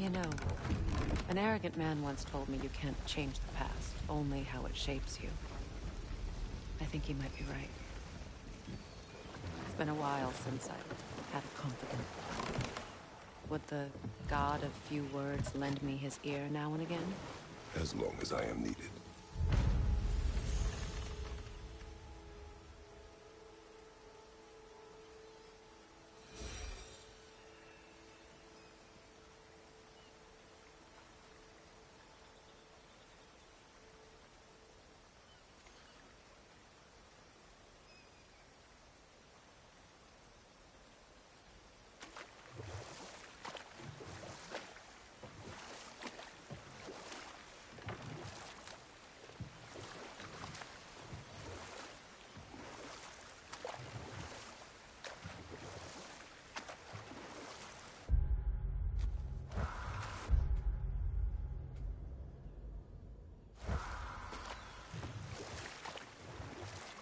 You know, an arrogant man once told me you can't change the past, only how it shapes you. I think he might be right. It's been a while since I've had a confidant. Would the god of few words lend me his ear now and again? As long as I am needed.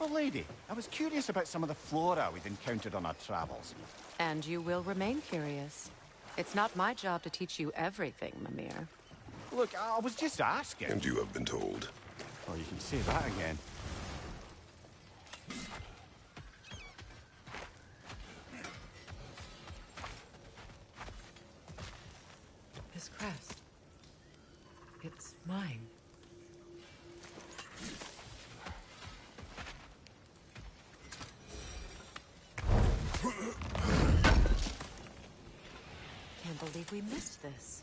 Oh, lady, I was curious about some of the flora we'd encountered on our travels. And you will remain curious. It's not my job to teach you everything, Mimir. Look, I was just asking. And you have been told. Oh, you can say that again. This crest. It's mine. Can't believe we missed this.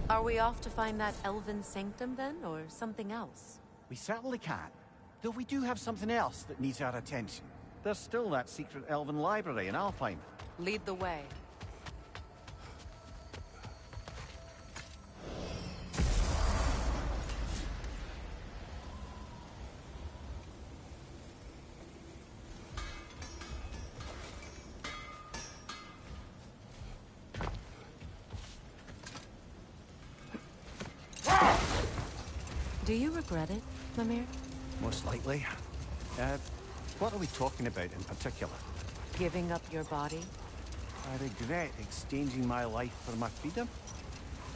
Are we off to find that elven sanctum then, or something else? We certainly can. Though we do have something else that needs our attention. There's still that secret elven library in Alfheim. Lead the way. Do you regret it, Mimir? Most likely. What are we talking about in particular? Giving up your body? I regret exchanging my life for my freedom?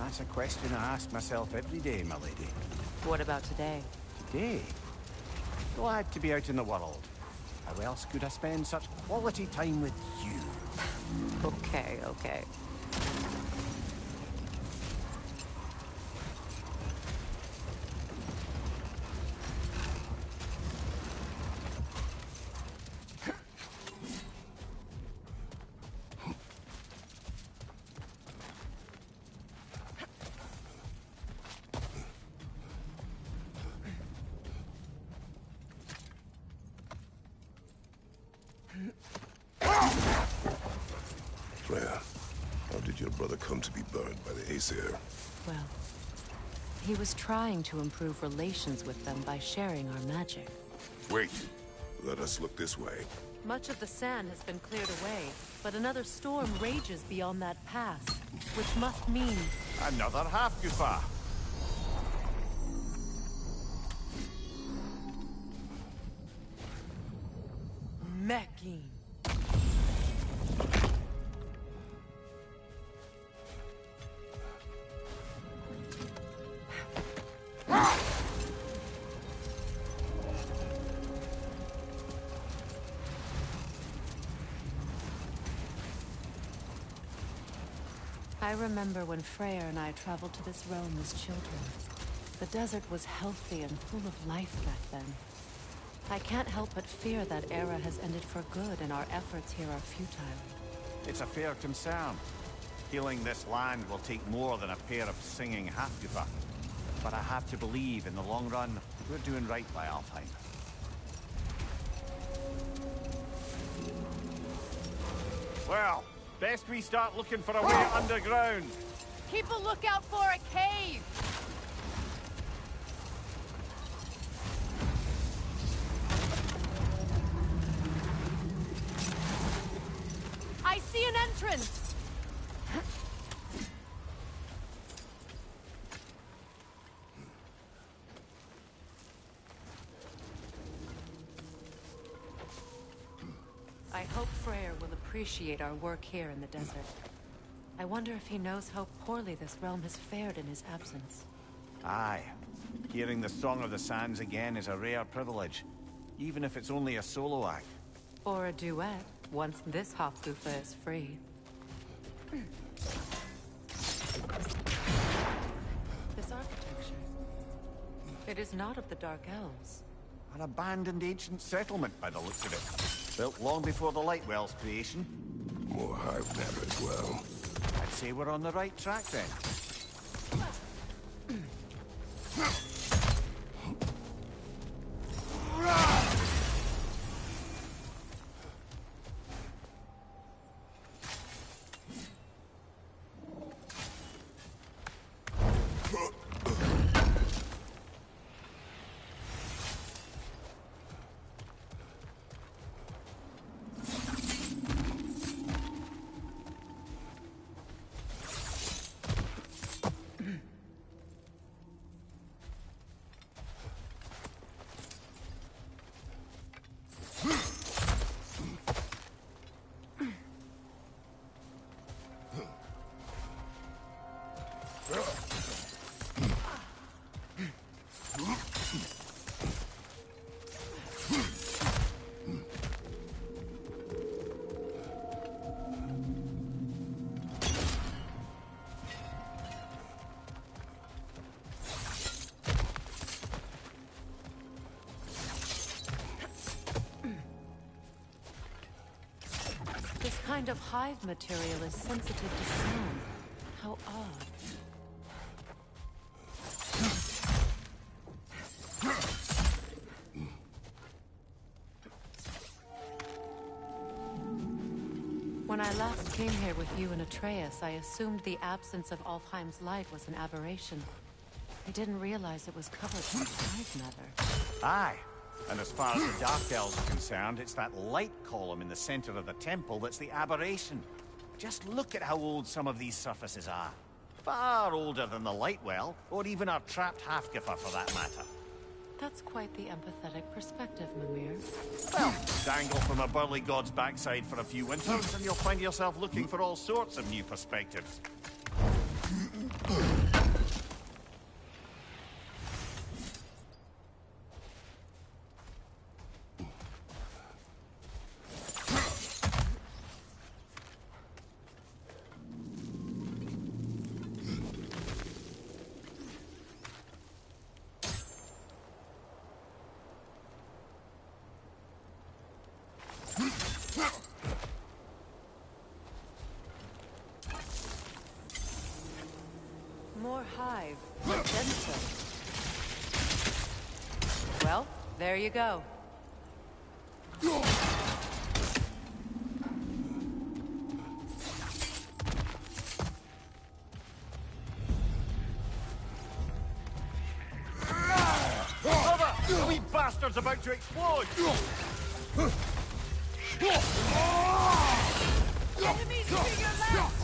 That's a question I ask myself every day, my lady. What about today? Today? Glad to be out in the world. How else could I spend such quality time with you? Okay, okay. Freya, how did your brother come to be burned by the Aesir? Well, he was trying to improve relations with them by sharing our magic. Wait. Let us look this way. Much of the sand has been cleared away, but another storm rages beyond that pass, which must mean... Another half-Gufa! Mecking. I remember when Freya and I traveled to this realm as children. The desert was healthy and full of life back then. I can't help but fear that era has ended for good and our efforts here are futile. It's a fair concern. Healing this land will take more than a pair of singing half-Gufa. but I have to believe in the long run, we're doing right by Alfheim. Well, best we start looking for a way underground. Keep a lookout for a cave! I see an entrance! I hope Freyr will appreciate our work here in the desert. I wonder if he knows how poorly this realm has fared in his absence. Aye. Hearing the Song of the Sands again is a rare privilege, even if it's only a solo act. Or a duet, once this Hofgufa is free. This architecture. It is not of the Dark Elves. An abandoned ancient settlement by the looks of it. Built long before the Lightwell's creation. More hive matter as well. I'd say we're on the right track then. This kind of hive material is sensitive to sound. How odd. When I last came here with you and Atreus, I assumed the absence of Alfheim's light was an aberration. I didn't realize it was covered with hive matter. Aye. And as far as the Dark Elves are concerned, it's that light column in the center of the temple that's the aberration. Just look at how old some of these surfaces are. Far older than the Lightwell, or even our trapped Hafgifer for that matter. That's quite the empathetic perspective, Mimir. Well, dangle from a burly god's backside for a few winters, and you'll find yourself looking for all sorts of new perspectives. More hive, but denser. Well, there you go. Cover! The wee bastard's about to explode! Enemies to your left!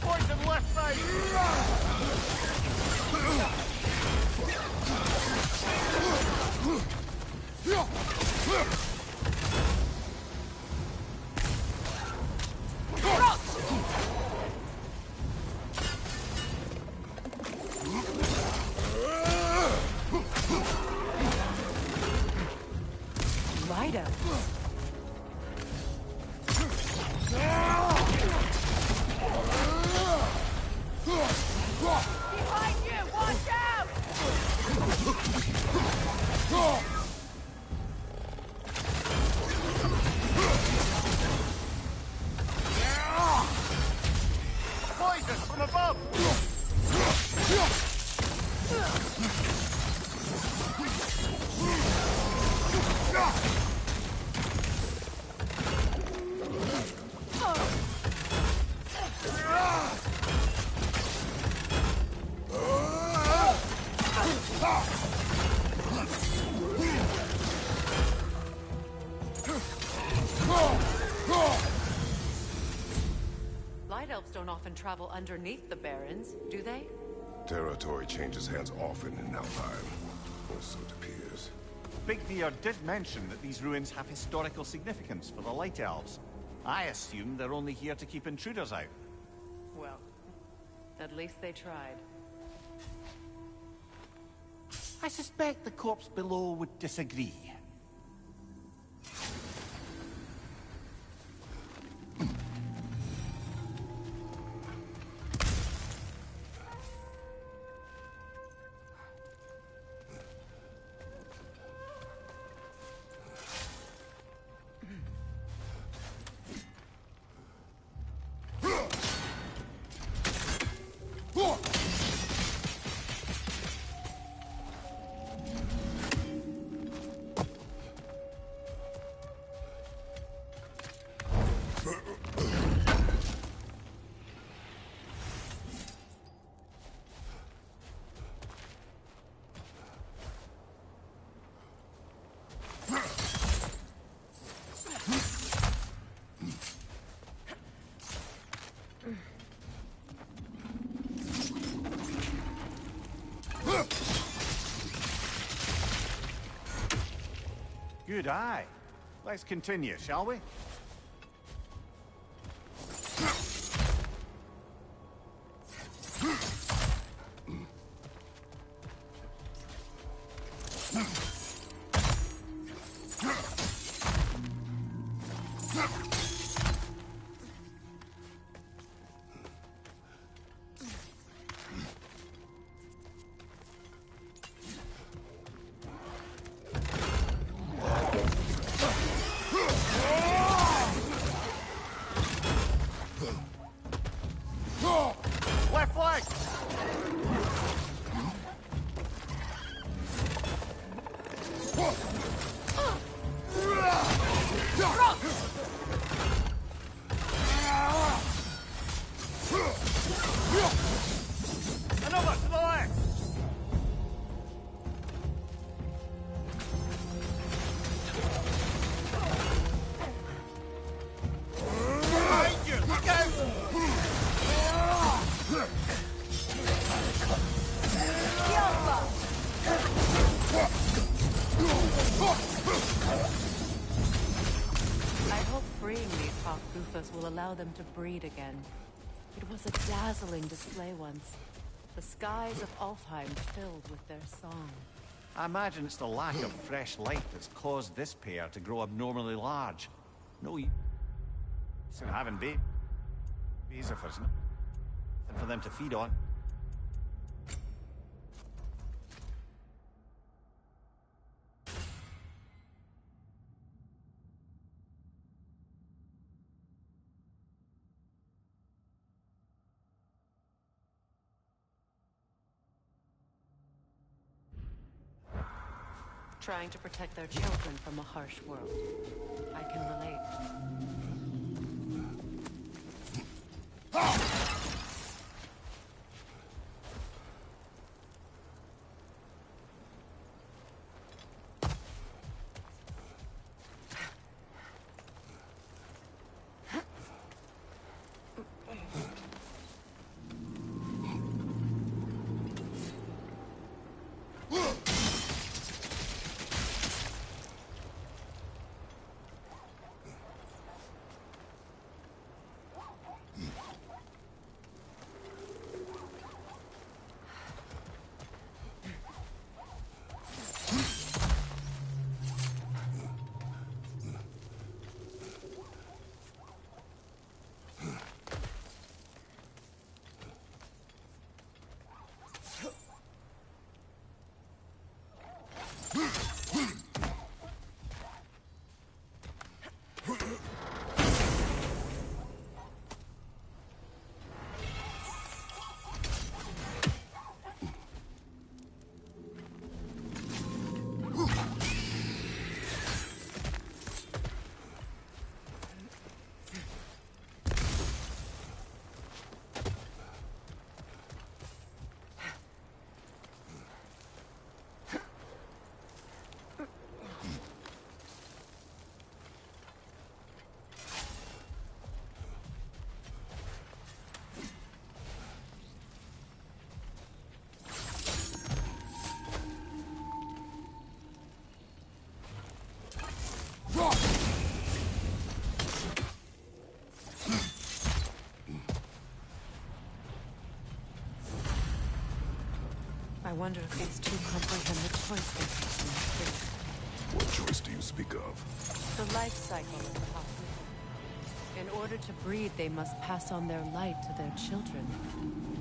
Poison left side! Light elves don't often travel underneath the barrens, do they? Territory changes hands often in Alfheim. Or so it appears. Big Deer did mention that these ruins have historical significance for the Light Elves. I assume they're only here to keep intruders out. Well, at least they tried. I suspect the corpse below would disagree. Good eye. Let's continue, shall we? Left flank! Another to the left! Behind you! Look out! I hope freeing these Hawk-Bufas will allow them to breed again. It was a dazzling display once. The skies of Alfheim filled with their song. I imagine it's the lack of fresh light that's caused this pair to grow abnormally large. No use in having babies if there's nothing for them to feed on. Trying to protect their children from a harsh world. I can relate. I wonder if these two comprehend the choice they face in this field. What choice do you speak of? The life cycle of the cosmos. In order to breed, they must pass on their light to their children.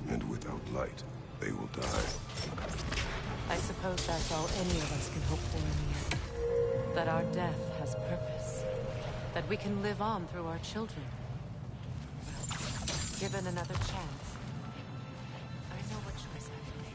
And without light, they will die. I suppose that's all any of us can hope for in the end. That our death has purpose. That we can live on through our children. Well, given another chance, I know what choice I will make.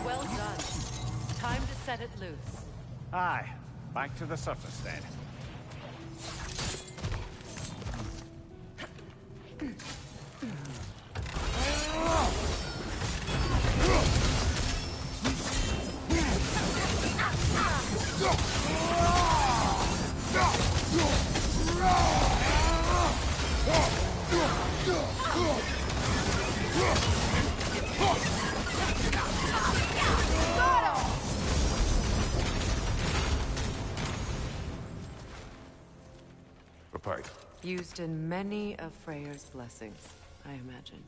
Well done. Time to set it loose. Aye, back to the surface then. A pipe. Used in many of Freyr's blessings, I imagine.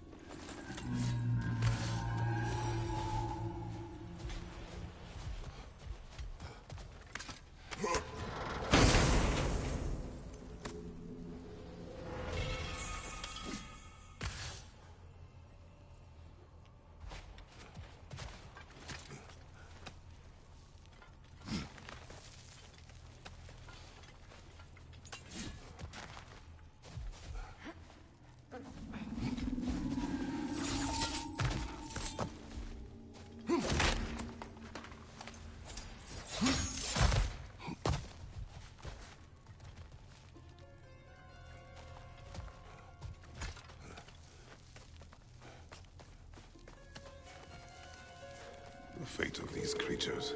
The fate of these creatures.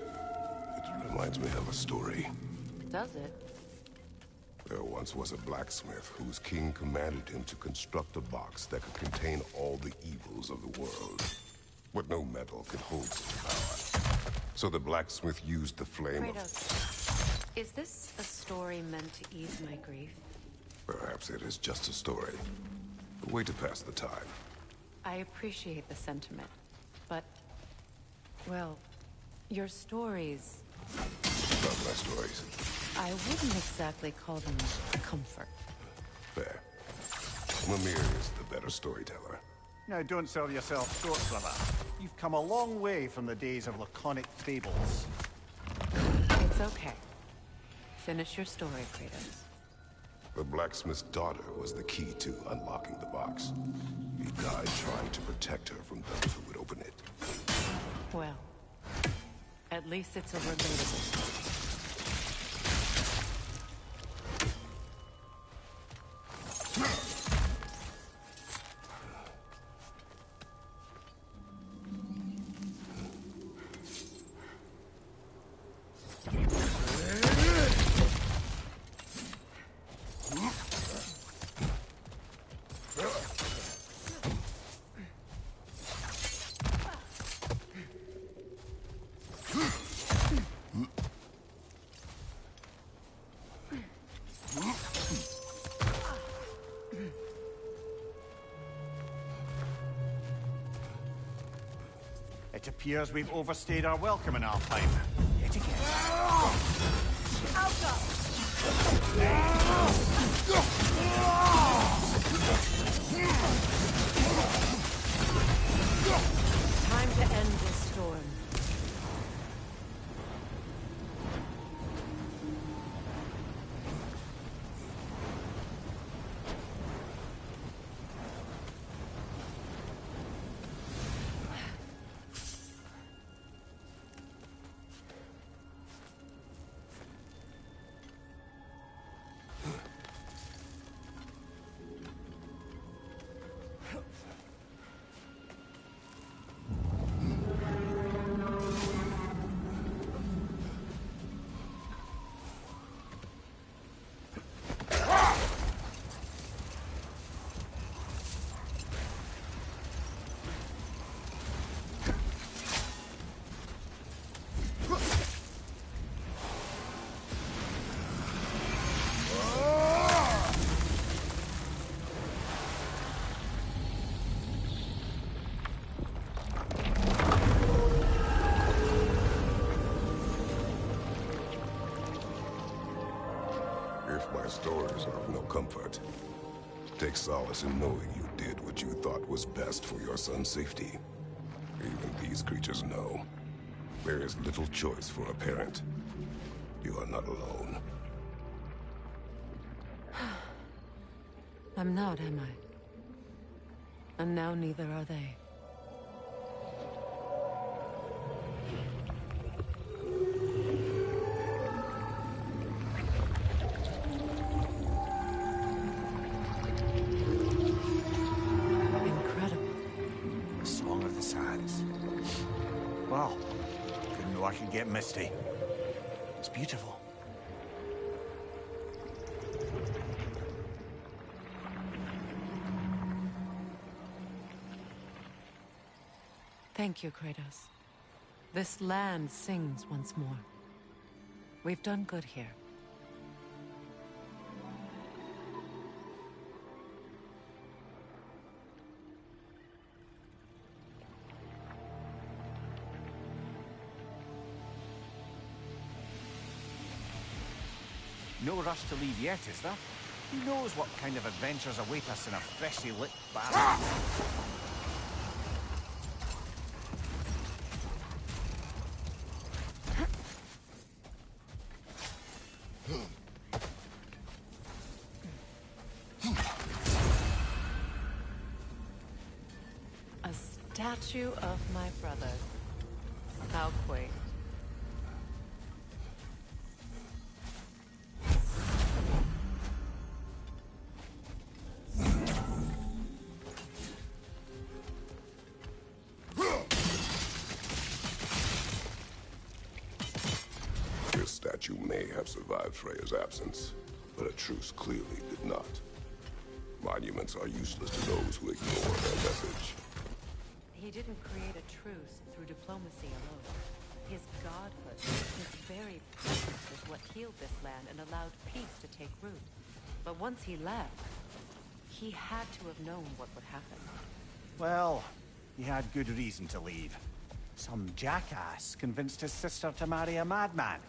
It reminds me of a story. Does it? There once was a blacksmith whose king commanded him to construct a box that could contain all the evils of the world. But no metal could hold such power. So the blacksmith used the flame of... Kratos, is this a story meant to ease my grief? Perhaps it is just a story. A way to pass the time. I appreciate the sentiment, but... well, your stories... Not my stories. I wouldn't exactly call them comfort. Fair. Mimir is the better storyteller. Now, don't sell yourself short, brother. You've come a long way from the days of laconic fables. It's okay. Finish your story, Kratos. The blacksmith's daughter was the key to unlocking the box. He died trying to protect her from those who would open it. Well, at least it's a relatable story. It appears we've overstayed our welcome in Alpine. Yet again. Time to end this storm. Stories are of no comfort. Take solace in knowing you did what you thought was best for your son's safety. Even these creatures know. There is little choice for a parent. You are not alone. I'm not, am I? And now neither are they. Incredible. The Song of the Sands. Wow. Didn't know I could get misty. It's beautiful. Thank you, Kratos. This land sings once more. We've done good here. No rush to leave yet, is there? Who knows what kind of adventures await us in a freshly lit bar? A statue of my brother. How quaint. This statue may have survived Freya's absence, but a truce clearly did not. Monuments are useless to those who ignore their message. He didn't create a truce through diplomacy alone. His godhood, his very presence is what healed this land and allowed peace to take root. But once he left, he had to have known what would happen. Well, he had good reason to leave. Some jackass convinced his sister to marry a madman.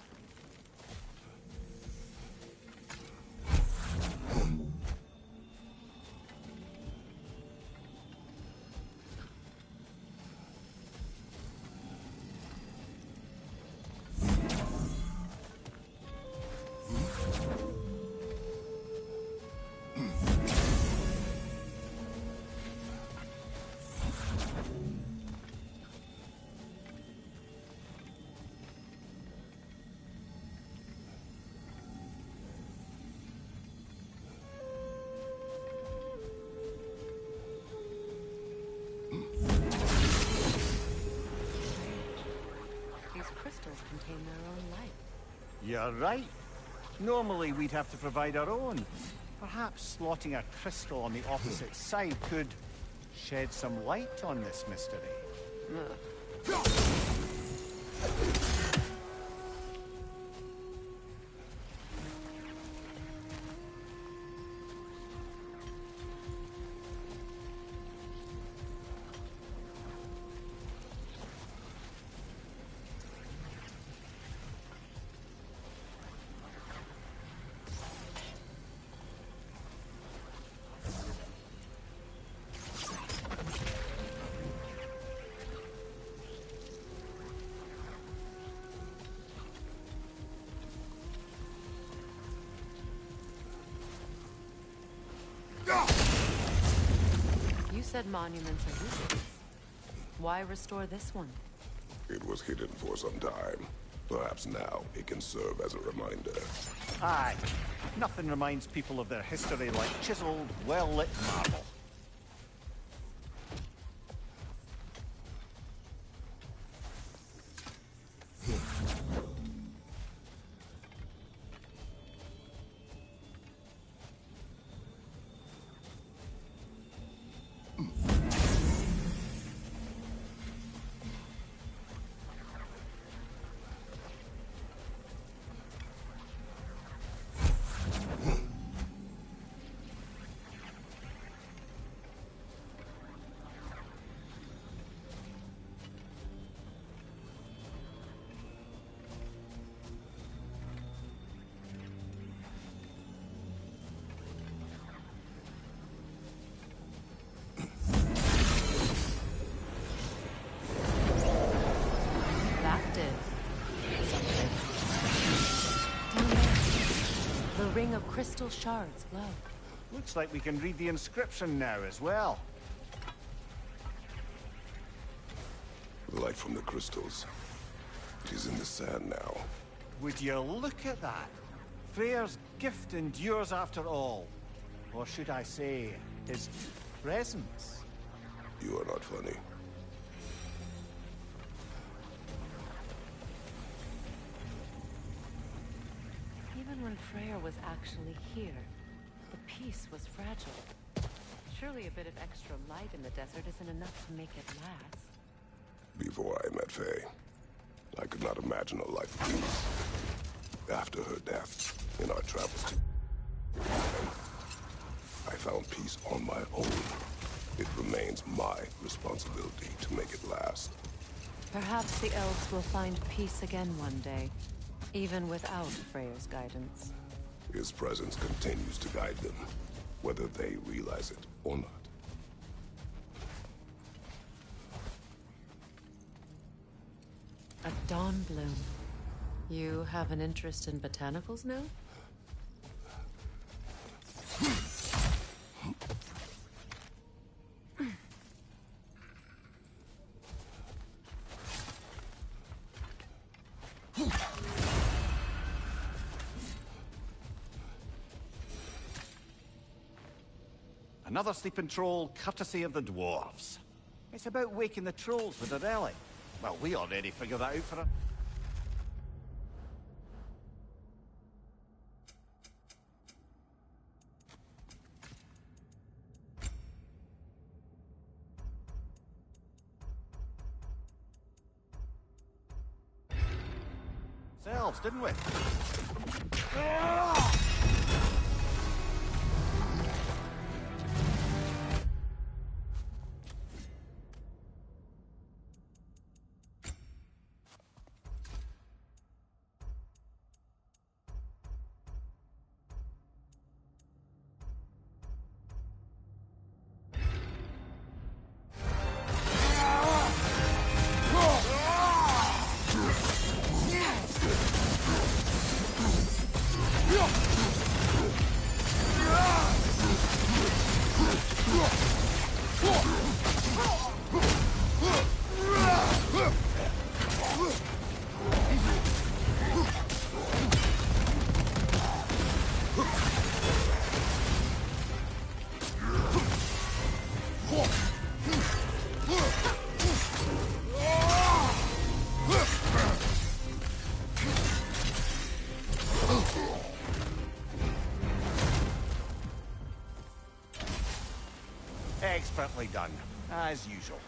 Contain their own life. You're right. Normally we'd have to provide our own. Perhaps slotting a crystal on the opposite side could shed some light on this mystery. You said monuments are useless. Why restore this one? It was hidden for some time. Perhaps now it can serve as a reminder. Aye. Nothing reminds people of their history like chiseled, well-lit marble. crystal shards glow. Looks like we can read the inscription now as well. The light from the crystals. It is in the sand now. Would you look at that? Freyr's gift endures after all. Or should I say, his presence? You are not funny. Even when Freyr was actually here, the peace was fragile. Surely a bit of extra light in the desert isn't enough to make it last. Before I met Faye, I could not imagine a life of peace. After her death, in our travels to... I found peace on my own. It remains my responsibility to make it last. Perhaps the elves will find peace again one day, even without Freyr's guidance. His presence continues to guide them, whether they realize it or not. A dawn bloom. You have an interest in botanicals now? Another sleeping troll, courtesy of the dwarves. It's about waking the trolls with a relic. Well, we already figured that out for her. Selves, didn't we? Expertly done, as usual.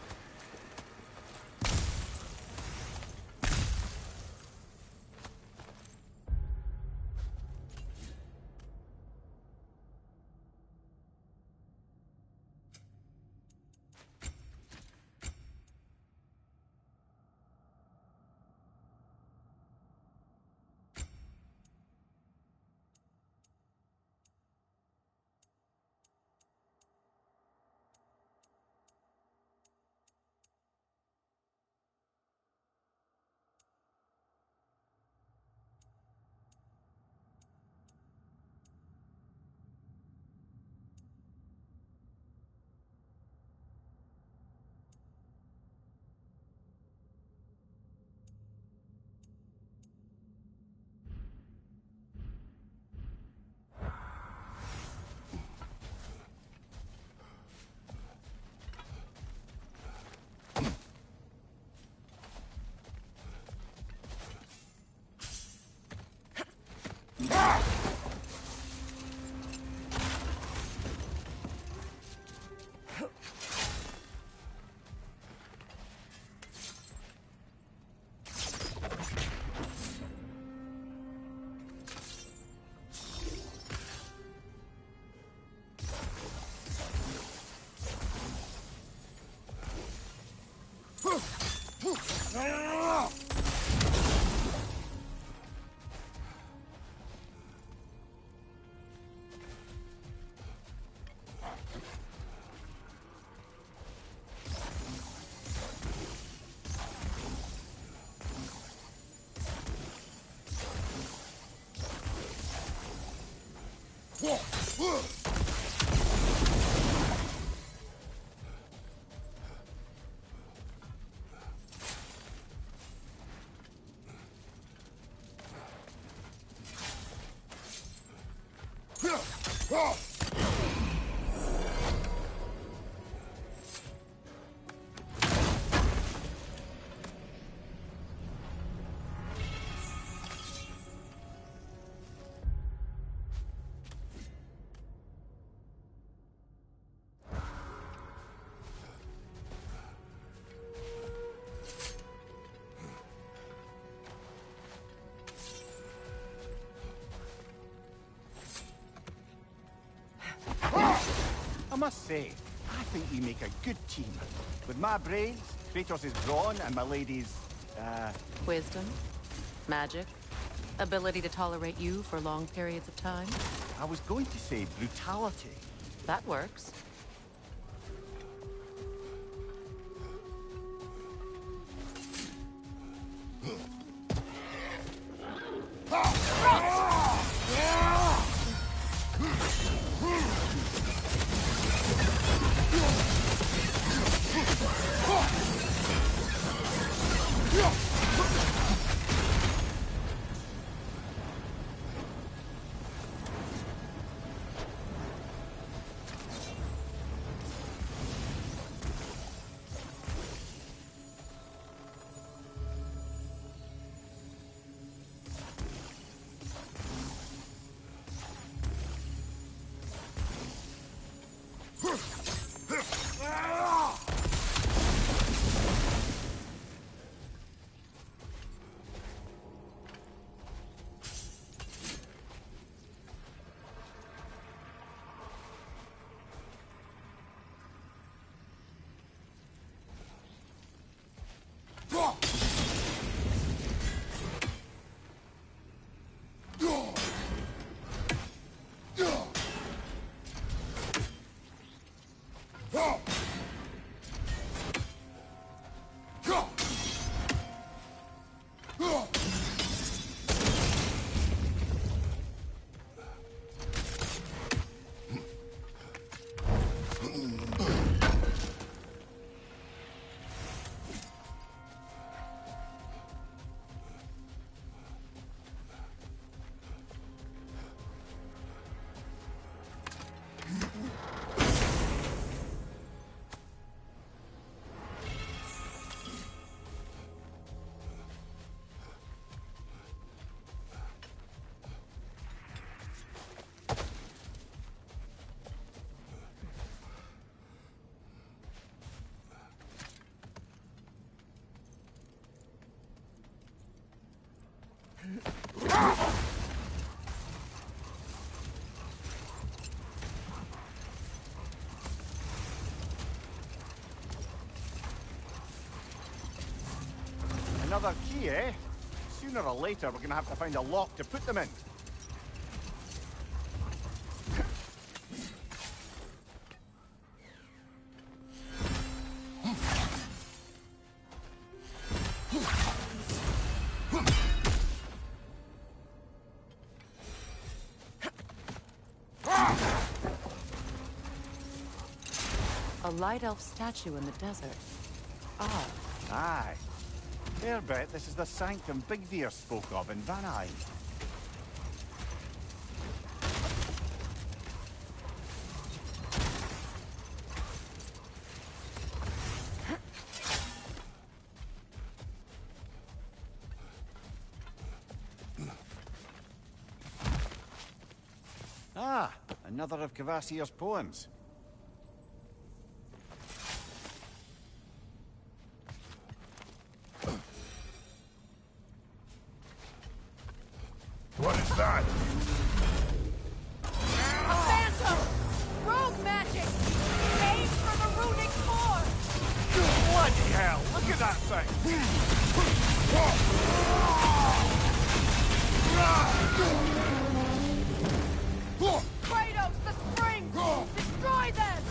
I must say, I think you make a good team. With my brains, Kratos' brawn, and my lady's, Wisdom, magic, ability to tolerate you for long periods of time. I was going to say brutality. That works. Another key, eh? Sooner or later, we're gonna have to find a lock to put them in. A light elf statue in the desert. Ah, Aye. Fair bet this is the sanctum Bigveer spoke of in Vanheim. Ah, another of Kvasir's poems. What is that? A phantom! Rogue magic! Made from a runic core! Bloody hell, look at that thing! Kratos, the springs! Destroy them!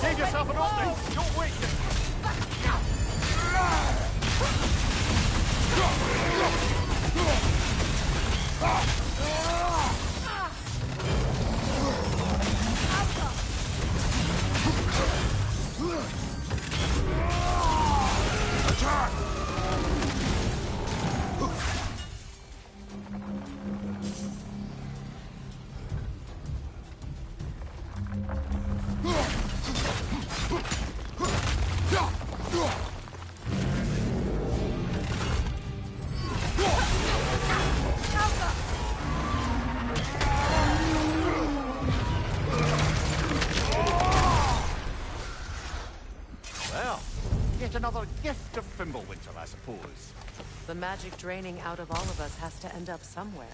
Save yourself an opening! Don't waste it! Attack! Well, yet another gift of Fimbulwinter, I suppose. The magic draining out of all of us has to end up somewhere.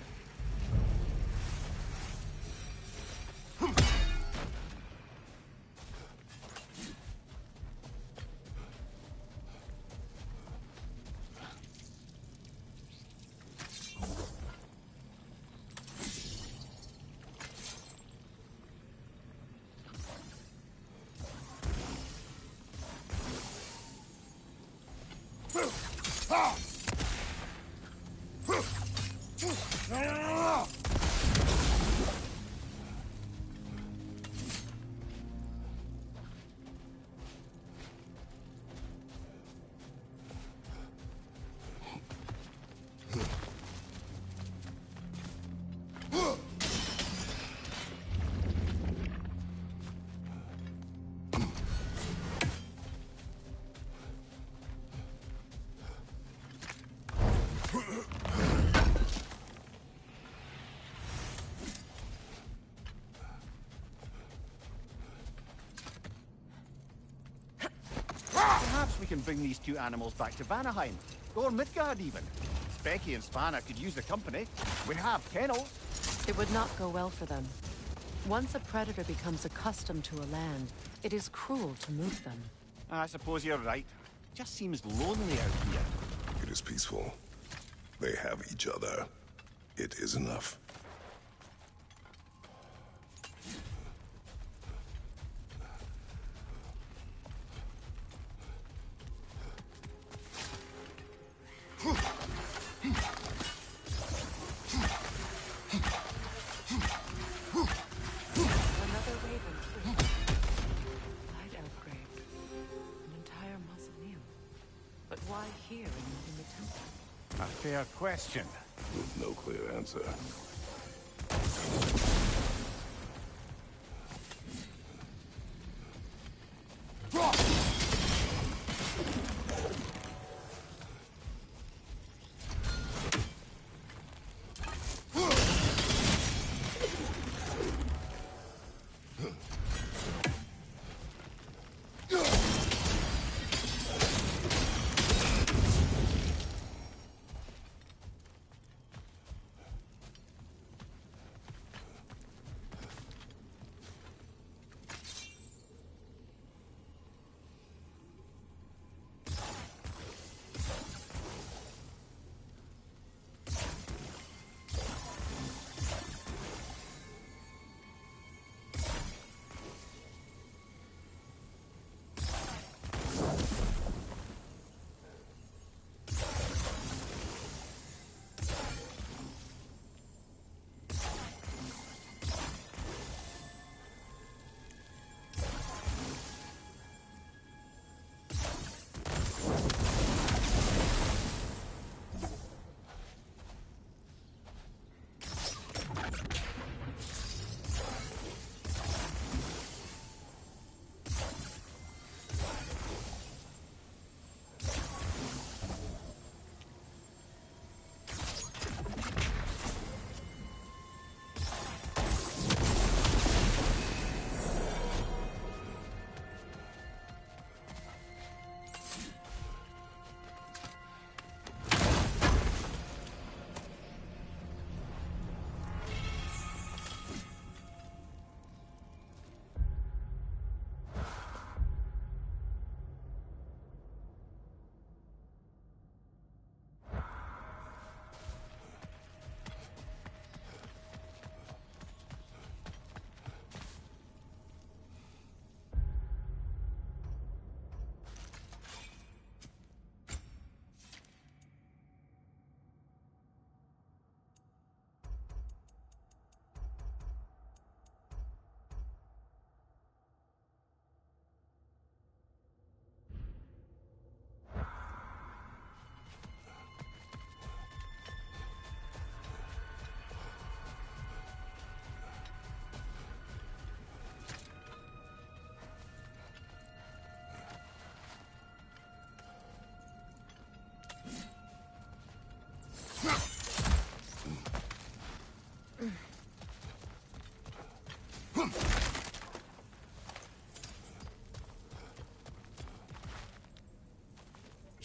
Perhaps we can bring these two animals back to Vanaheim, or Midgard even. Becky and Spanna could use the company. We have kennels. It would not go well for them. Once a predator becomes accustomed to a land, it is cruel to move them. I suppose you're right. Just seems lonely out here. It is peaceful. They have each other. It is enough. Another raven tree. Light outgrave. An entire mausoleum. But why here and not in the temple? A fair question. With no clear answer.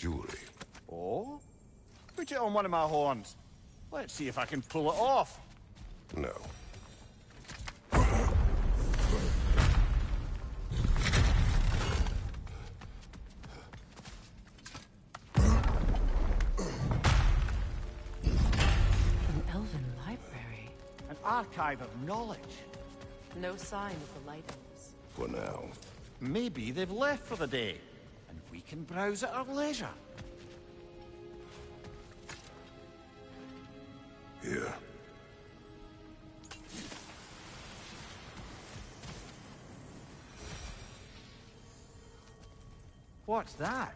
Jewelry. Oh? Put it on one of my horns. Let's see if I can pull it off. No. An elven library. An archive of knowledge. No sign of the Light Elves. For now. Maybe they've left for the day, and we can browse at our leisure. Here. What's that?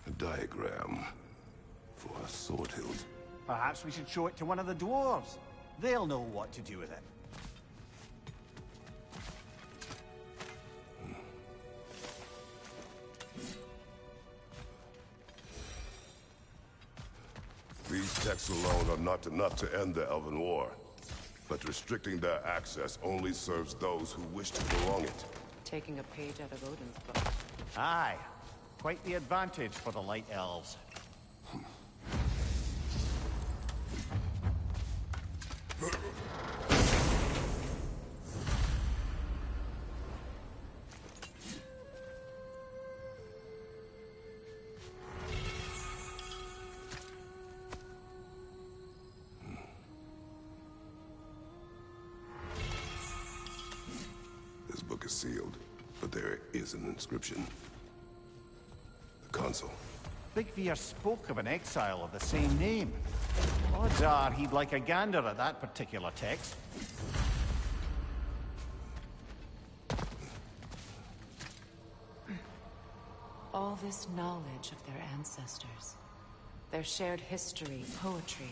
A diagram for a sword hilt. Perhaps we should show it to one of the dwarves. They'll know what to do with it. These texts alone are not enough to end the Elven War. But restricting their access only serves those who wish to prolong it. Taking a page out of Odin's book. Aye. Quite the advantage for the Light Elves. This book is sealed, but there is an inscription. The console. Big Veer spoke of an exile of the same name. Odds are he'd like a gander at that particular text. All this knowledge of their ancestors. Their shared history, poetry.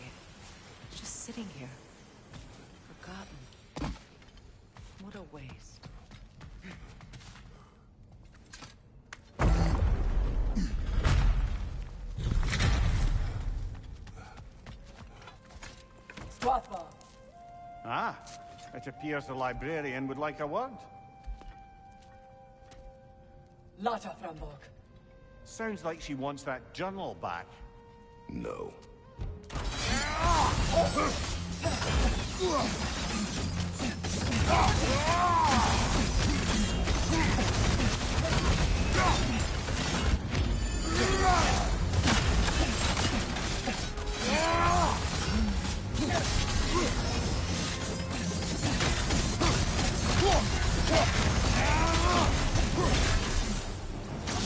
Just sitting here. Forgotten. What a waste. Ah, it appears the librarian would like a word. Lata Framborg. Sounds like she wants that journal back. No.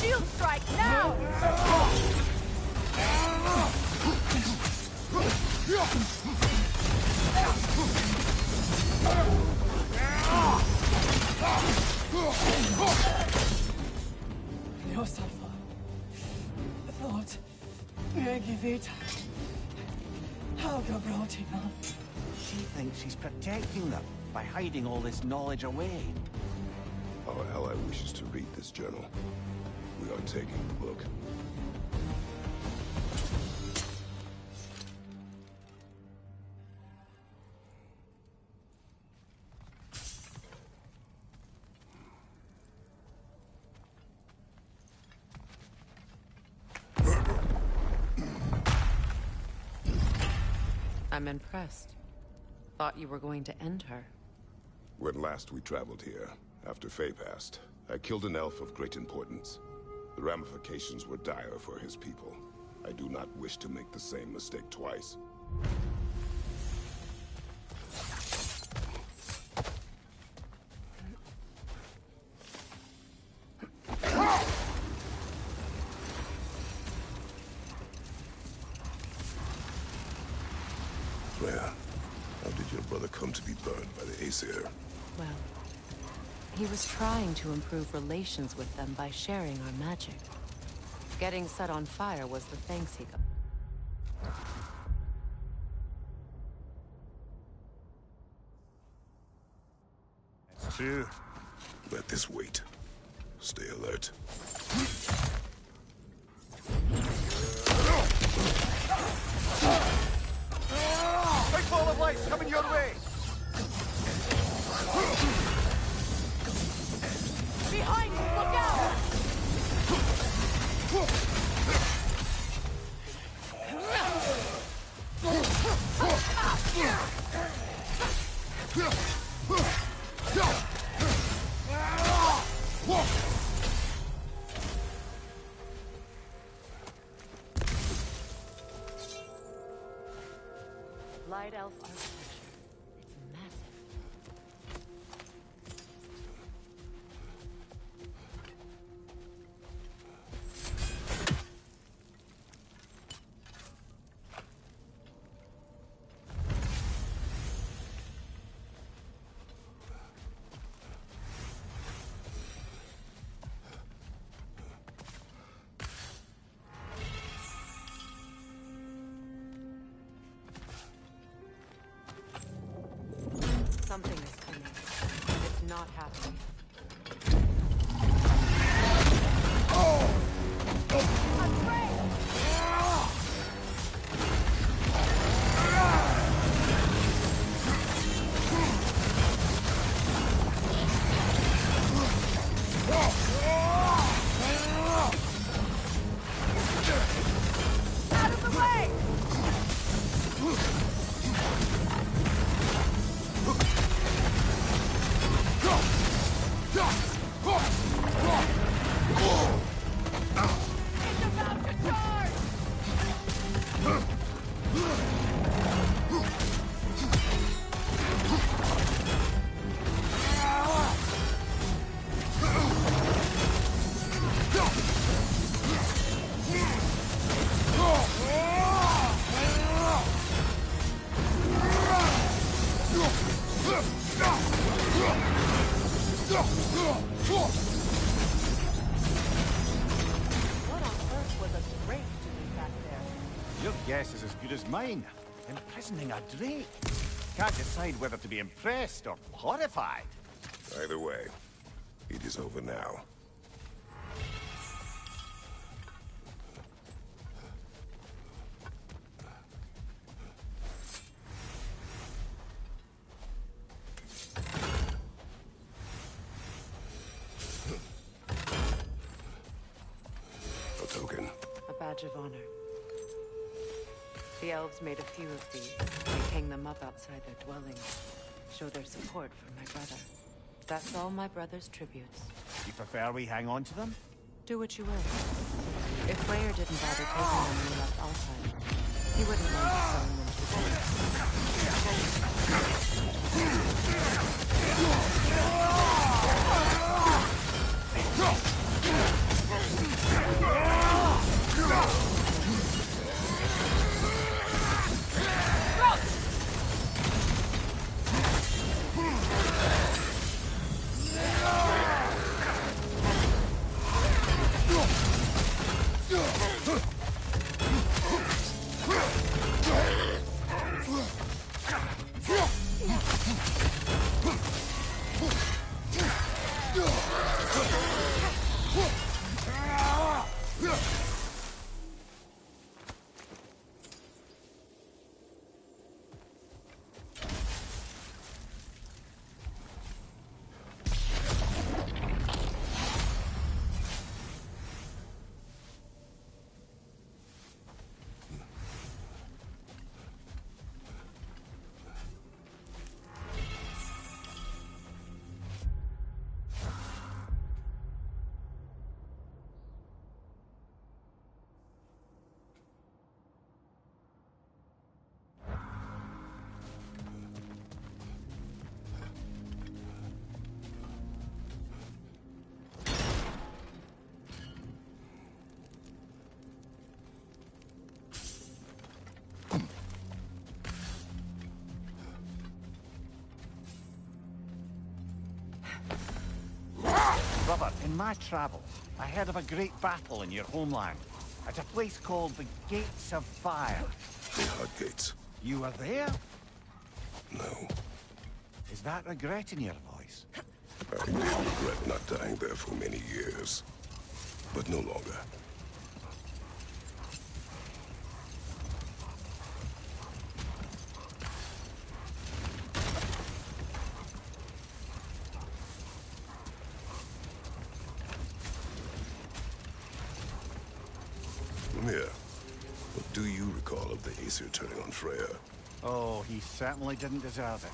Shield strike now! Yourself. Thought. Megivita. How brought him up? She thinks she's protecting them by hiding all this knowledge away. Our ally wishes to read this journal. We are taking the book. I'm impressed. Thought you were going to end her. When last we traveled here, after Faye passed, I killed an elf of great importance. The ramifications were dire for his people. I do not wish to make the same mistake twice. Freya, how did your brother come to be burned by the Aesir? Well, he was trying to improve relations with them by sharing our magic. Getting set on fire was the thanks he got. It's true. Let this wait. Stay alert. Big ball of light coming your way! Behind you, look out! White Elf architecture. It's massive. Something is coming. It's not happening. Out of the way! It's about to charge! What on earth was a drake doing back there? Your guess is as good as mine. Imprisoning a drake. Can't decide whether to be impressed or horrified. Either way, it is over now. A token. A badge of honor. The elves made a few of these. They hang them up outside their dwellings. Show their support for my brother. That's all my brother's tributes. You prefer we hang on to them? Do what you will. If Freyr didn't bother taking them when he left Altheim, he wouldn't mind selling them to them. Brother, in my travels, I heard of a great battle in your homeland, at a place called the Gates of Fire. The Hudgates. You were there? No. Is that regret in your voice? I did regret not dying there for many years. But no longer. Mimir, what do you recall of the Aesir turning on Freya? Oh, he certainly didn't deserve it.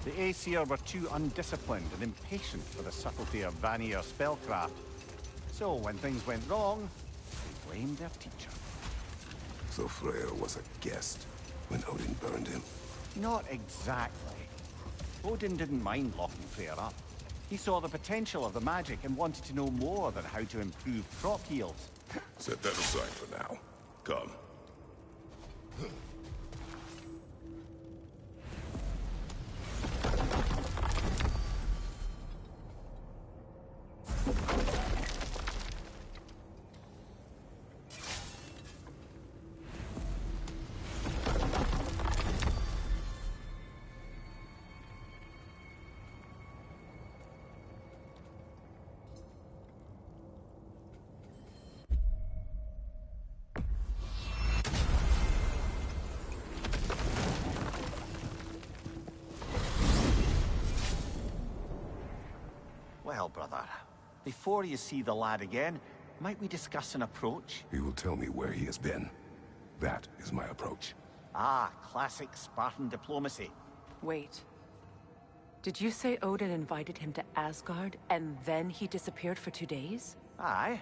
The Aesir were too undisciplined and impatient for the subtlety of Vanir spellcraft. So when things went wrong, they blamed their teacher. So Freya was a guest when Odin burned him? Not exactly. Odin didn't mind locking Freyr up. He saw the potential of the magic and wanted to know more than how to improve crop yields. Set that aside for now. Come. Well, brother, before you see the lad again, might we discuss an approach? He will tell me where he has been. That is my approach. Ah, classic Spartan diplomacy. Wait. Did you say Odin invited him to Asgard, and then he disappeared for 2 days? Aye,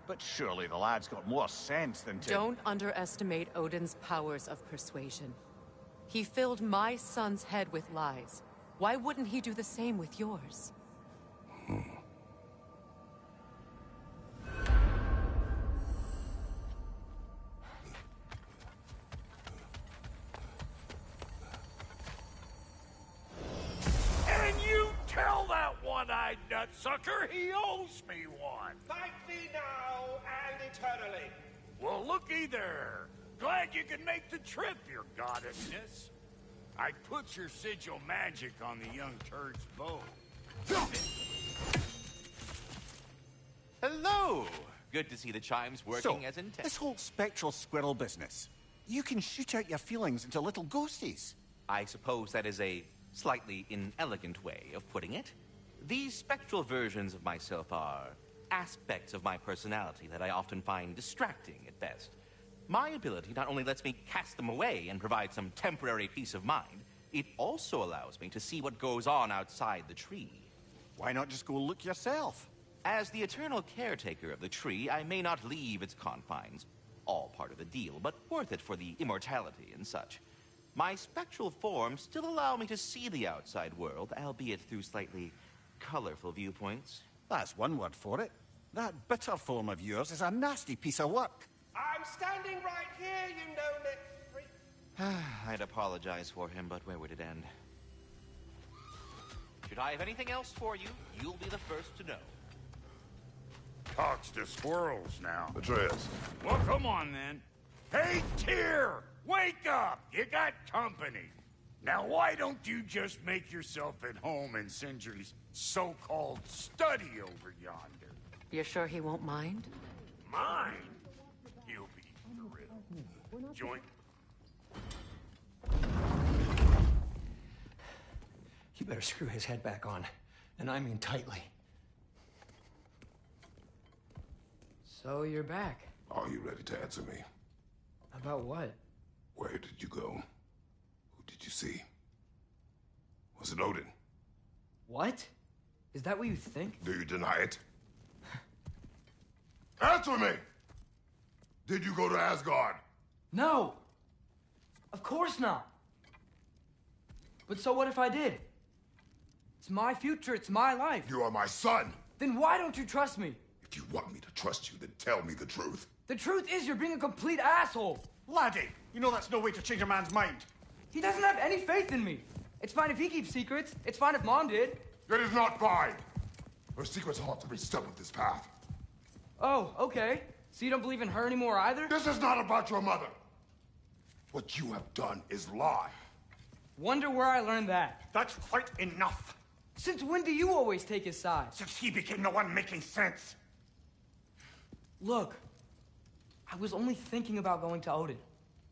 but surely the lad's got more sense than to... Don't underestimate Odin's powers of persuasion. He filled my son's head with lies. Why wouldn't he do the same with yours? And you tell that one-eyed nutsucker he owes me one. Thank thee now and eternally. Well, looky there. Glad you can make the trip, your goddessness. I put your sigil magic on the young turd's bow. Hello! Good to see the chimes working as intended. This whole spectral squirrel business, you can shoot out your feelings into little ghosties. I suppose that is a slightly inelegant way of putting it. These spectral versions of myself are aspects of my personality that I often find distracting at best. My ability not only lets me cast them away and provide some temporary peace of mind, it also allows me to see what goes on outside the tree. Why not just go look yourself? As the eternal caretaker of the tree, I may not leave its confines. All part of the deal, but worth it for the immortality and such. My spectral forms still allow me to see the outside world, albeit through slightly colorful viewpoints. That's one word for it. That bitter form of yours is a nasty piece of work. I'm standing right here, you no-neck freak. I'd apologize for him, but where would it end? Should I have anything else for you, you'll be the first to know. Talks to squirrels now. Atreus. Well, come on then. Hey, Tyr! Wake up! You got company. Now, why don't you just make yourself at home in Sindri's so-called study over yonder? You're sure he won't mind? Mine? He'll be thrilled. Joint. You better screw his head back on. And I mean tightly. So you're back. Are you ready to answer me? About what? Where did you go? Who did you see? Was it Odin? What? Is that what you think? Do you deny it? Answer me! Did you go to Asgard? No! Of course not! But so what if I did? It's my future, it's my life. You are my son! Then why don't you trust me? If you want me to trust you, then tell me the truth. The truth is you're being a complete asshole! Laddie, you know that's no way to change a man's mind. He doesn't have any faith in me. It's fine if he keeps secrets. It's fine if Mom did. It is not fine! Her secrets haunt every step of this path. Oh, okay. So you don't believe in her anymore either? This is not about your mother! What you have done is lie. Wonder where I learned that. That's quite enough. Since when do you always take his side? Since he became the one making sense. Look, I was only thinking about going to Odin.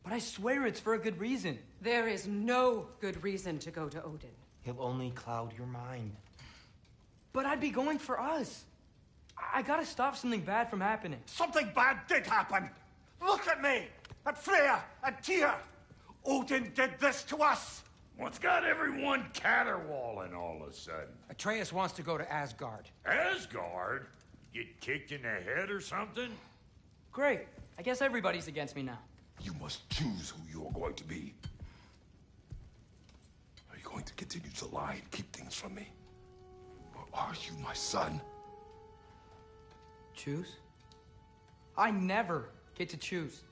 But I swear it's for a good reason. There is no good reason to go to Odin. He'll only cloud your mind. But I'd be going for us. I gotta stop something bad from happening. Something bad did happen. Look at me, at Freya, at Tyr. Odin did this to us. What's got everyone caterwauling all of a sudden? Atreus wants to go to Asgard. Asgard? Get kicked in the head or something? Great. I guess everybody's against me now. You must choose who you are going to be. to continue to lie and keep things from me? Or are you my son? Choose? I never get to choose.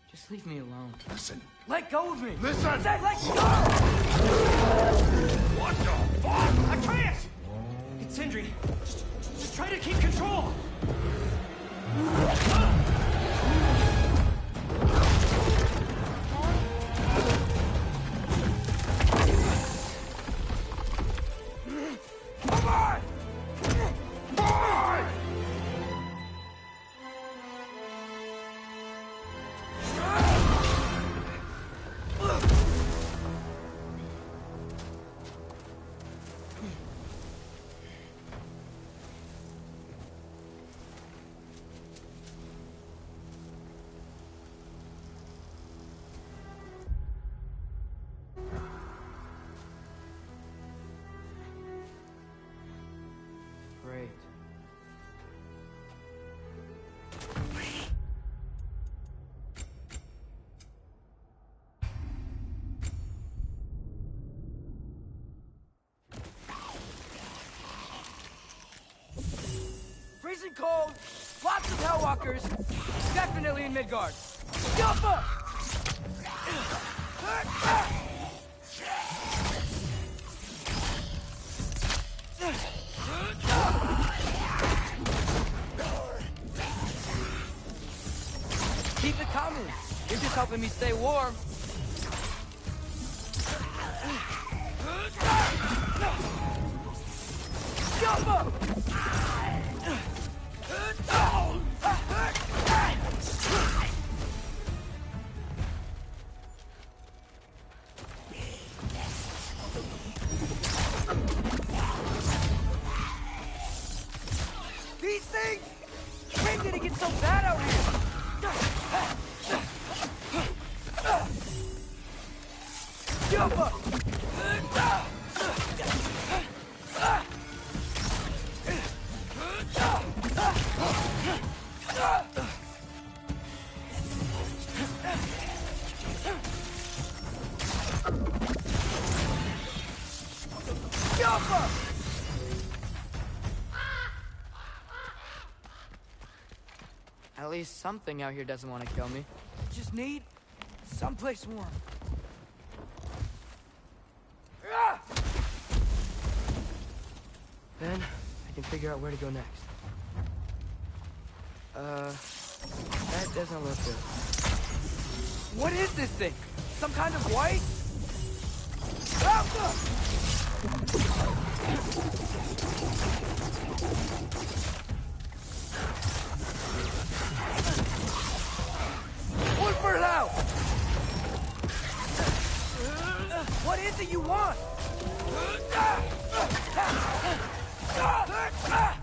Just leave me alone. Listen. Let go of me! Listen! I said let go! What the fuck? Atreus! It's Sindri. Just try to keep control. Come on! Come on! Great. Freezing cold, lots of Hellwalkers, definitely in Midgard. Jumper! Keep it coming. You're just helping me stay warm. Jump up! These things? When did it get so bad out here? Jump up! Jump up! At least something out here doesn't want to kill me. Just need someplace warm. Then I can figure out where to go next. That doesn't look good. What is this thing? Some kind of white? One for now! What is it you want? Alka!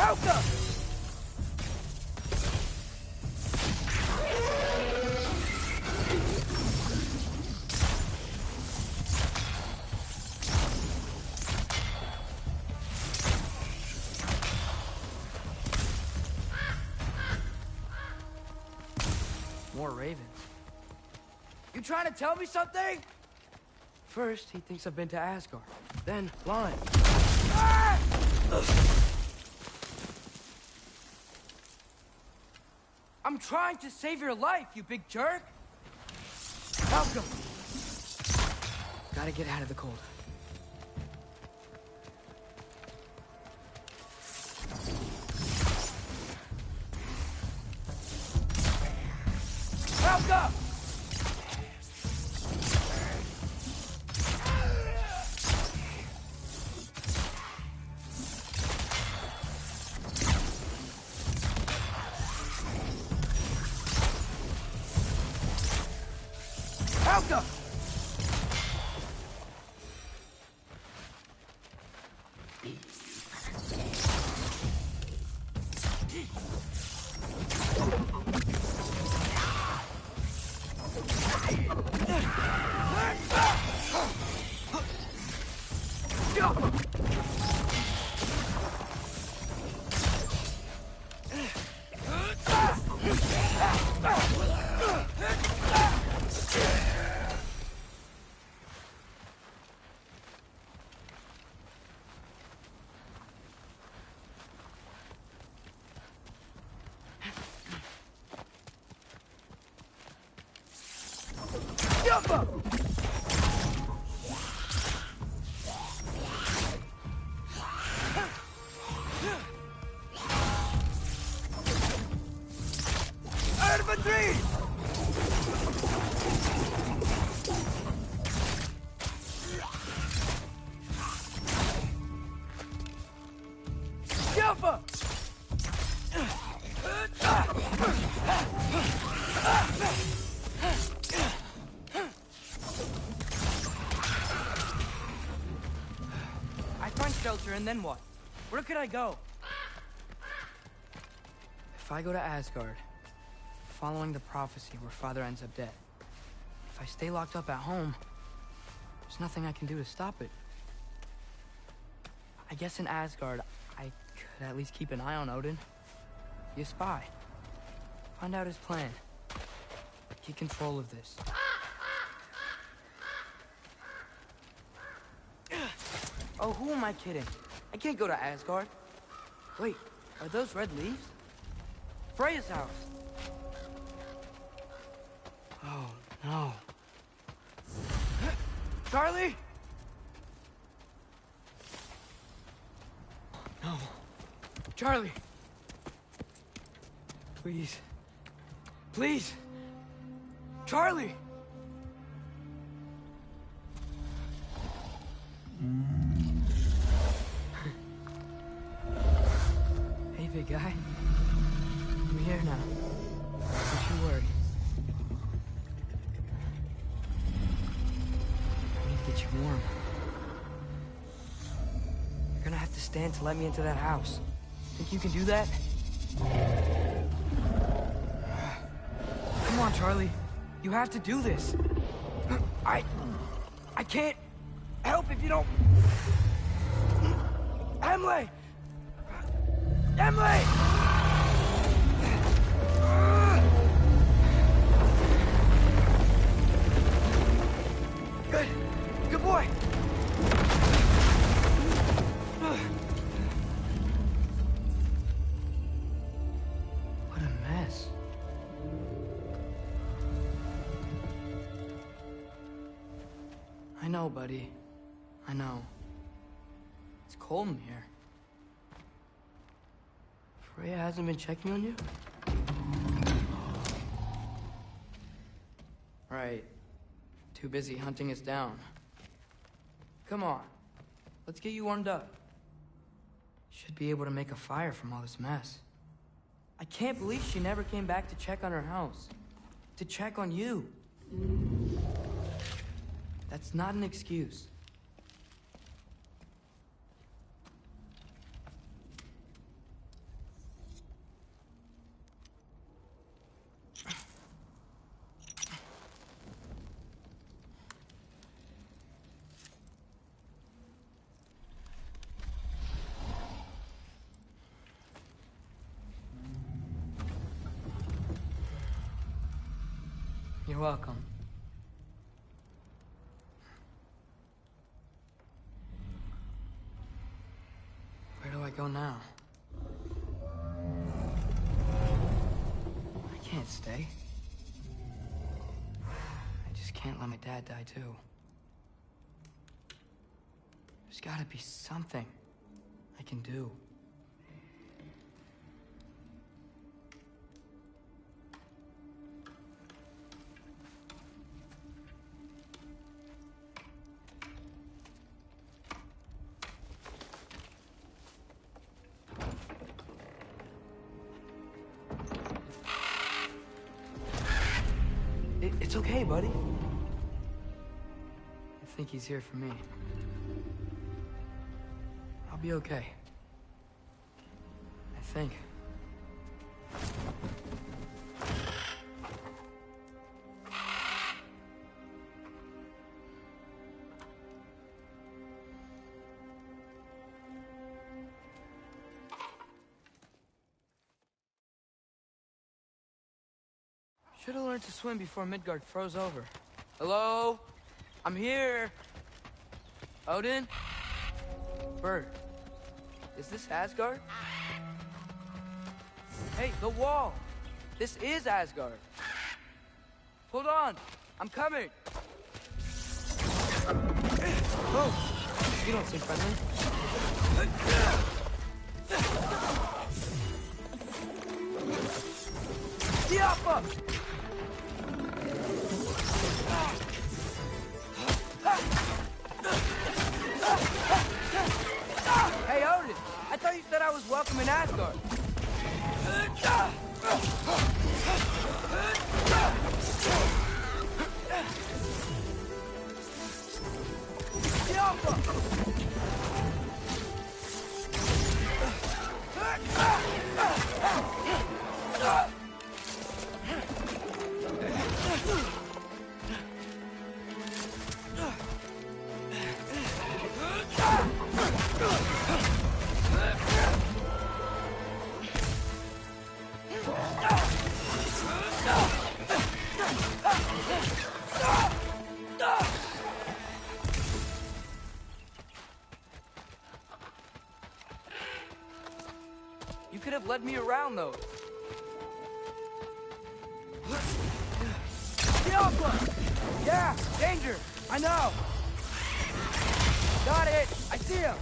Alka! More ravens. You trying to tell me something? First, he thinks I've been to Asgard. Then, lying. Ah! I'm trying to save your life, you big jerk! Malcolm! Gotta get out of the cold. Malcolm! Malcolm! I find shelter, and then what? Where could I go? If I go to Asgard, following the prophecy where Father ends up dead, if I stay locked up at home, there's nothing I can do to stop it. I guess in Asgard, I could at least keep an eye on Odin. Be a spy. Find out his plan. Get control of this. Oh, who am I kidding? I can't go to Asgard. Wait, are those red leaves? Freya's house. Oh, no. Charlie? No. Charlie. Please. Please. Charlie! Hey, big guy. I'm here now. Don't you worry. I need to get you warm. You're gonna have to stand to let me into that house. Think you can do that? Come on, Charlie. You have to do this. I can't help if you don't... Emily! Emily! Good. Good boy. What a mess. I know, buddy. I know. It's cold in here. Freya hasn't been checking on you? Right. Too busy hunting us down. Come on. Let's get you warmed up. Should be able to make a fire from all this mess. I can't believe she never came back to check on her house. To check on you. That's not an excuse. You're welcome. Where do I go now? I can't stay. I just can't let my dad die too. There's gotta be something I can do. It's okay, buddy. I think he's here for me. I'll be okay. I think. learned to swim before Midgard froze over. Hello? I'm here. Odin? Bird. Is this Asgard? Hey, the wall! This is Asgard. Hold on, I'm coming. Oh, you don't seem friendly. Diapa! Hey, Odin! I thought you said I was welcome in Asgard. You could have led me around, though. Yeah, danger! I know! Got it! I see him!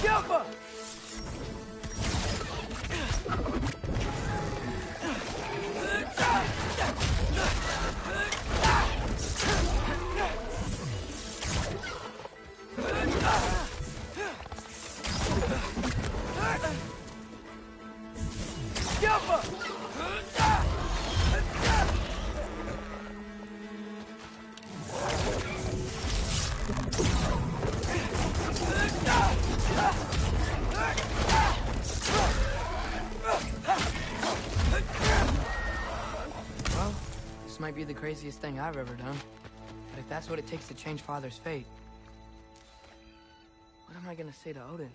Silver! This might be the craziest thing I've ever done. But if that's what it takes to change Father's fate... What am I gonna say to Odin?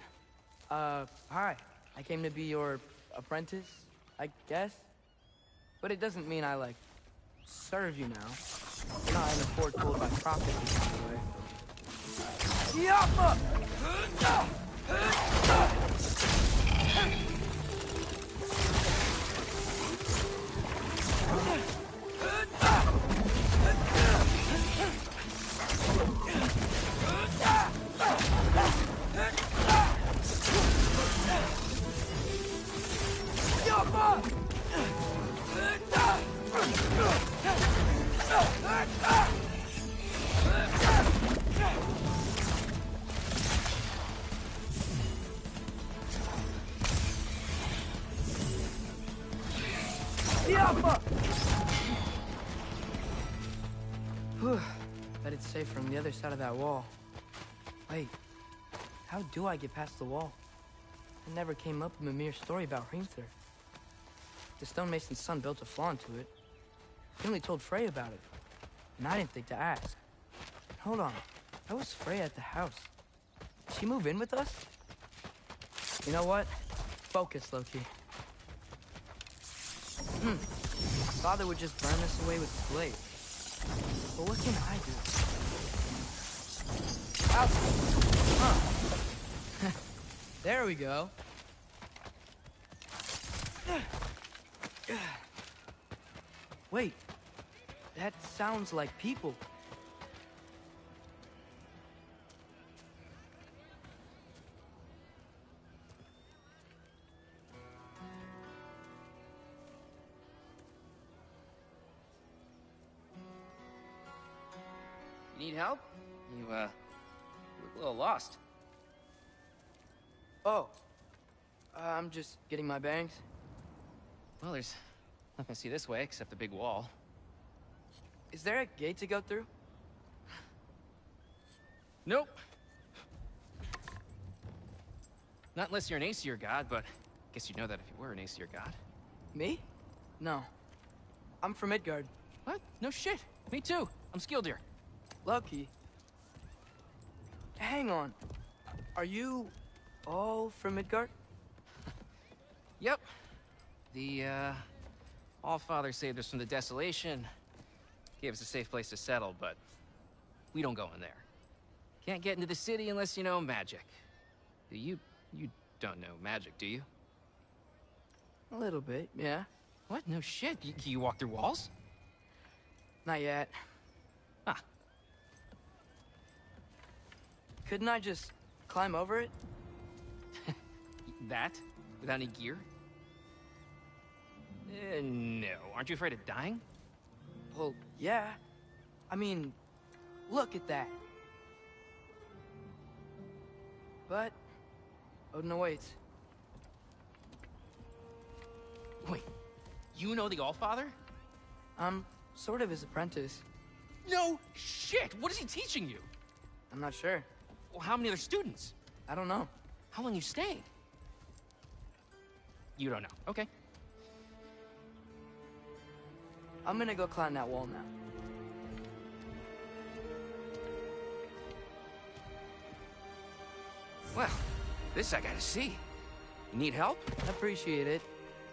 Hi. I came to be your apprentice, I guess? But it doesn't mean I, like, serve you now. You're not in a foretold by prophecy kind of way. Yappa! Bet it's safe from the other side of that wall. Wait, how do I get past the wall? It never came up in Mimir's story about Hrimthur. The stonemason's son built a flaw into it. He only told Frey about it, and I didn't think to ask. Hold on, how was Frey at the house? Did she move in with us? You know what? Focus, Loki. Father would just burn this away with his blade. But what can I do? Huh. There we go. Wait, that sounds like people. Need help? You look a little lost. Oh, I'm just getting my bangs. Well, there's nothing to see this way except the big wall. Is there a gate to go through? Nope. Not unless you're an Aesir god, but I guess you'd know that if you were an Aesir god. Me? No. I'm from Midgard. What? No shit. Me too. I'm Skildir. Lucky. Hang on. Are you all from Midgard? Yep. The, Allfather saved us from the desolation. Gave us a safe place to settle, but we don't go in there. Can't get into the city unless you know magic. You don't know magic, do you? A little bit, yeah. What? No shit. Can you walk through walls? Not yet. Ah. Couldn't I just climb over it? That? Without any gear? No. Aren't you afraid of dying? Well, yeah. I mean, look at that. But Odin awaits. Wait, you know the Allfather? I'm sort of his apprentice. No shit! What is he teaching you? I'm not sure. Well, how many other students? I don't know. How long you staying? You don't know. Okay. I'm gonna go climb that wall now. Well, this I gotta see. You need help? Appreciate it,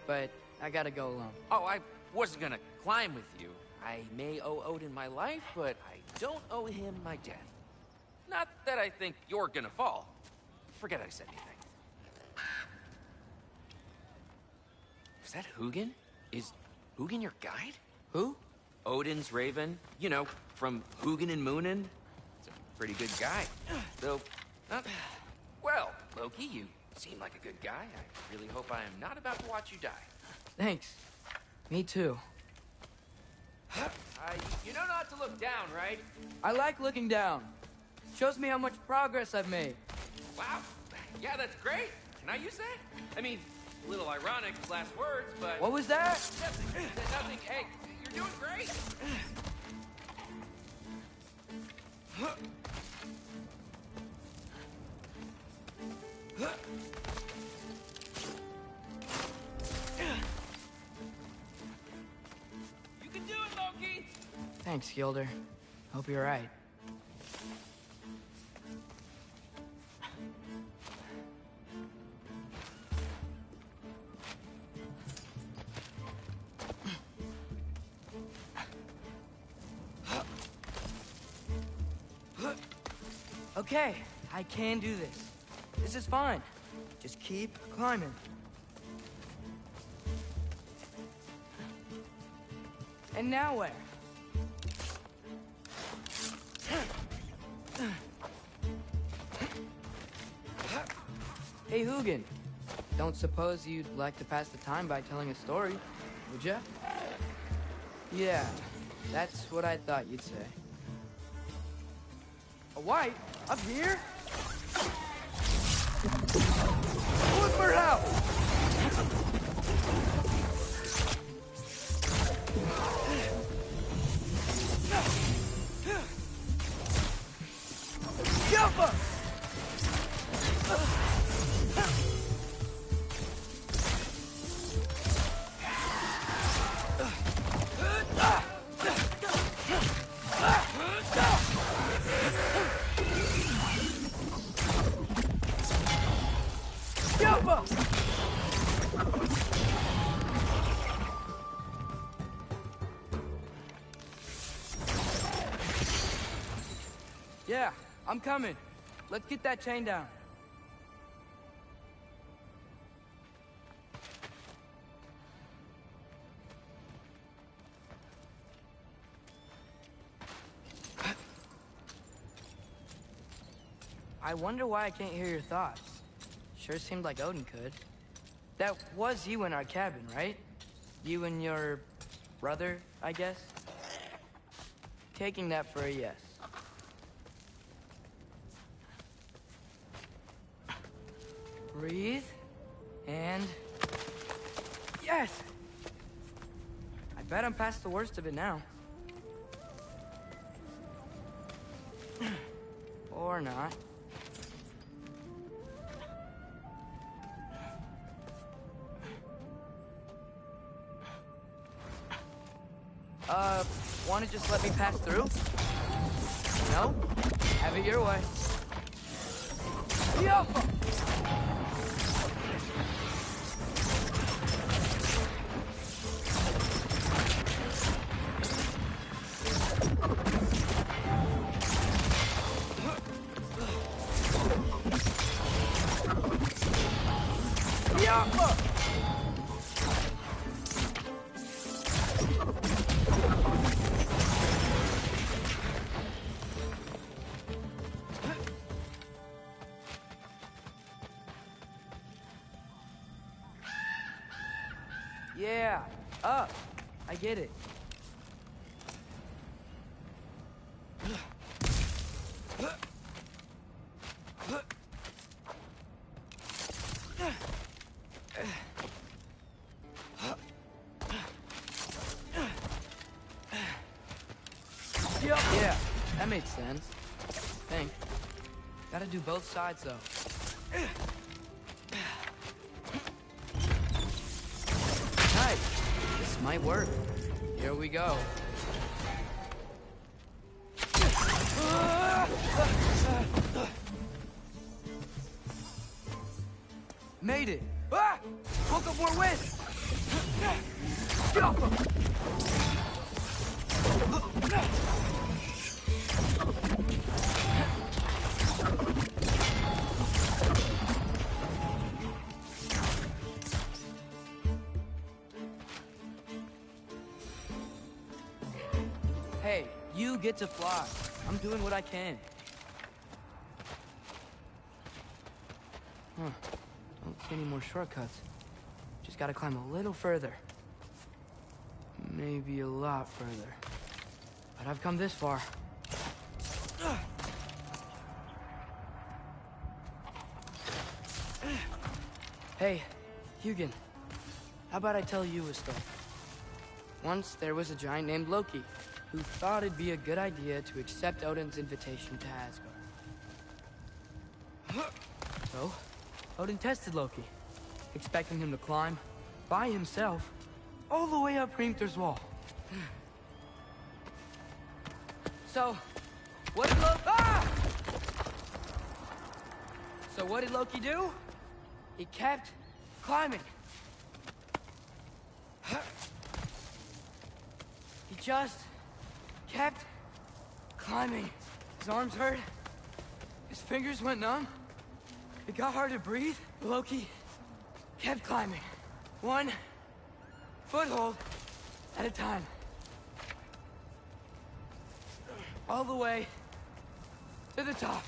but I gotta go alone. Oh, I wasn't gonna climb with you. I may owe Odin my life, but I don't owe him my death. Not that I think you're gonna fall. Forget I said anything. Is that Hugin? Is Hugin your guide? Who? Odin's raven. You know, from Hugin and Moonin. He's a pretty good guy. Though, well, Loki, you seem like a good guy. I really hope I am not about to watch you die. Thanks. Me too. You know not to look down, right? I like looking down. Shows me how much progress I've made. Wow. Yeah, that's great. Can I use that? I mean, a little ironic, last words, but... What was that? Nothing. Nothing. Hey, you're doing great. You can do it, Loki! Thanks, Gilder. Hope you're right. Okay, I can do this. This is fine. Just keep climbing. And now where? Hey, Hugin. Don't suppose you'd like to pass the time by telling a story, would ya? Yeah, that's what I thought you'd say. A white? Up here? Look for help! Jump up! Yeah, I'm coming. Let's get that chain down. I wonder why I can't hear your thoughts. Sure seemed like Odin could. That was you in our cabin, right? You and your brother, I guess? Taking that for a yes. Breathe, and... Yes! I bet I'm past the worst of it now. Or Or not. Wanna just let me pass through? No? Have it your way. Yeah! Yeah, up. I get it. Yeah, that makes sense. I think. Gotta do both sides, though. Nice. This might work. Here we go. Made it. Ah! Woke up more wind. Hey, you get to fly. I'm doing what I can. Huh. Don't see any more shortcuts. Just gotta climb a little further. Maybe a lot further. But I've come this far. Hey, Hugin. How about I tell you a story? Once there was a giant named Loki who thought it'd be a good idea to accept Odin's invitation to Asgard. So, Odin tested Loki, expecting him to climb, by himself, all the way up Hrimthur's wall. So, what did Loki... Ah! So what did Loki do? He kept climbing. He just kept climbing. His arms hurt. His fingers went numb. It got hard to breathe. Loki kept climbing. One foothold at a time. All the way to the top.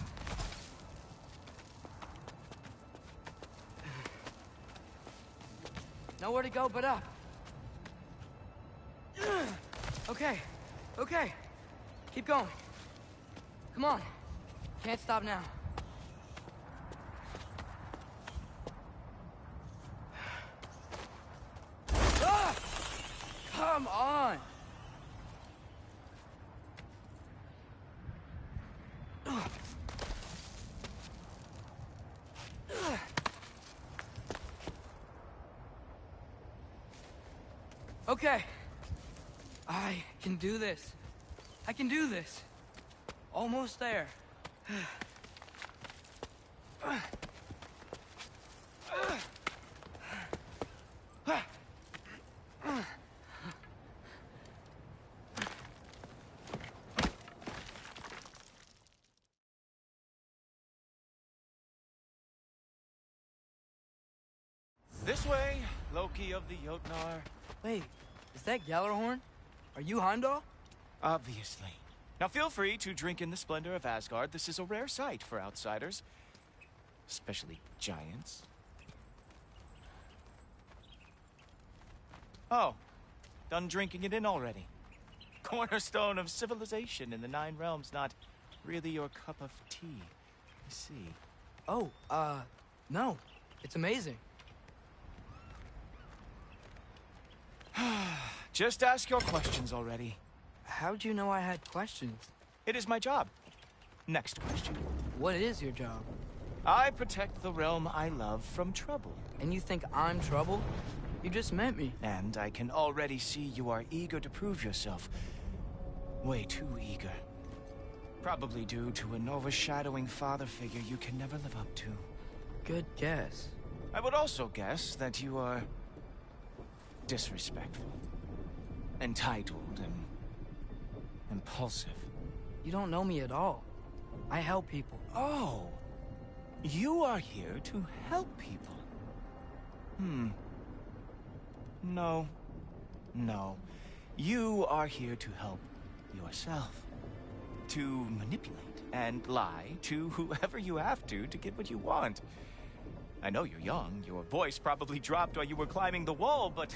Nowhere to go but up. Okay, okay. Keep going. Come on. Can't stop now. Ah! Come on! Okay. I can do this. I can do this. Almost there. This way, Loki of the Jotnar. Wait, is that Gjallarhorn? Are you Heimdall? Obviously. Now feel free to drink in the splendor of Asgard. This is a rare sight for outsiders. Especially giants. Oh, done drinking it in already. Cornerstone of civilization in the Nine Realms, not really your cup of tea. I see. Oh, no. It's amazing. Just ask your questions already. How'd you know I had questions? It is my job. Next question. What is your job? I protect the realm I love from trouble. And you think I'm trouble? You just met me. And I can already see you are eager to prove yourself. Way too eager. Probably due to an overshadowing father figure you can never live up to. Good guess. I would also guess that you are disrespectful, entitled, and impulsive. You don't know me at all. I help people. Oh, you are here to help people. No. You are here to help yourself. To manipulate and lie to whoever you have to get what you want. I know you're young, your voice probably dropped while you were climbing the wall, but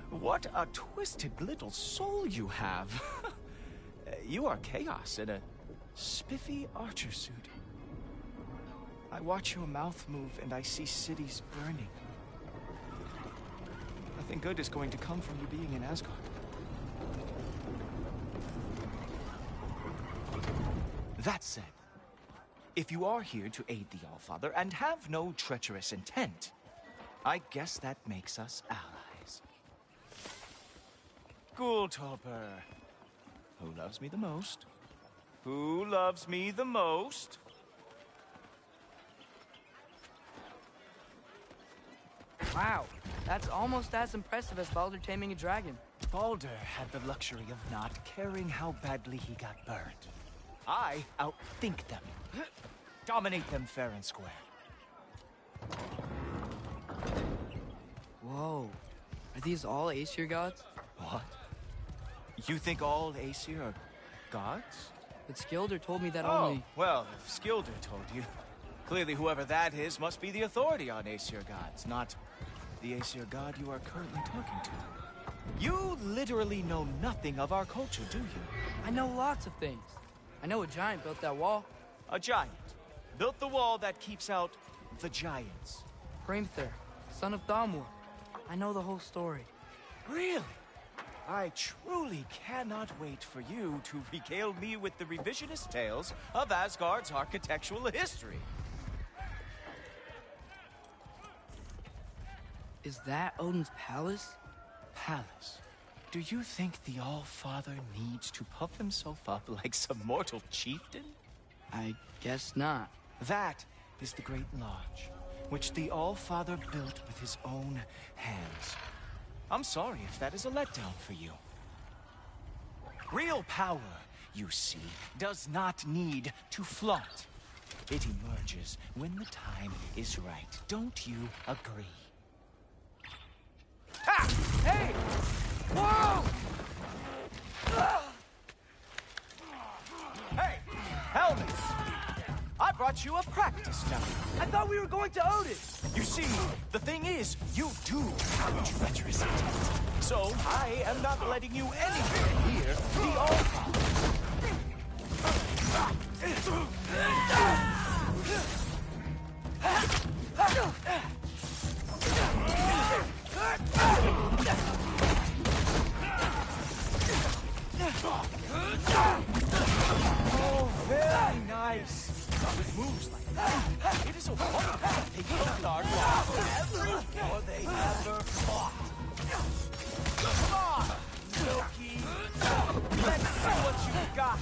what a twisted little soul you have. You are chaos in a spiffy archer suit. I watch your mouth move and I see cities burning. Nothing good is going to come from you being in Asgard. That said, if you are here to aid the Allfather and have no treacherous intent, I guess that makes us allies. Ghoultoper. Who loves me the most? Who loves me the most? Wow, that's almost as impressive as Baldur taming a dragon. Baldur had the luxury of not caring how badly he got burned. I outthink them. Dominate them fair and square. Whoa. Are these all Aesir gods? What? You think all Aesir are gods? But Skilder told me that Oh, only... well, if Skilder told you, clearly whoever that is must be the authority on Aesir gods, not the Aesir god you are currently talking to. You literally know nothing of our culture, do you? I know lots of things. I know a giant built that wall. A giant built the wall that keeps out the giants. Hrimthur, son of Thamur. I know the whole story. Really? I truly cannot wait for you to regale me with the revisionist tales of Asgard's architectural history. Is that Odin's palace? Palace? Do you think the All-Father needs to puff himself up like some mortal chieftain? I guess not. That is the Great Lodge, which the All-Father built with his own hands. I'm sorry if that is a letdown for you. Real power, you see, does not need to flaunt. It emerges when the time is right. Don't you agree? Ha! Hey! Whoa! Hey! Helmets! I brought you a practice now. I thought we were going to Odin. You see, the thing is, you do have treacherous intent. So, I am not letting you anywhere near the All-Father. Oh, very nice. It moves like that. It is a wonder that they killed our gods ever before they ever fought. Come on, Loki. Let's see what you've got.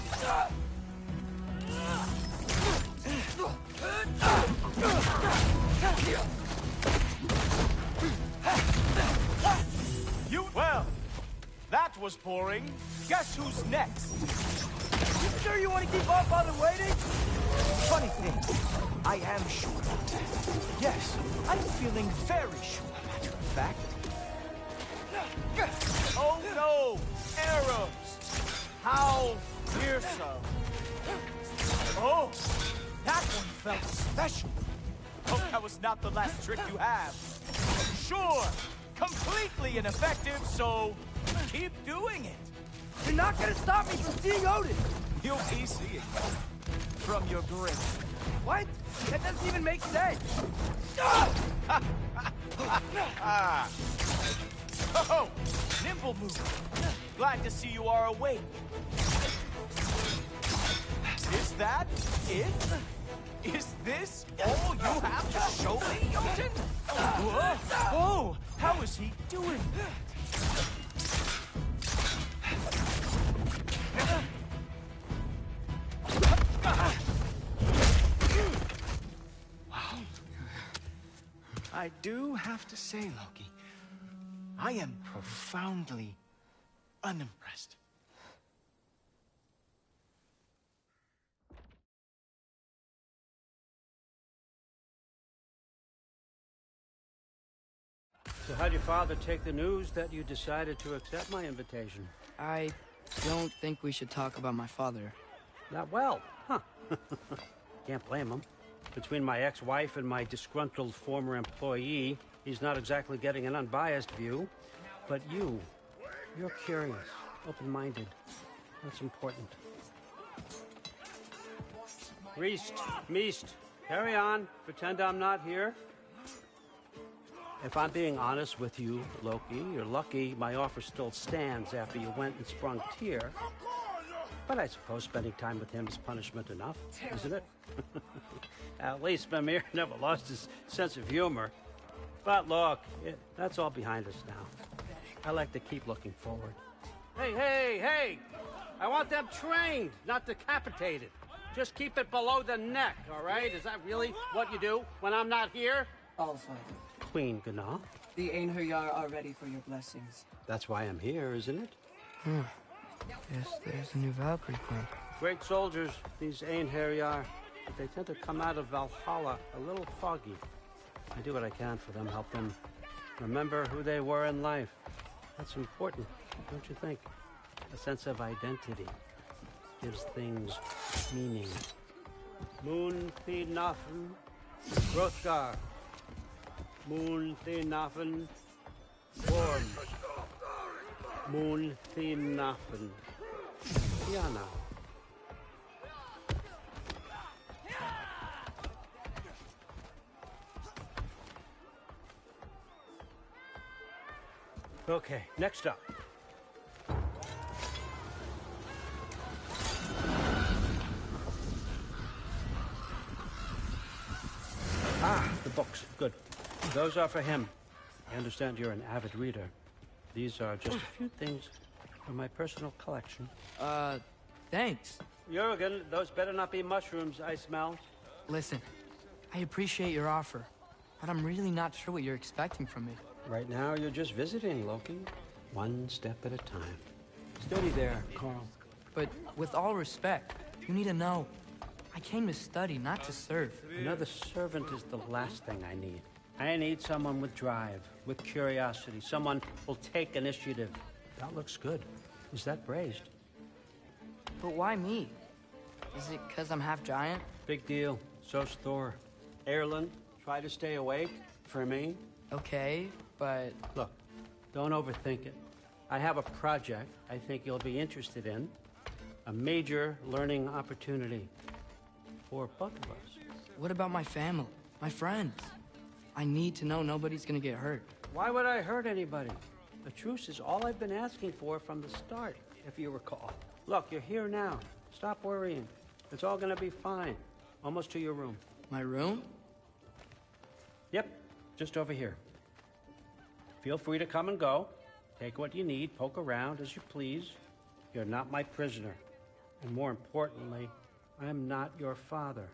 Well, that was boring. Guess who's next? You sure you want to keep our father waiting? Funny thing, I am sure about that. Yes, I'm feeling very sure, matter of fact. Oh no! Arrows! How fearsome! Oh, that one felt special. Hope that was not the last trick you have. Sure, completely ineffective, so keep doing it. You're not gonna stop me from seeing Odin. You'll be seeing it from your grave. What? That doesn't even make sense. Oh, nimble move. Glad to see you are awake. Is that it? Is this all you have to show me, Jotun? Whoa! How is he doing that? Wow. I do have to say, Loki, I am profoundly unimpressed. So how'd your father take the news that you decided to accept my invitation? I don't think we should talk about my father. Not well, huh? Can't blame him. Between my ex-wife and my disgruntled former employee, he's not exactly getting an unbiased view. But you're curious, open-minded. That's important. Priest, Meest, carry on. Pretend I'm not here. If I'm being honest with you, Loki, you're lucky my offer still stands after you went and sprung Tyr. But I suppose spending time with him is punishment enough, isn't it? At least Mimir never lost his sense of humor. But look, that's all behind us now. I like to keep looking forward. Hey! I want them trained, not decapitated. Just keep it below the neck, all right? Is that really what you do when I'm not here? All Father. Queen Gná. The Einherjar are ready for your blessings. That's why I'm here, isn't it? Yes, there's a new Valkyrie Queen. Great soldiers, these Einherjar. But they tend to come out of Valhalla a little foggy. I do what I can for them, help them remember who they were in life. That's important, don't you think? A sense of identity gives things meaning. Moon Thi Nafen, Hrothgar. Moon Thi Nafen, Worm. Moon Thi Nafen, Tiana. Okay, next up. The books. Good. Those are for him. I understand you're an avid reader. These are just a few things from my personal collection. Thanks. Jurgen, those better not be mushrooms I smell. Listen, I appreciate your offer, but I'm really not sure what you're expecting from me. Right now, you're just visiting, Loki. One step at a time. Steady there, Carl. But with all respect, you need to know, I came to study, not to serve. Another servant is the last thing I need. I need someone with drive, with curiosity, someone who'll take initiative. That looks good. Is that braised? But why me? Is it because I'm half giant? Big deal. So's Thor. Erlen, try to stay awake for me. Okay, but... Look, don't overthink it. I have a project I think you'll be interested in. A major learning opportunity for both of us. What about my family? My friends? I need to know nobody's gonna get hurt. Why would I hurt anybody? The truce is all I've been asking for from the start, if you recall. Look, you're here now. Stop worrying. It's all gonna be fine. Almost to your room. My room? Yep, just over here. Feel free to come and go. Take what you need, poke around as you please. You're not my prisoner. And more importantly, I'm not your father.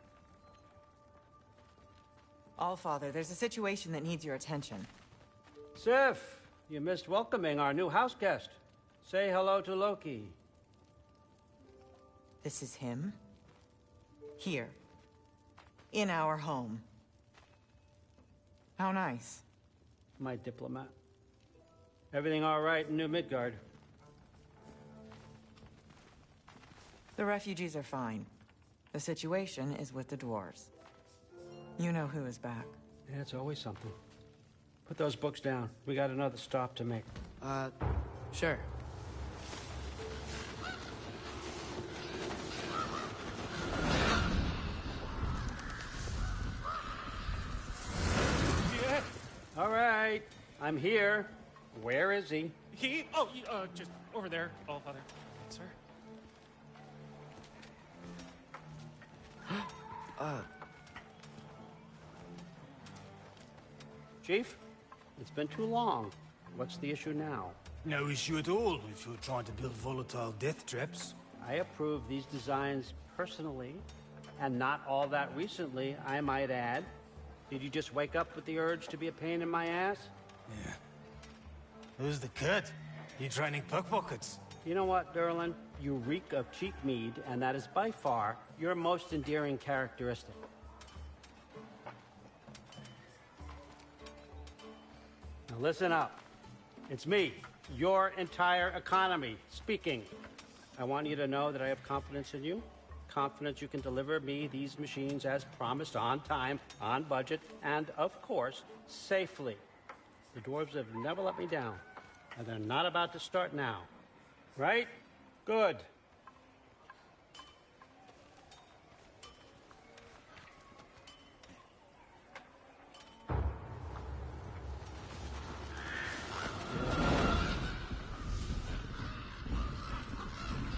Allfather, there's a situation that needs your attention. Sif, you missed welcoming our new house guest. Say hello to Loki. This is him? Here. In our home. How nice. My diplomat. Everything all right in New Midgard? The refugees are fine. The situation is with the dwarves. You know who is back. Yeah, it's always something. Put those books down. We got another stop to make. Sure. Yeah. All right. I'm here. Where is he? Just over there, Allfather. Sir? Chief, it's been too long. What's the issue now? No issue at all if you're trying to build volatile death traps. I approve these designs personally, and not all that recently, I might add. Did you just wake up with the urge to be a pain in my ass? Yeah. Who's the cut? You training pickpockets? You know what, Derlin? You reek of cheap mead, and that is by far your most endearing characteristic. Now listen up. It's me, your entire economy, speaking. I want you to know that I have confidence in you. Confidence you can deliver me these machines as promised, on time, on budget, and, of course, safely. The dwarves have never let me down, and they're not about to start now. Right? Good.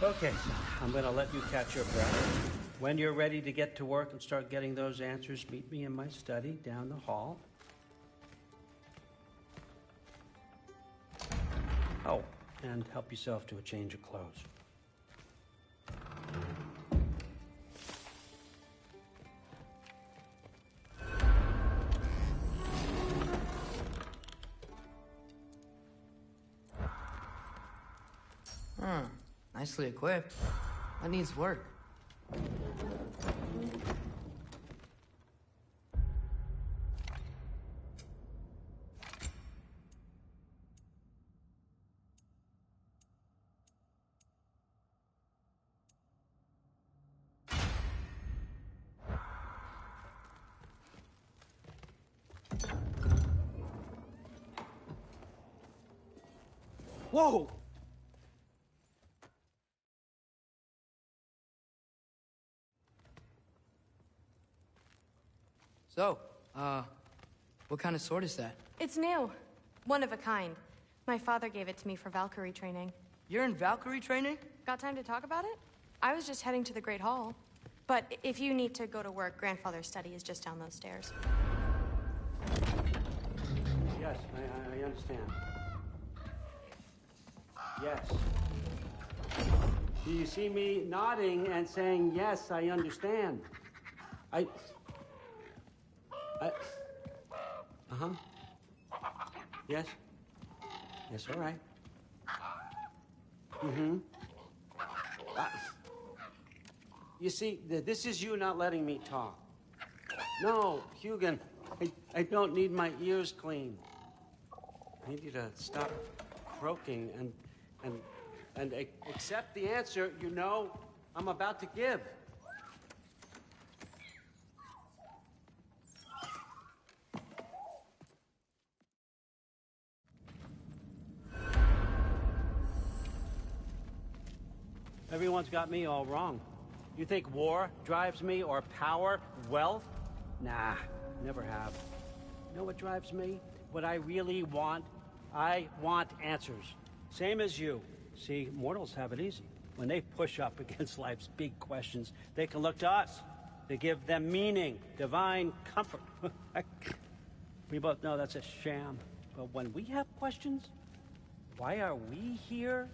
Okay, so I'm going to let you catch your breath. When you're ready to get to work and start getting those answers, meet me in my study down the hall. Oh, and help yourself to a change of clothes. Nicely equipped. That needs work. Whoa! So, what kind of sword is that? It's new. One of a kind. My father gave it to me for Valkyrie training. You're in Valkyrie training? Got time to talk about it? I was just heading to the Great Hall. But if you need to go to work, Grandfather's study is just down those stairs. Yes, I understand. Yes. Do you see me nodding and saying, yes, I understand? Uh-huh. Yes? Yes, all right. Mm-hmm. You see, this is you not letting me talk. No, Hugin, I don't need my ears cleaned. I need you to stop croaking and accept the answer you know I'm about to give. Everyone's got me all wrong. You think war drives me, or power, wealth? Nah, never have. You know what drives me? What I really want? I want answers. Same as you. See, mortals have it easy. When they push up against life's big questions, they can look to us to give them meaning, divine comfort. We both know that's a sham. But when we have questions, why are we here?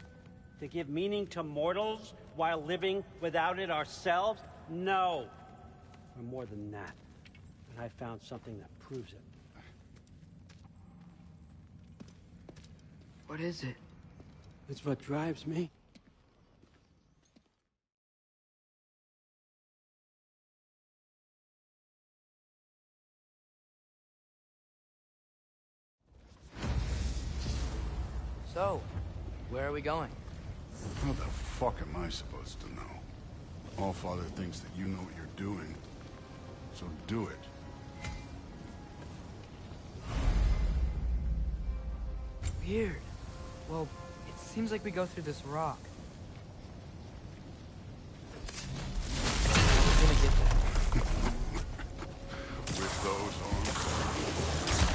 To give meaning to mortals while living without it ourselves? No. We're more than that. And I found something that proves it. What is it? It's what drives me. So, where are we going? How the fuck am I supposed to know? Allfather thinks that you know what you're doing, so do it. Weird. Well, it seems like we go through this rock. We're gonna get there. With those arms.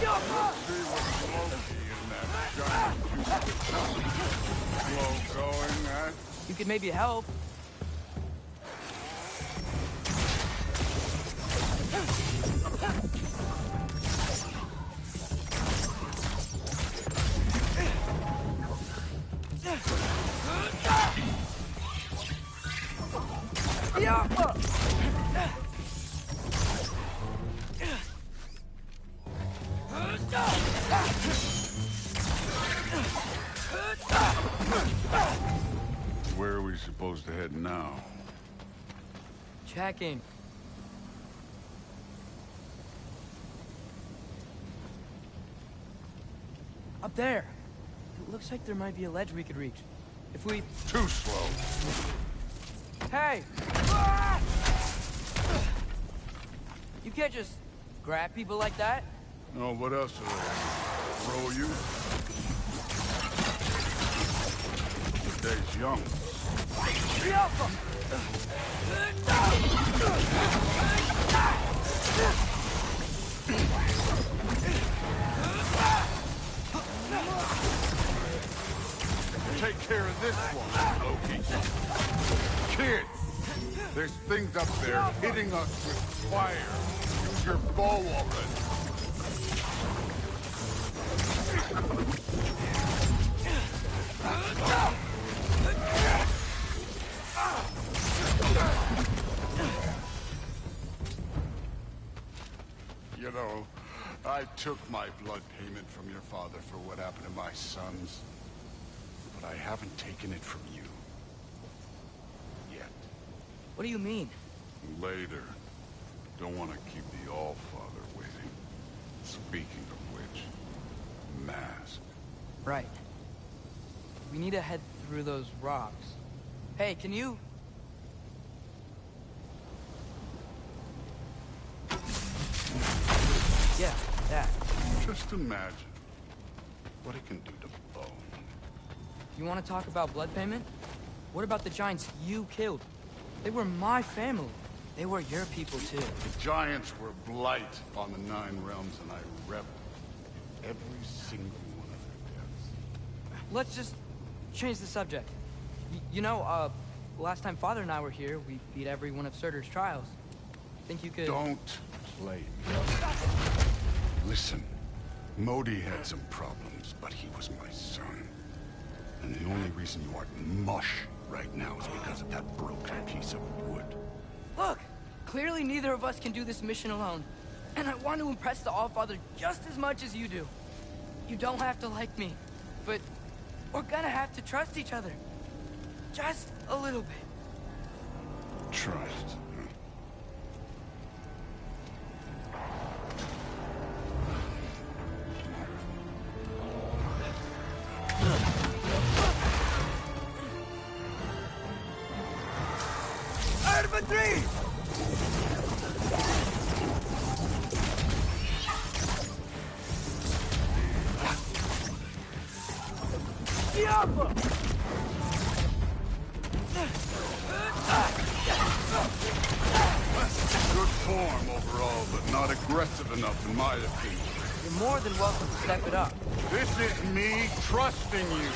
Let's see what's Loki in that giant glow going at. You could maybe help. Where are we supposed to head now? Checking. Up there. It looks like there might be a ledge we could reach. If we... Too slow. Hey! You can't just grab people like that. Oh, what else are they? Throw you? The day's young. Take care of this one, Loki. Kid, there's things up there hitting us with fire. Use your bow already. You know, I took my blood payment from your father for what happened to my sons. But I haven't taken it from you. Yet. What do you mean? Later. Don't want to keep the All-Father waiting. Speaking of which, mask. Right. We need to head through those rocks. Hey, can you... Yeah, that. Just imagine what it can do to bone. You want to talk about blood payment? What about the giants you killed? They were my family. They were your people, too. The giants were blight on the Nine Realms, and I reveled in every single one of their deaths. Let's just change the subject. You know, last time Father and I were here, we beat every one of Surtur's trials. Think you could... Don't play me. Listen, Modi had some problems, but he was my son. And the only reason you aren't mush right now is because of that broken piece of wood. Look! Clearly neither of us can do this mission alone. And I want to impress the All-Father just as much as you do. You don't have to like me, but we're gonna have to trust each other. Just a little bit. Trust. Infantry! Good form overall, but not aggressive enough in my opinion. You're more than welcome to step it up. This is me trusting you.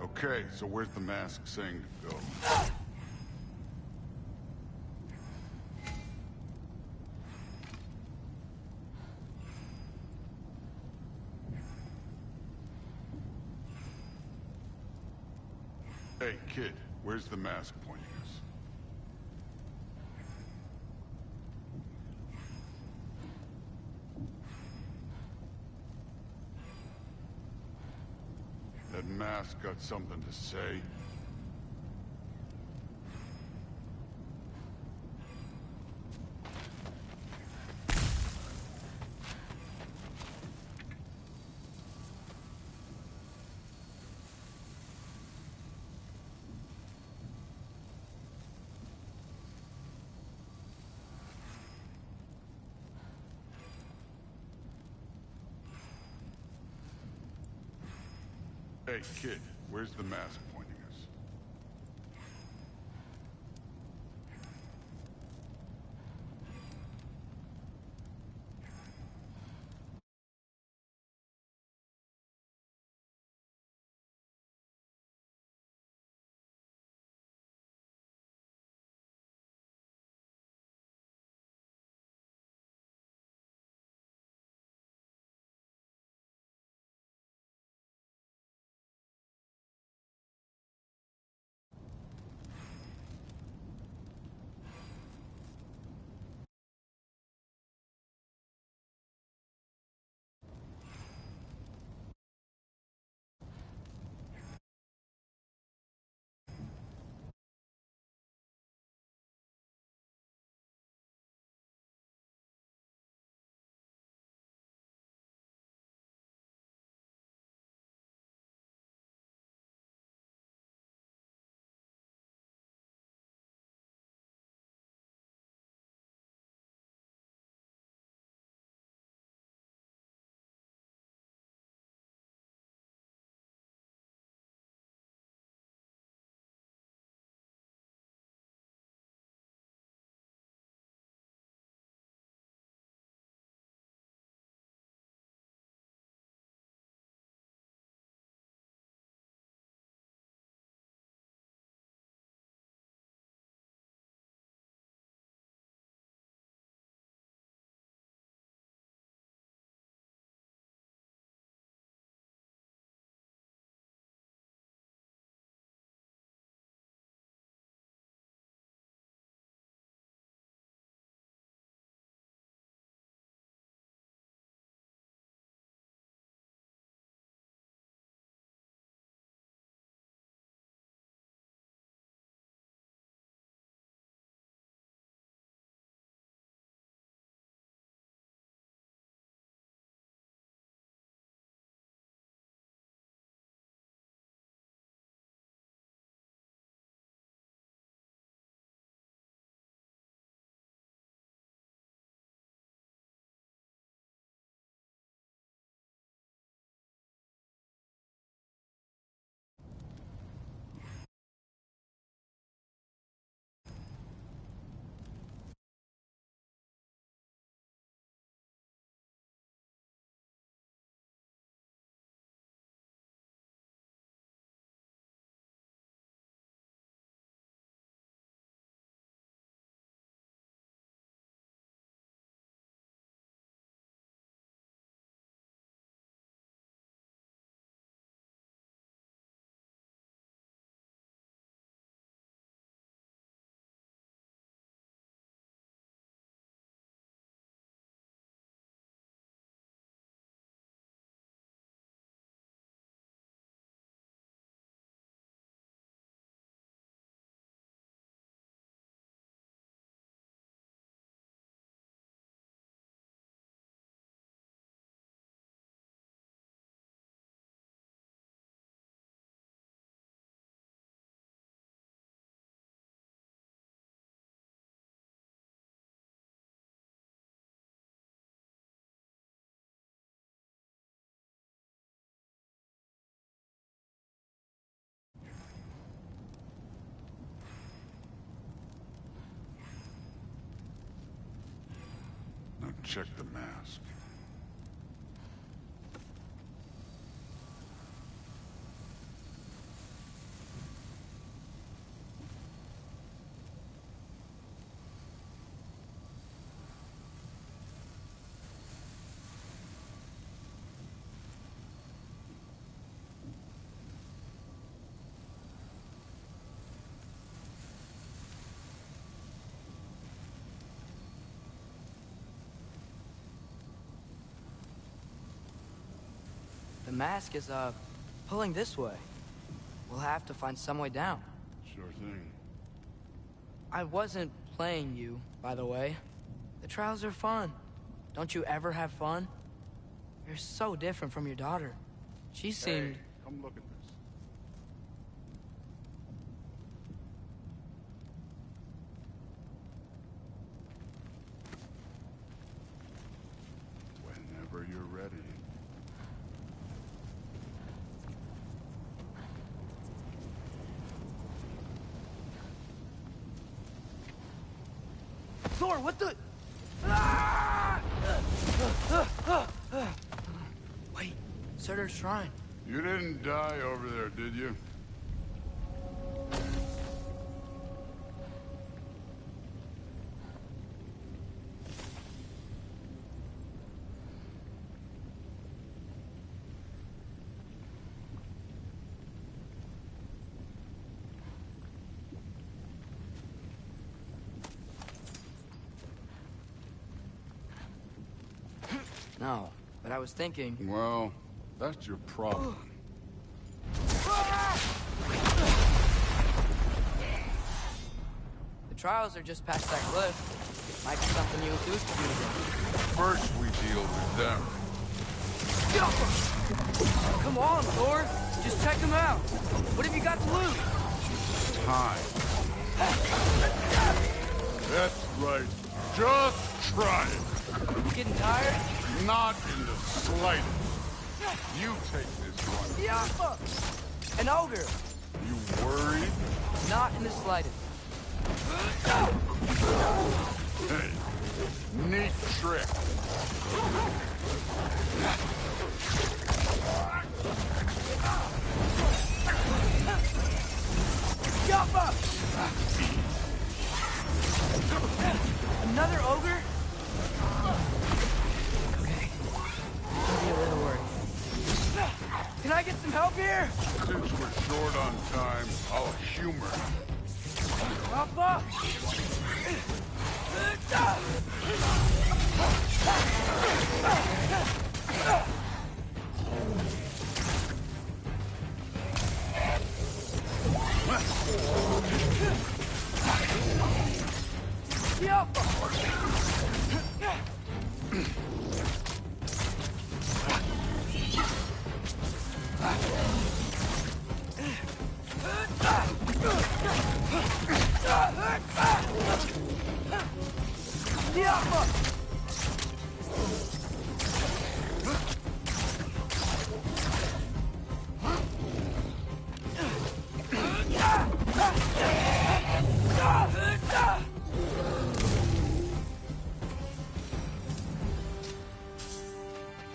Okay, so where's the mask saying to go? Hey, kid, where's the mask pointing us? That mask got something to say? Hey, kid, where's the mask pointing us? check the mask. The mask is, pulling this way. We'll have to find some way down. Sure thing. I wasn't playing you, by the way. The trials are fun. Don't you ever have fun? You're so different from your daughter. She seemed... Hey, come look at this. Whenever you're ready. Thor, what the... Wait, Surtur's shrine. You didn't die over there, did you? No, but I was thinking... Well, that's your problem. The trials are just past that cliff. Might be something you and Zeus could do together. First we deal with them. Come on, Thor. Just check them out. What have you got to lose? Time. That's right. Just try it. You getting tired? Not in the slightest. You take this one. Yeah. An ogre. You worried? Not in the slightest. Hey, neat trick. Yappa! Another ogre? Okay. I'll be a little worried. Can I get some help here? Since we're short on time, I'll humor. Yappa!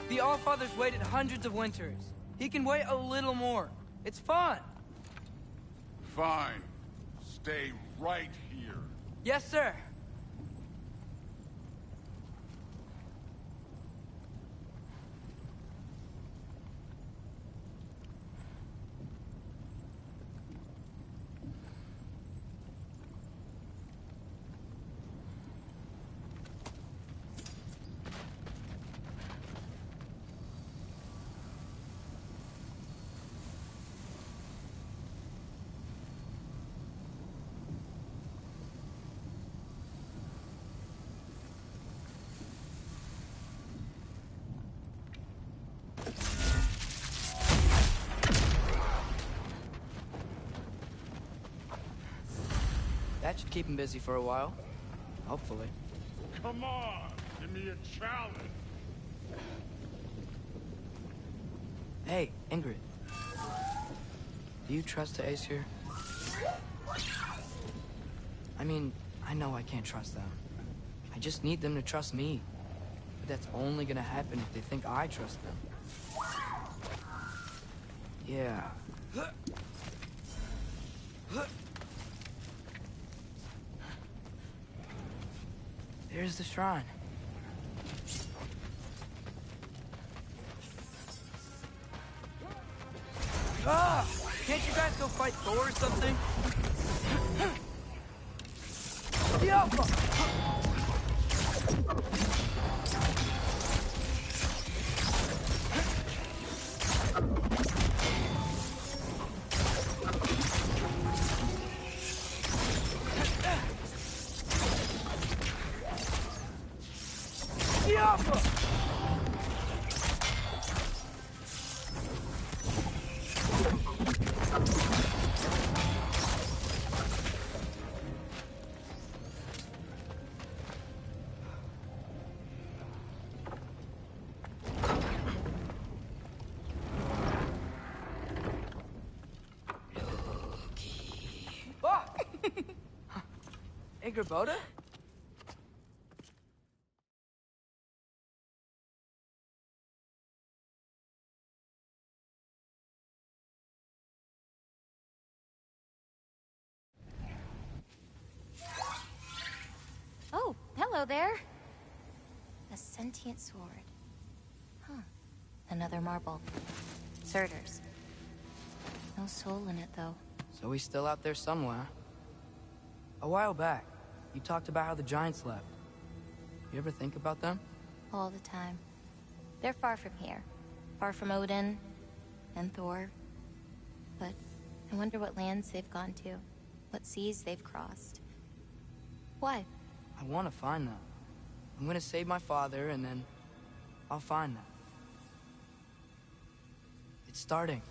The Allfather's waited hundreds of winters. He can wait a little more. It's fun. Fine. Stay right here. Yes, sir. That should keep him busy for a while. Hopefully. Come on! Give me a challenge! Hey, Ingrid. Do you trust the Aesir? I mean, I know I can't trust them. I just need them to trust me. that's only gonna happen if they think I trust them. Yeah. There's the shrine. Ah! Can't you guys go fight Thor or something? Diablo! Diablo! Hey, Grabota? Oh, hello there. A sentient sword. Huh. Another marble. Surtur's. No soul in it, though. So he's still out there somewhere. A while back, you talked about how the giants left. You ever think about them? All the time. They're far from here. Far from Odin and Thor. But I wonder what lands they've gone to. What seas they've crossed. Why? I want to find them. I'm gonna save my father, and then I'll find them. It's starting.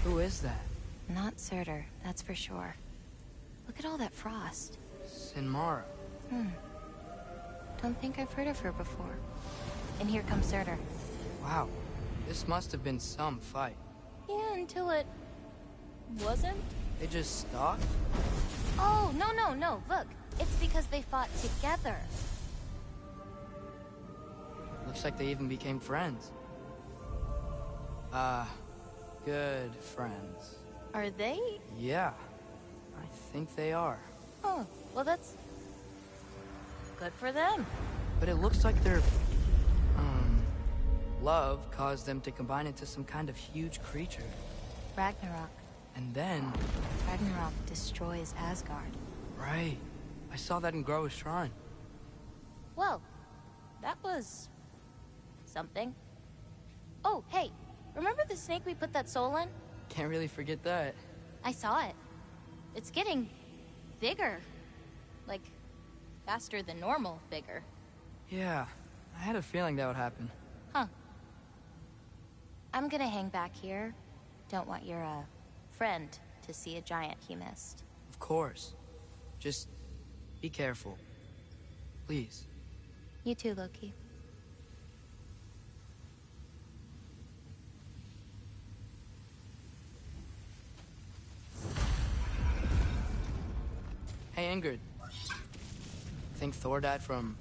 Who is that? Not Surtur, that's for sure. Look at all that frost. Sinmara. Don't think I've heard of her before. And here comes Surtur. Wow. This must have been some fight. Yeah, until it... wasn't? They just stalked? Oh, no. Look. It's because they fought together. Looks like they even became friends. Good friends. Are they? Yeah. I think they are. Oh, well that's... good for them. But it looks like their... love caused them to combine into some kind of huge creature. Ragnarok. And then... Ragnarok destroys Asgard. Right. I saw that in Groa's shrine. Well, that was... something. Oh, hey, remember the snake we put that soul in? Can't really forget that. I saw it. It's getting... bigger. Like, faster than normal bigger. Yeah, I had a feeling that would happen. Huh. I'm gonna hang back here. Don't want your, friend to see a giant he missed. Of course. Just be careful. Please. You too, Loki. Hey, Ingrid. Think Thor died from...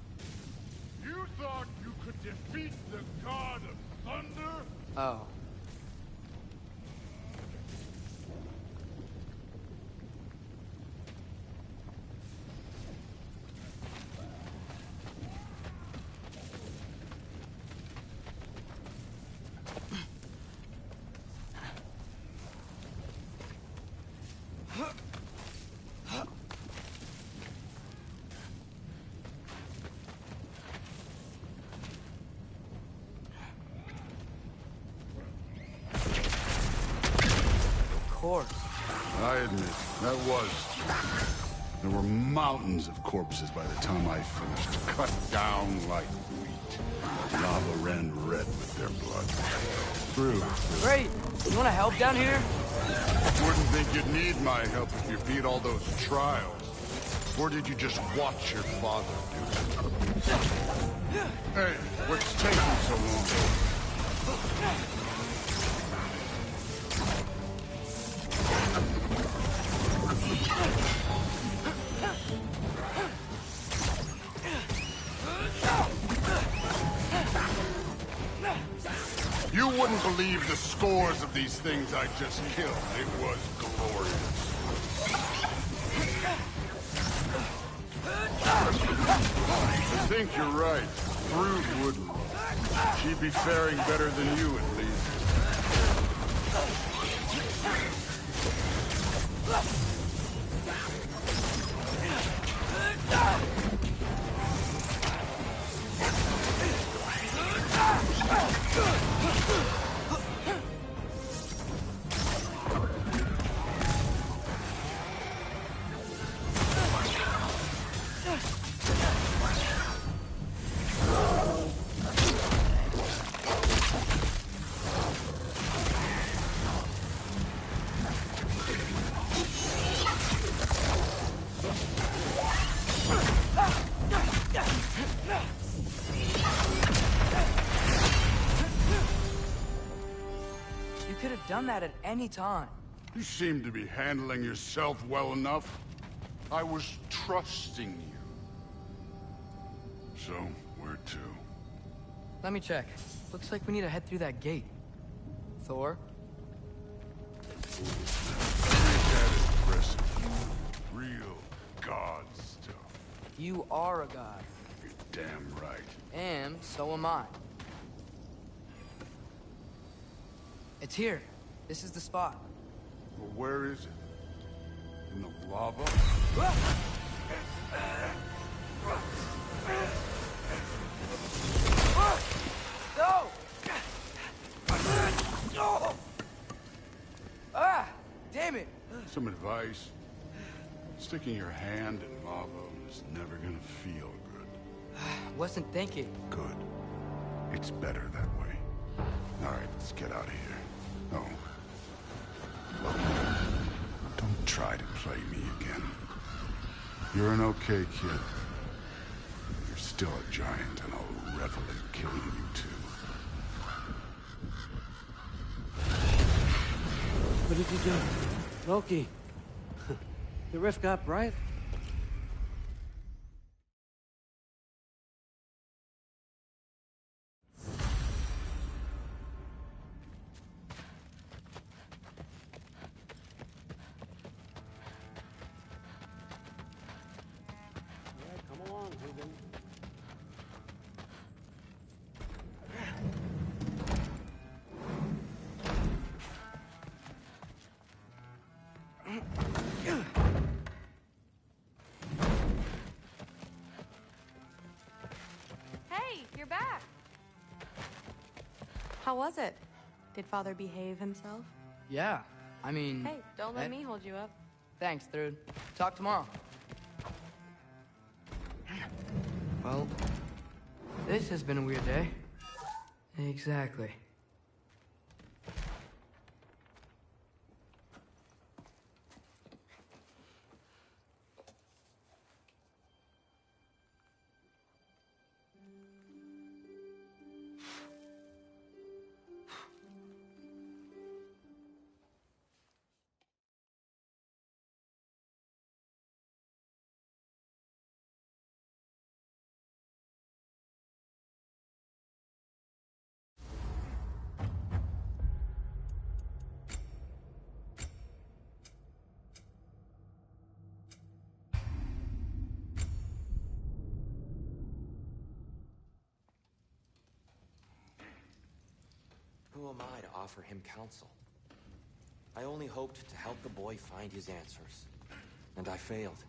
You thought you could defeat the god of thunder? Oh. I admit, that was... There were mountains of corpses by the time I finished, cut down like wheat. Lava ran red with their blood. True. Great! You wanna help down here? Wouldn't think you'd need my help if you beat all those trials. Or did you just watch your father do it? Hey, what's taking so long? believe the scores of these things I just killed. It was glorious. I think you're right. Brood wouldn't. She'd be faring better than you, at least. You could have done that at any time. You seem to be handling yourself well enough. I was trusting you. So, where to? Let me check. Looks like we need to head through that gate. Thor? That impressive. Real god stuff. You are a god. You're damn right. And so am I. It's here. This is the spot. Well, where is it? In the lava? No! Ah! Damn it! Some advice. Sticking your hand in lava is never gonna feel good. Wasn't thinking. Good. It's better that way. All right, let's get out of here. Oh. Look, don't try to play me again. You're an okay kid. You're still a giant, and I'll revel in killing you too. What did you do? Loki. The rift got bright? Hey, you're back. How was it? Did Father behave himself? Yeah, I mean... Hey, don't let me hold you up. Thanks, Thrud. Talk tomorrow. Well, this has been a weird day. Exactly. Who am I to offer him counsel? I only hoped to help the boy find his answers. And I failed.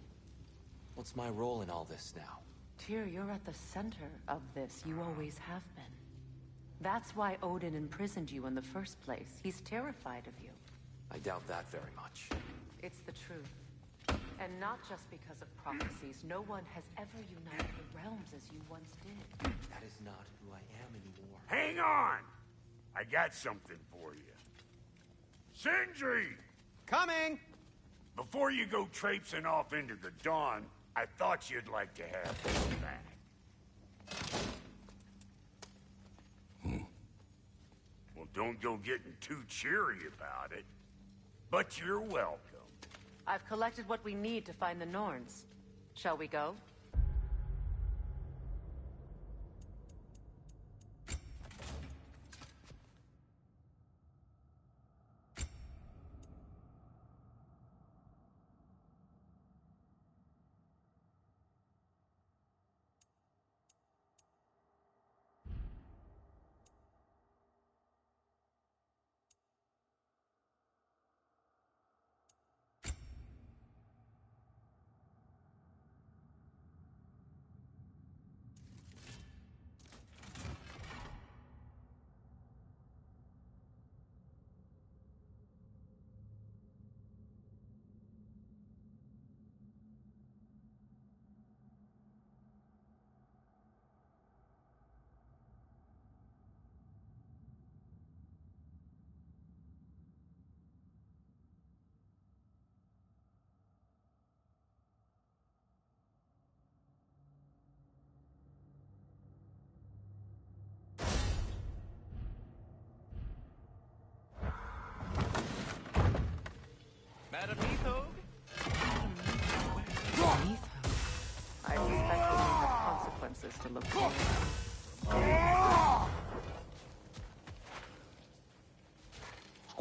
What's my role in all this now? Tyr, you're at the center of this. You always have been. That's why Odin imprisoned you in the first place. He's terrified of you. I doubt that very much. It's the truth. And not just because of prophecies. No one has ever united the realms as you once did. That is not who I am anymore. Hang on! I got something for you. Sindri! Coming! Before you go traipsing off into the dawn, I thought you'd like to have this back. Well, don't go getting too cheery about it. But you're welcome. I've collected what we need to find the Norns. Shall we go?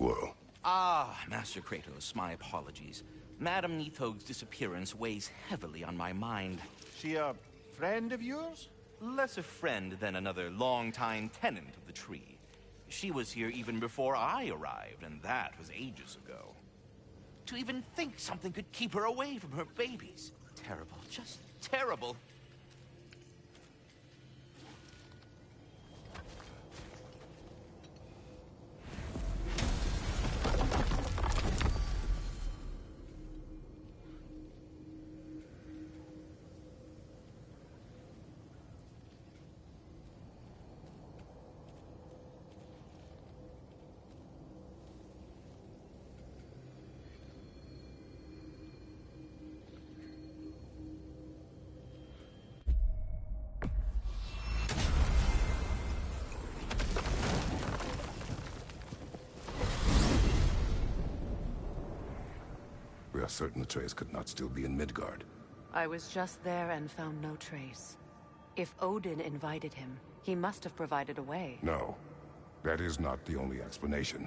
squirrel. Ah, Master Kratos, my apologies. Madame Neathog's disappearance weighs heavily on my mind. She a friend of yours? Less a friend than another longtime tenant of the tree. She was here even before I arrived, and that was ages ago. To even think something could keep her away from her babies. Terrible, just terrible. We are certain Atreus could not still be in Midgard. I was just there and found no trace. If Odin invited him, he must have provided a way. No, that is not the only explanation.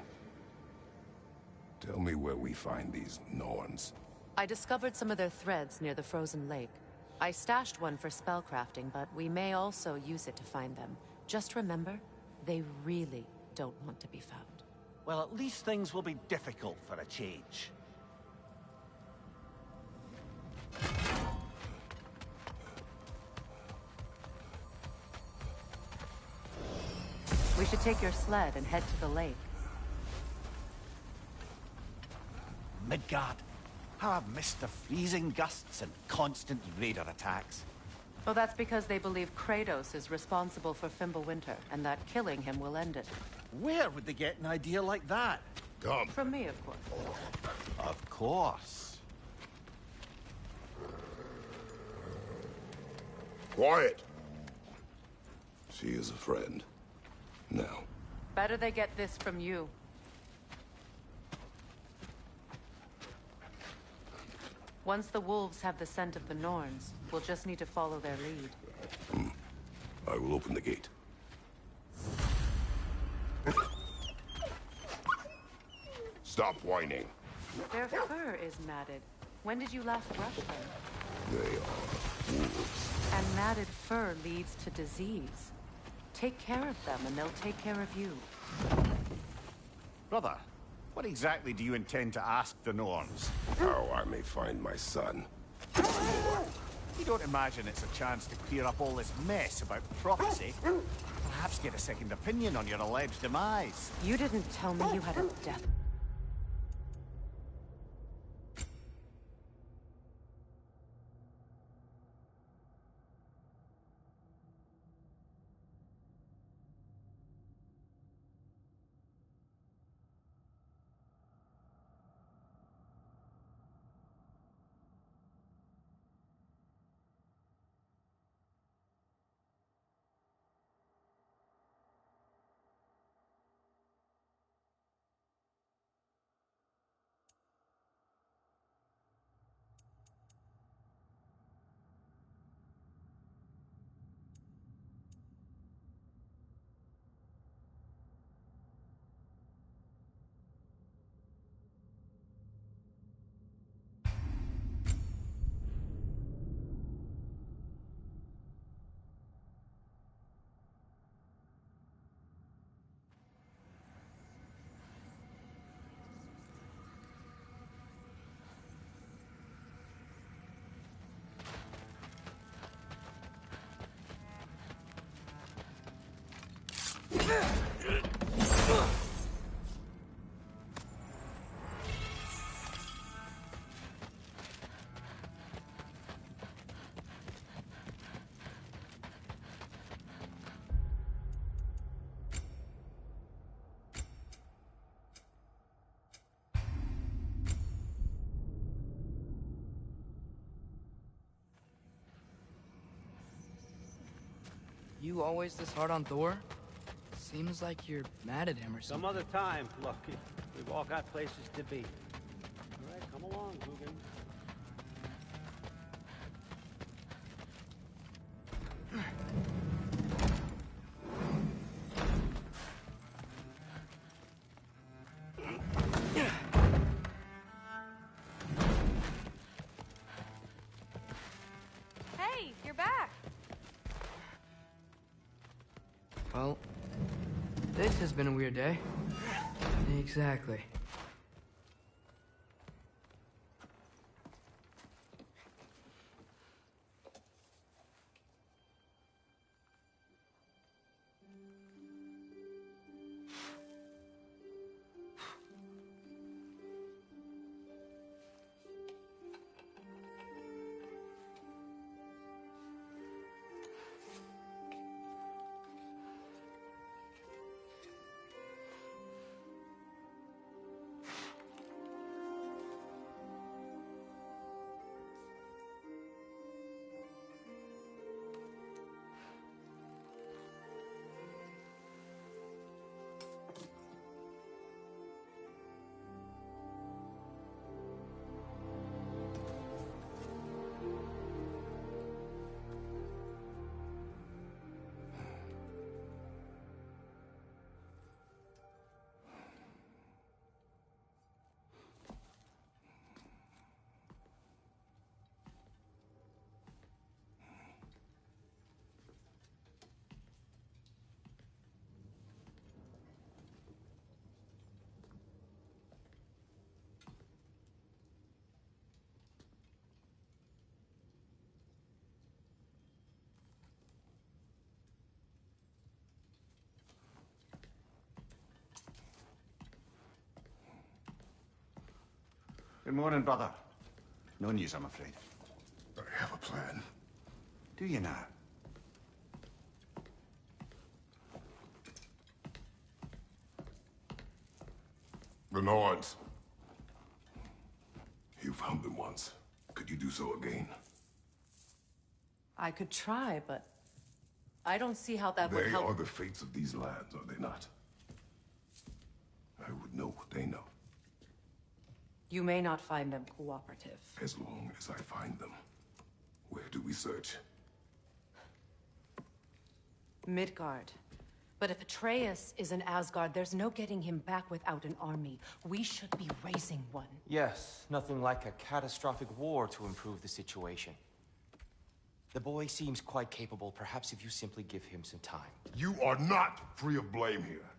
Tell me where we find these Norns. I discovered some of their threads near the frozen lake. I stashed one for spellcrafting, but we may also use it to find them. Just remember, they really don't want to be found. Well, at least things will be difficult for a change. We should take your sled and head to the lake. Midgard. How I've missed the freezing gusts and constant raider attacks. Well, that's because they believe Kratos is responsible for Fimbulwinter, and that killing him will end it. Where would they get an idea like that? Come. From me, of course. Of course. Quiet! She is a friend. Now. Better they get this from you. Once the wolves have the scent of the Norns, we'll just need to follow their lead. I will open the gate. Stop whining. Their fur is matted. When did you last brush them? They are wolves. And matted fur leads to disease. Take care of them, and they'll take care of you. Brother, what exactly do you intend to ask the Norns? How I may find my son. You don't imagine it's a chance to clear up all this mess about prophecy? Perhaps get a second opinion on your alleged demise. You didn't tell me you had a death. You always this hard on Thor? Seems like you're mad at him or something. Some other time, Lucky. We've all got places to be. All right, come along, Hugin. back. Well, this has been a weird day. Exactly. Good morning, brother. No news, I'm afraid. I have a plan. Do you now? The Norns. You found them once. Could you do so again? I could try, but I don't see how that would They help. are the fates of these lands, are they not? I would know what they know. You may not find them cooperative. As long as I find them. Where do we search? Midgard. But if Atreus is in Asgard, there's no getting him back without an army. We should be raising one. Yes, nothing like a catastrophic war to improve the situation. The boy seems quite capable. Perhaps if you simply give him some time. You are not free of blame here.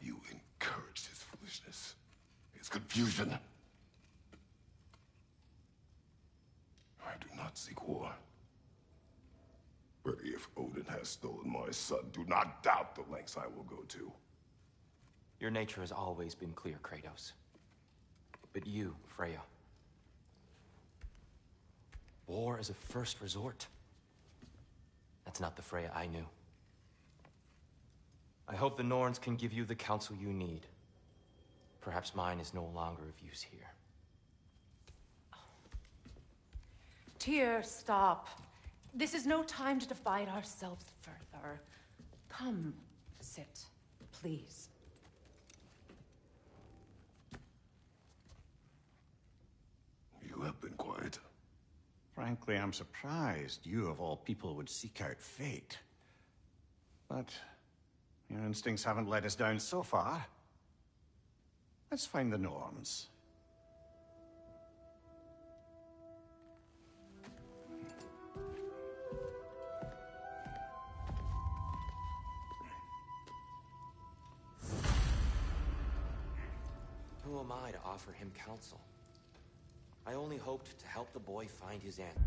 You encouraged his foolishness. His confusion. I do not seek war. But if Odin has stolen my son, do not doubt the lengths I will go to. Your nature has always been clear, Kratos. But you, Freya. War is a first resort. That's not the Freya I knew. I hope the Norns can give you the counsel you need. Perhaps mine is no longer of use here. Tyr, stop. This is no time to divide ourselves further. Come, sit, please. You have been quiet. Frankly, I'm surprised you, of all people, would seek out fate. But your instincts haven't let us down so far. Let's find the Norns. Who am I to offer him counsel? I only hoped to help the boy find his answer.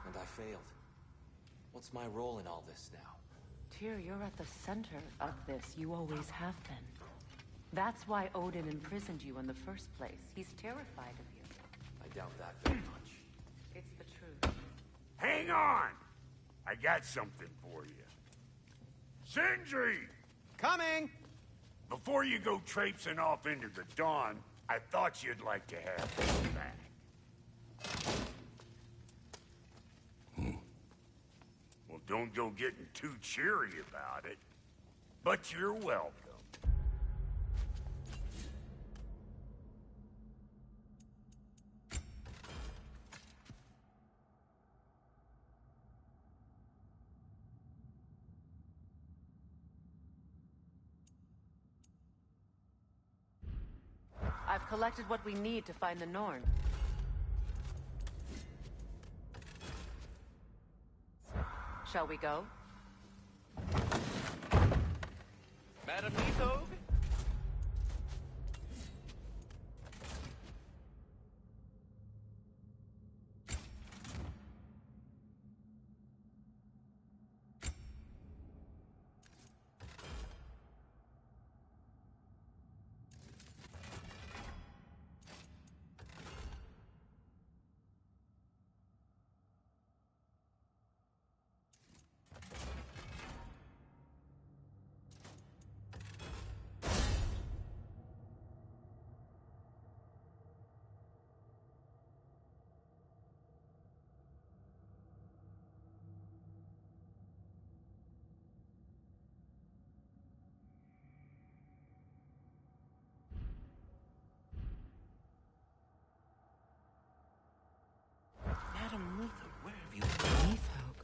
And I failed. What's my role in all this now? Tyr, you're at the center of this. You always have been. That's why Odin imprisoned you in the first place. He's terrified of you. I doubt that very much. It's the truth. Hang on! I got something for you. Sindri! Coming! Before you go traipsing off into the dawn, I thought you'd like to have this back. don't go getting too cheery about it. But you're welcome. I've collected what we need to find the Norn. Shall we go? Madam Nithog? Madam Nithog, where have you been? Nithog?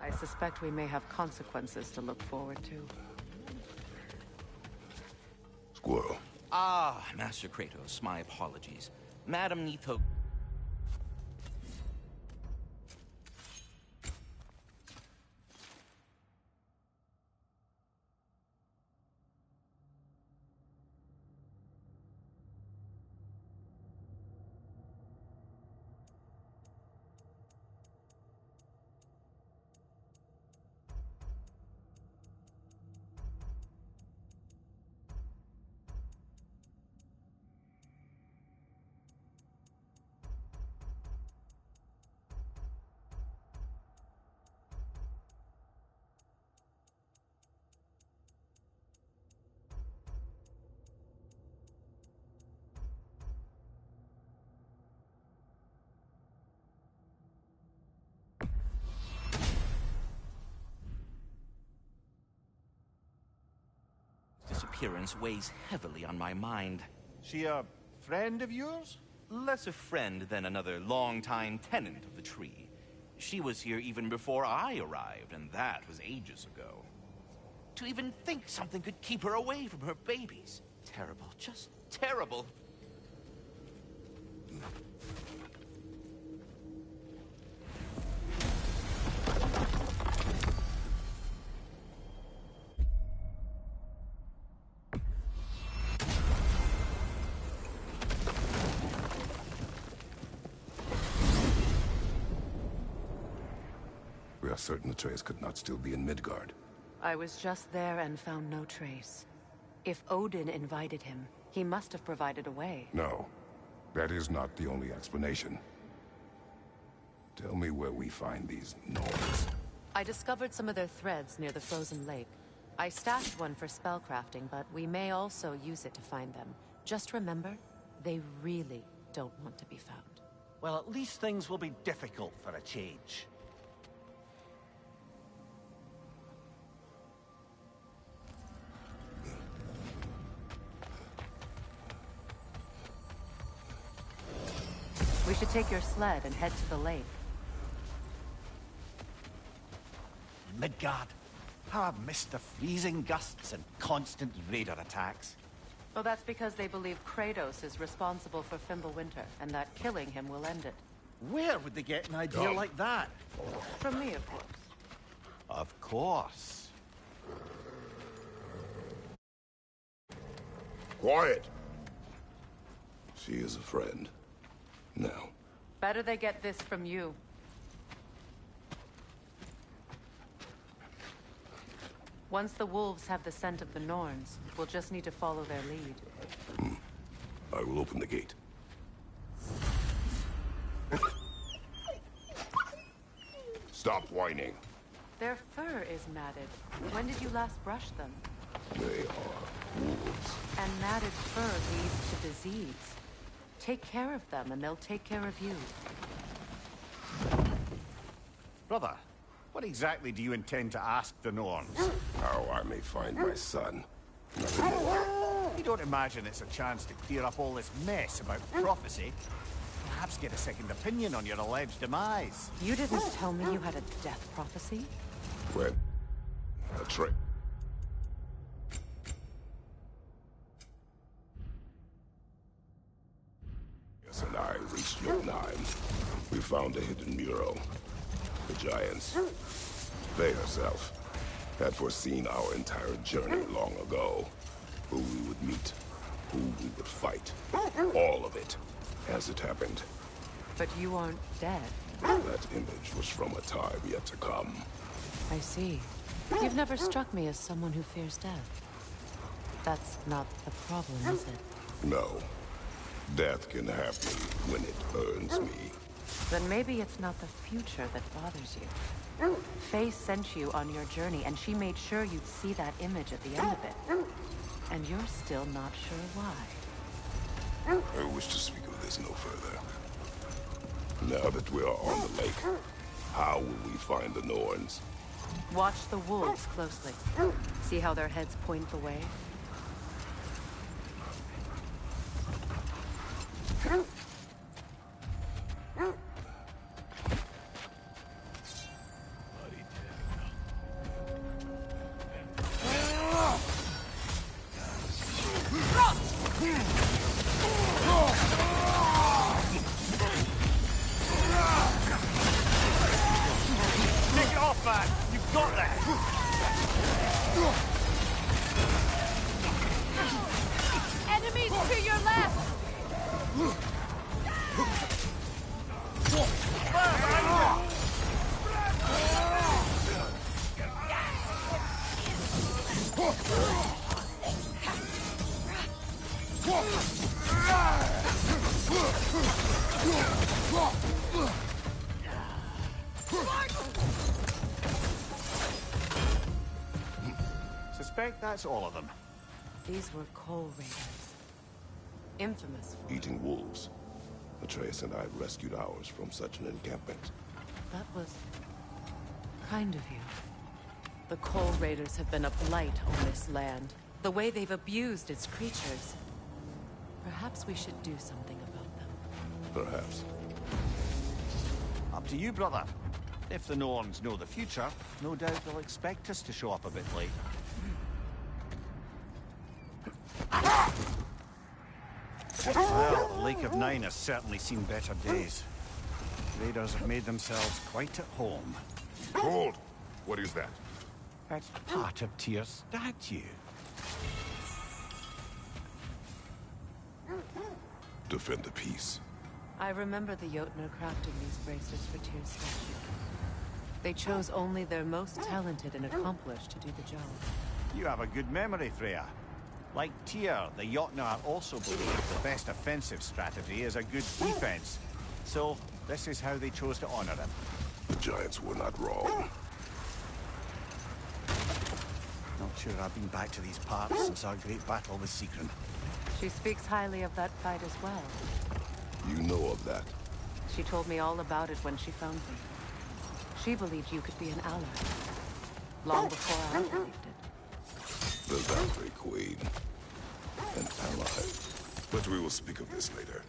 I suspect we may have consequences to look forward to. Squirrel. Ah, Master Kratos, my apologies. Madam Nithog... disappearance weighs heavily on my mind. She a friend of yours? Less a friend than another longtime tenant of the tree. She was here even before I arrived, and that was ages ago. To even think something could keep her away from her babies. Terrible, just terrible. We are certain Atreus could not still be in Midgard. I was just there and found no trace. If Odin invited him, he must have provided a way. No. That is not the only explanation. Tell me where we find these Norns. I discovered some of their threads near the frozen lake. I stashed one for spellcrafting, but we may also use it to find them. Just remember, they really don't want to be found. Well, at least things will be difficult for a change. We should take your sled and head to the lake. Midgard. How I've missed the freezing gusts and constant raider attacks. Well, that's because they believe Kratos is responsible for Fimbulwinter, and that killing him will end it. Where would they get an idea like that? From me, of course. Of course. Quiet! She is a friend. Now. Better they get this from you. Once the wolves have the scent of the Norns, we'll just need to follow their lead. I will open the gate. Stop whining. Their fur is matted. When did you last brush them? They are wolves. And matted fur leads to disease. Take care of them, and they'll take care of you. Brother, what exactly do you intend to ask the Norns? How I may find my son. Nothing more. You don't imagine it's a chance to clear up all this mess about prophecy? Perhaps get a second opinion on your alleged demise. You didn't tell me you had a death prophecy? When? A trick. Yes, and I reached Jotunheim. We found a hidden mural. The Giants, they herself, had foreseen our entire journey long ago. Who we would meet, who we would fight. All of it, as it happened. But you aren't dead. That image was from a time yet to come. I see. You've never struck me as someone who fears death. That's not the problem, is it? No. Death can have me when it earns me. Then maybe it's not the future that bothers you. Faye sent you on your journey, and she made sure you'd see that image at the end of it. And you're still not sure why. I wish to speak of this no further. Now that we are on the lake, how will we find the Norns? Watch the wolves closely. See how their heads point the way? Enemies to your left! Suspect that's all of them. These were coal raiders. Infamous for Eating wolves. Atreus and I rescued ours from such an encampment. That was kind of you. The coal raiders have been a blight on this land. The way they've abused its creatures. Perhaps we should do something about them. Perhaps. Up to you, brother. If the Norns know the future, no doubt they'll expect us to show up a bit late. Well, the Lake of Nine has certainly seen better days. Raiders have made themselves quite at home. Hold! What is that? That's part of Tyr's statue. Defend the peace. I remember the Jotnar crafting these bracelets for Tyr's statue. They chose only their most talented and accomplished to do the job. You have a good memory, Freya. Like Tyr, the Jotnar also believe the best offensive strategy is a good defense. So, this is how they chose to honor him. The Giants were not wrong. Not sure I've been back to these parts since our great battle with Sigrun. She speaks highly of that fight as well. You know of that? She told me all about it when she found me. She believed you could be an ally. Long before I believed it. The Valkyrie Queen. An ally. But we will speak of this later.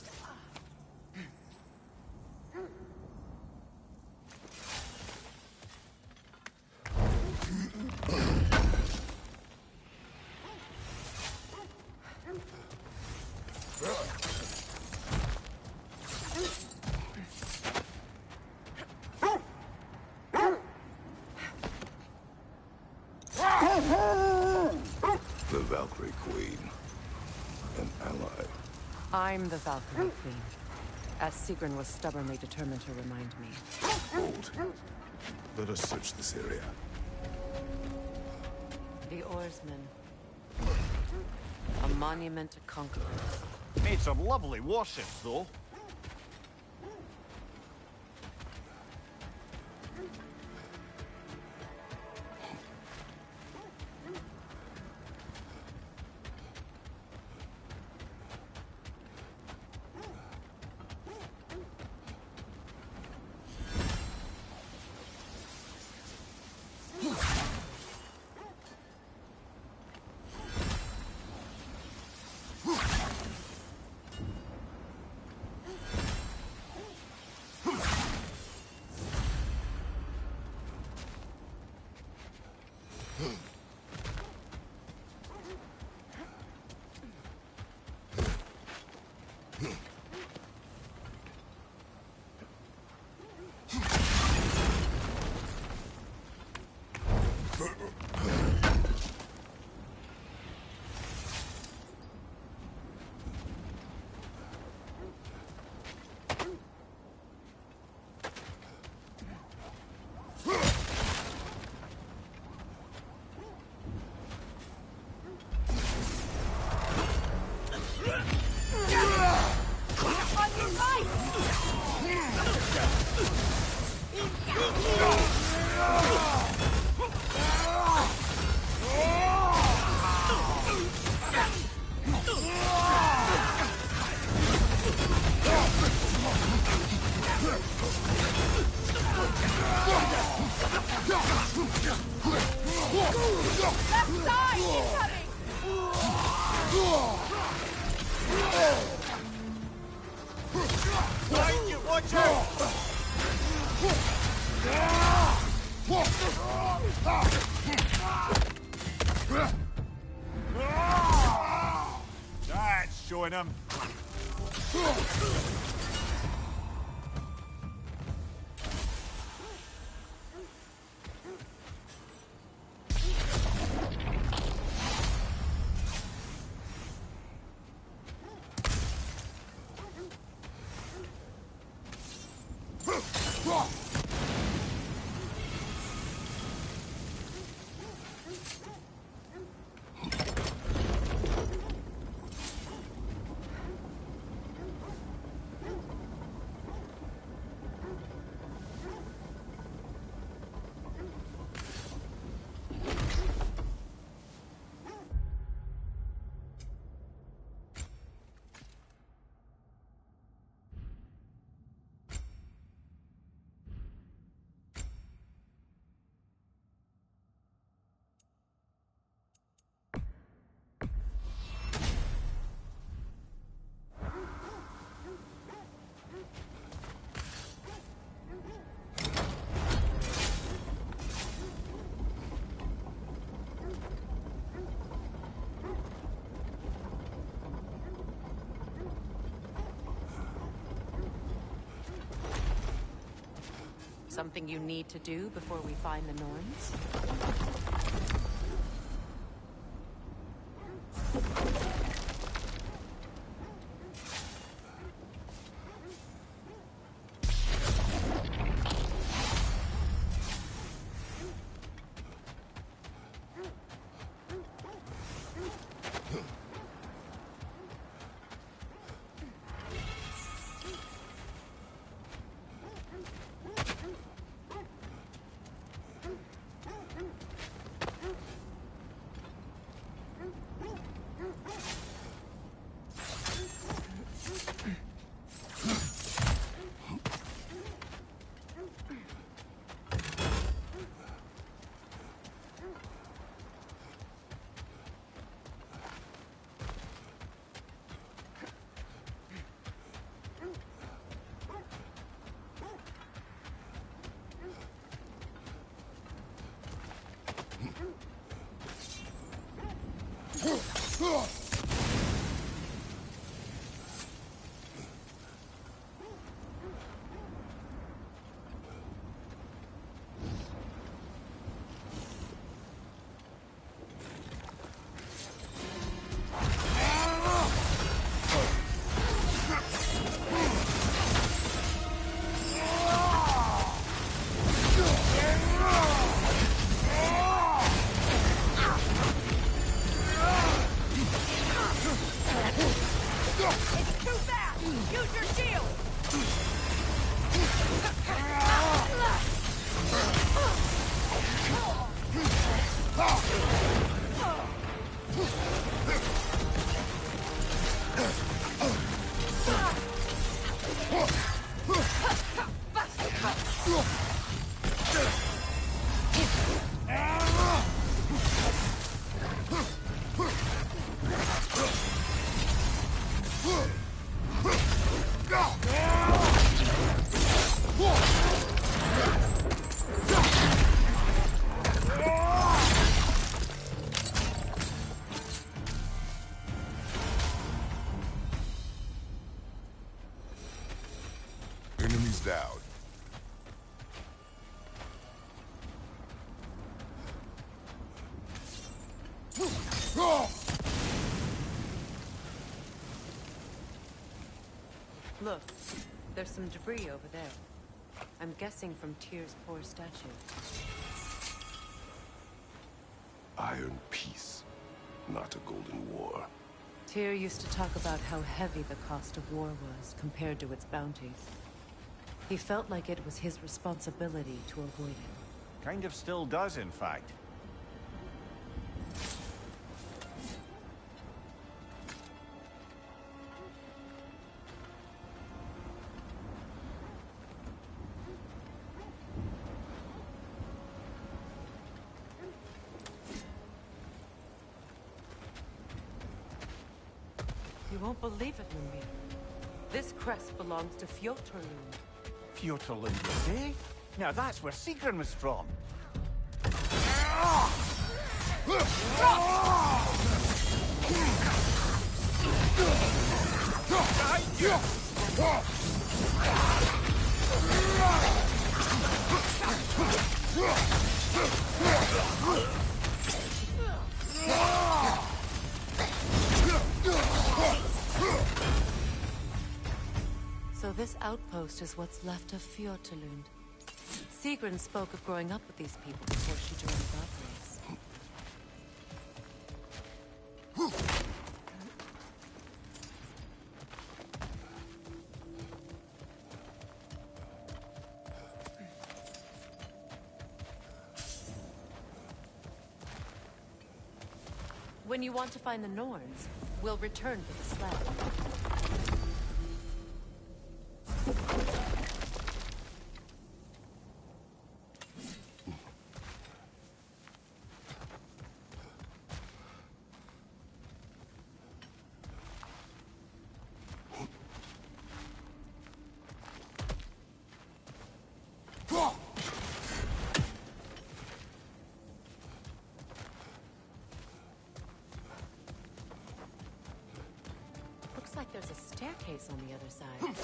The Valkyrie Queen. An ally. I'm the Valkyrie Queen, as Sigrun was stubbornly determined to remind me. Hold. Let us search this area. The Oarsmen. A monument to conquerors. Made some lovely warships, though. That's showing him. Something you need to do before we find the Norns? Enemies down. Look, there's some debris over there. I'm guessing from Tyr's poor statue. Iron peace, not a golden war. Tyr used to talk about how heavy the cost of war was compared to its bounties. He felt like it was his responsibility to avoid it. Kind of still does, in fact. You won't believe it, Mimir. This crest belongs to Fjotorlund. Fjotorlund, you say? Now that's where Sigrun was from. So this outpost is what's left of Fjotorlund. Sigrun spoke of growing up with these people before she joined the God race. When you want to find the Norns, we'll return to the sled. Looks like there's a staircase on the other side.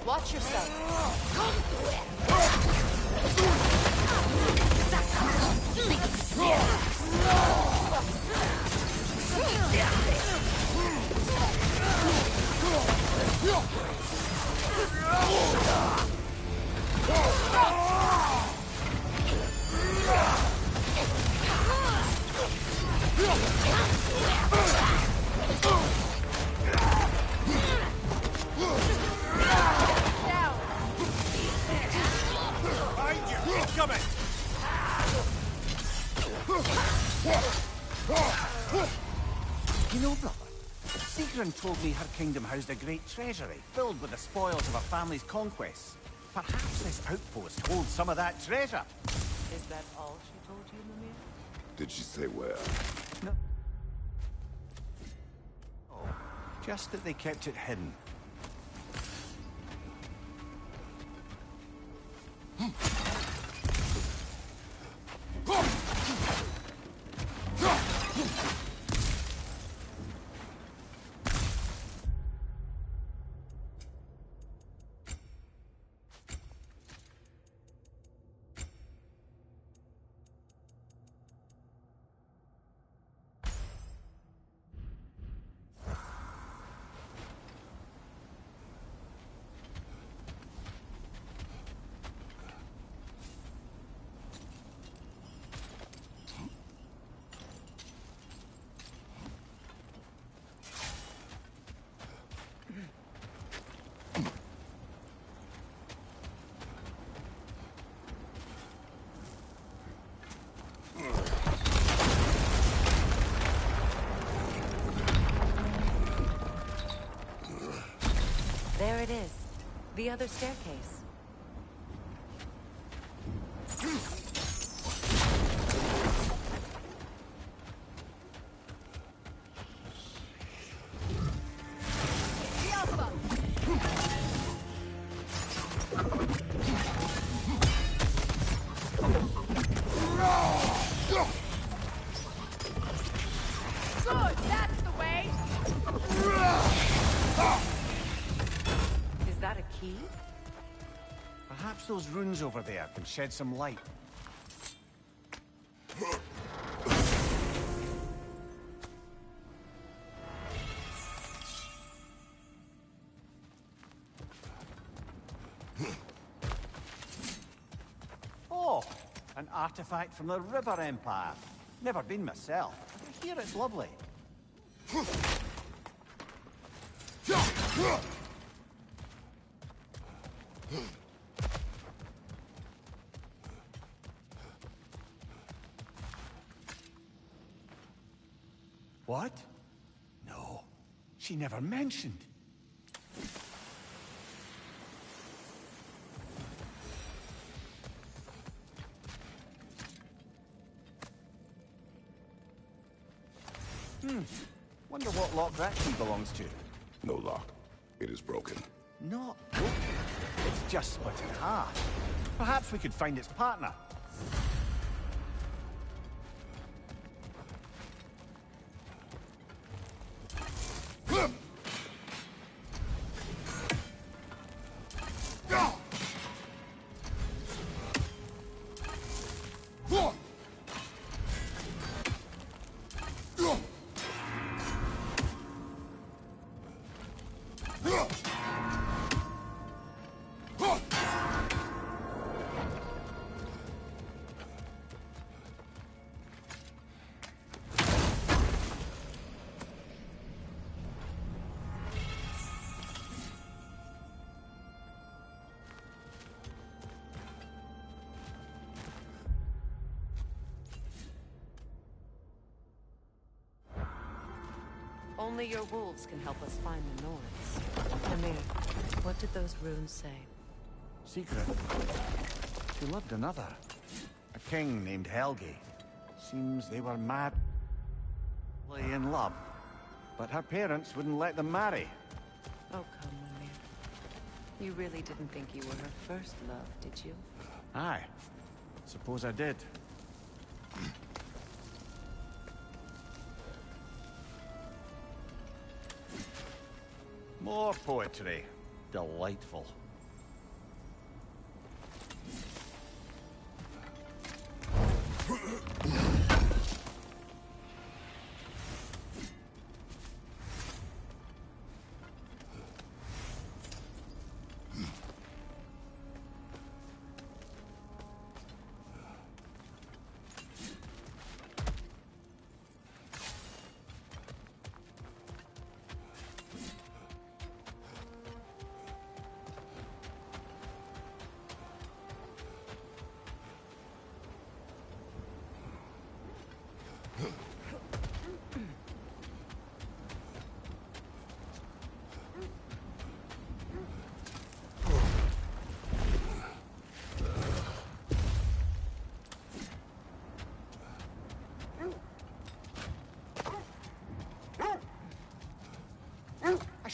Watch yourself. Coming! You know, brother, Sigrun told me her kingdom housed a great treasury filled with the spoils of her family's conquests. Perhaps this outpost holds some of that treasure. Is that all she told you, Mimir? Did she say where? No. Oh, just that they kept it hidden. There it is. The other staircase. Good, that's the way! Is that a key? Perhaps those runes over there can shed some light. Oh, an artifact from the River Empire. Never been myself. I hear it's lovely. What? No, she never mentioned. Wonder what lock that key belongs to. No lock. It is broken. Not broken. It's just split in half. Perhaps we could find its partner. Only your wolves can help us find the Nords. Mimir, what did those runes say? Secret. She loved another. A king named Helgi. Seems they were madly in love. But her parents wouldn't let them marry. Oh, come, Mimir. You really didn't think you were her first love, did you? Aye. Suppose I did. More poetry. Delightful.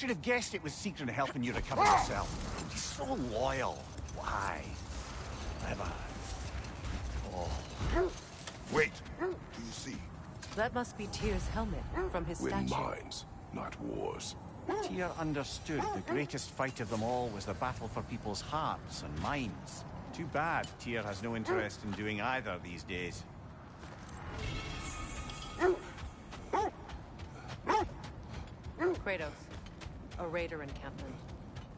should have guessed it was Secret helping you recover yourself. He's so loyal. Why? Clever. Oh. Wait. Do you see? That must be Tyr's helmet from his Win statue. minds, not wars. Tyr understood the greatest fight of them all was the battle for people's hearts and minds. Too bad Tyr has no interest in doing either these days. Kratos, a raider encampment.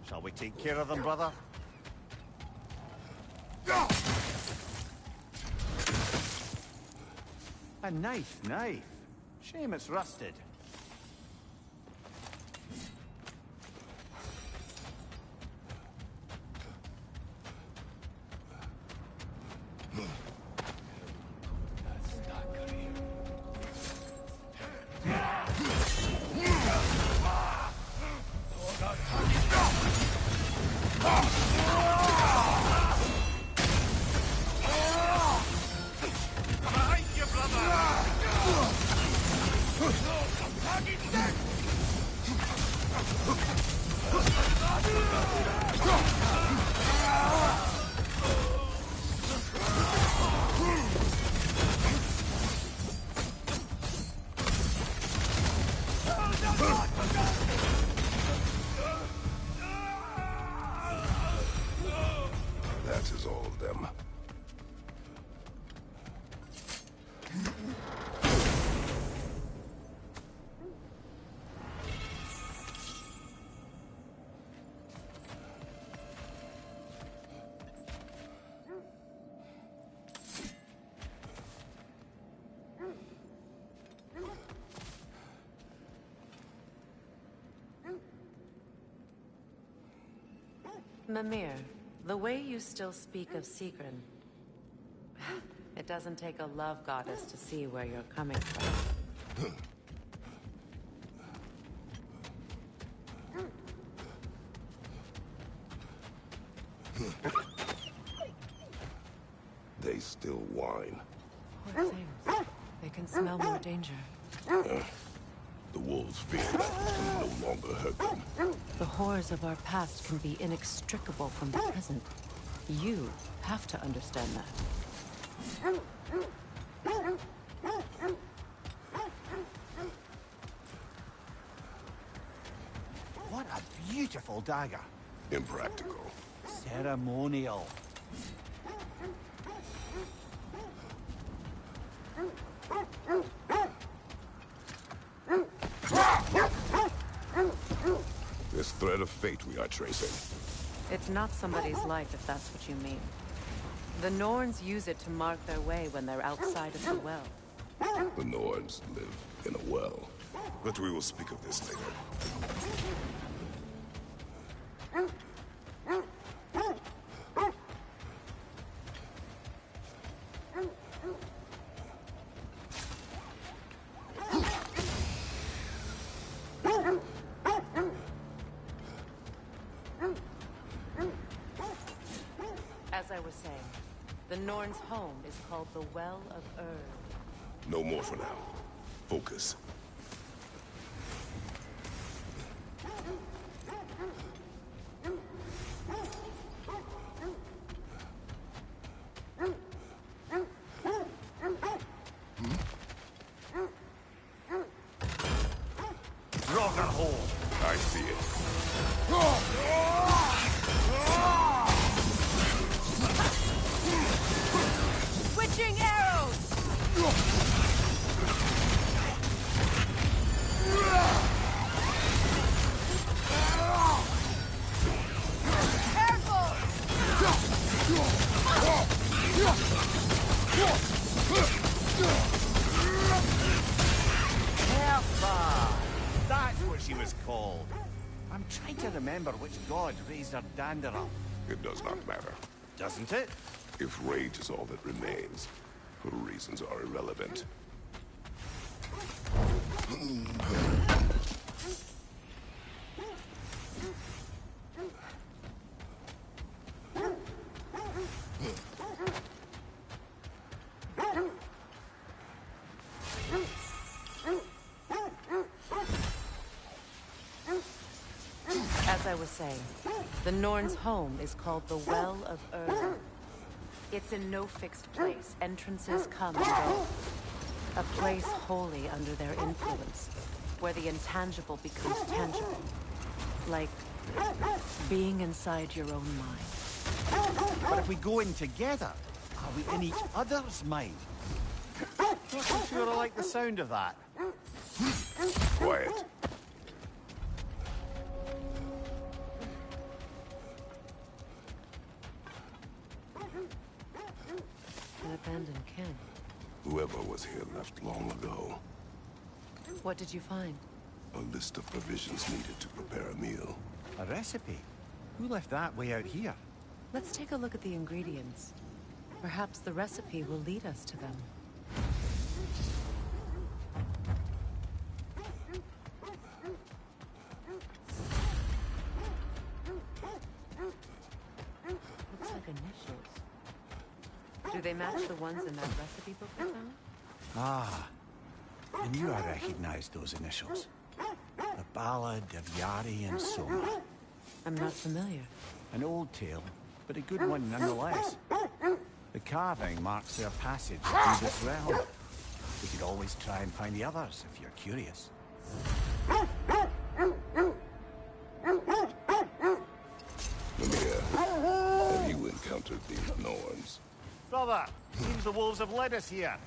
Shall we take care of them, brother? A knife. Shame it's rusted. That is all of them. Mimir, the way you still speak of Sigrun, it doesn't take a love goddess to see where you're coming from. They still whine. Poor things. They can smell more danger. The wolves fear that it can no longer hurt them. The horrors of our past can be inextricable from the present. You have to understand that. What a beautiful dagger. Impractical. Ceremonial. This thread of fate we are tracing. It's not somebody's life, if that's what you mean. The Norns use it to mark their way when they're outside of the well. The Norns live in a well. But we will speak of this later. As I was saying, the Norns' home is called the Well of Ur. No more for now. Focus. Ragnarok. I see it. Switching arrows! Careful! Helpa! That's what she was called. I'm trying to remember which god raised her dander up. It does not matter. Doesn't it? If rage is all that remains, her reasons are irrelevant. As I was saying, the Norn's home is called the Well of Ur. It's in no fixed place. Entrances come and go. A place wholly under their influence, where the intangible becomes tangible. Like being inside your own mind. But if we go in together, are we in each other's mind? Not so sure I like the sound of that. Quiet. An abandoned camp. Whoever was here left long ago. What did you find? A list of provisions needed to prepare a meal. A recipe? Who left that way out here? Let's take a look at the ingredients. Perhaps the recipe will lead us to them. Looks like initials. Do they match the ones in that recipe book we found? Ah, I knew I recognized those initials. The Ballad of Yari and Soma. I'm not familiar. An old tale, but a good one nonetheless. The carving marks their passage through this realm. We could always try and find the others if you're curious. Mimir, have you encountered these Norns? Brother, seems the wolves have led us here.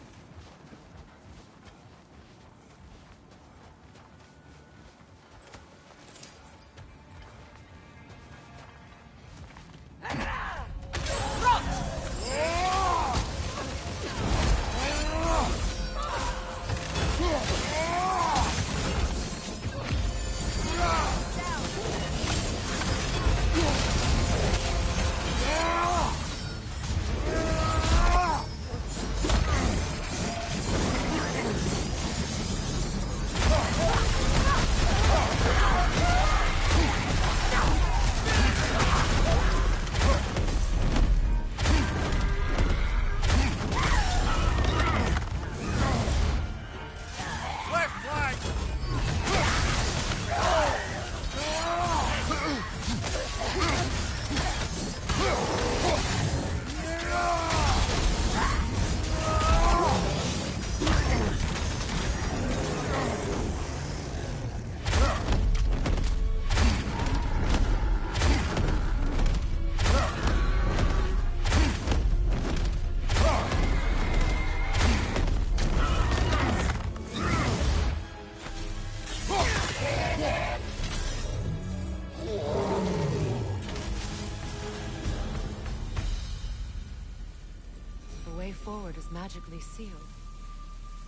Forward is magically sealed.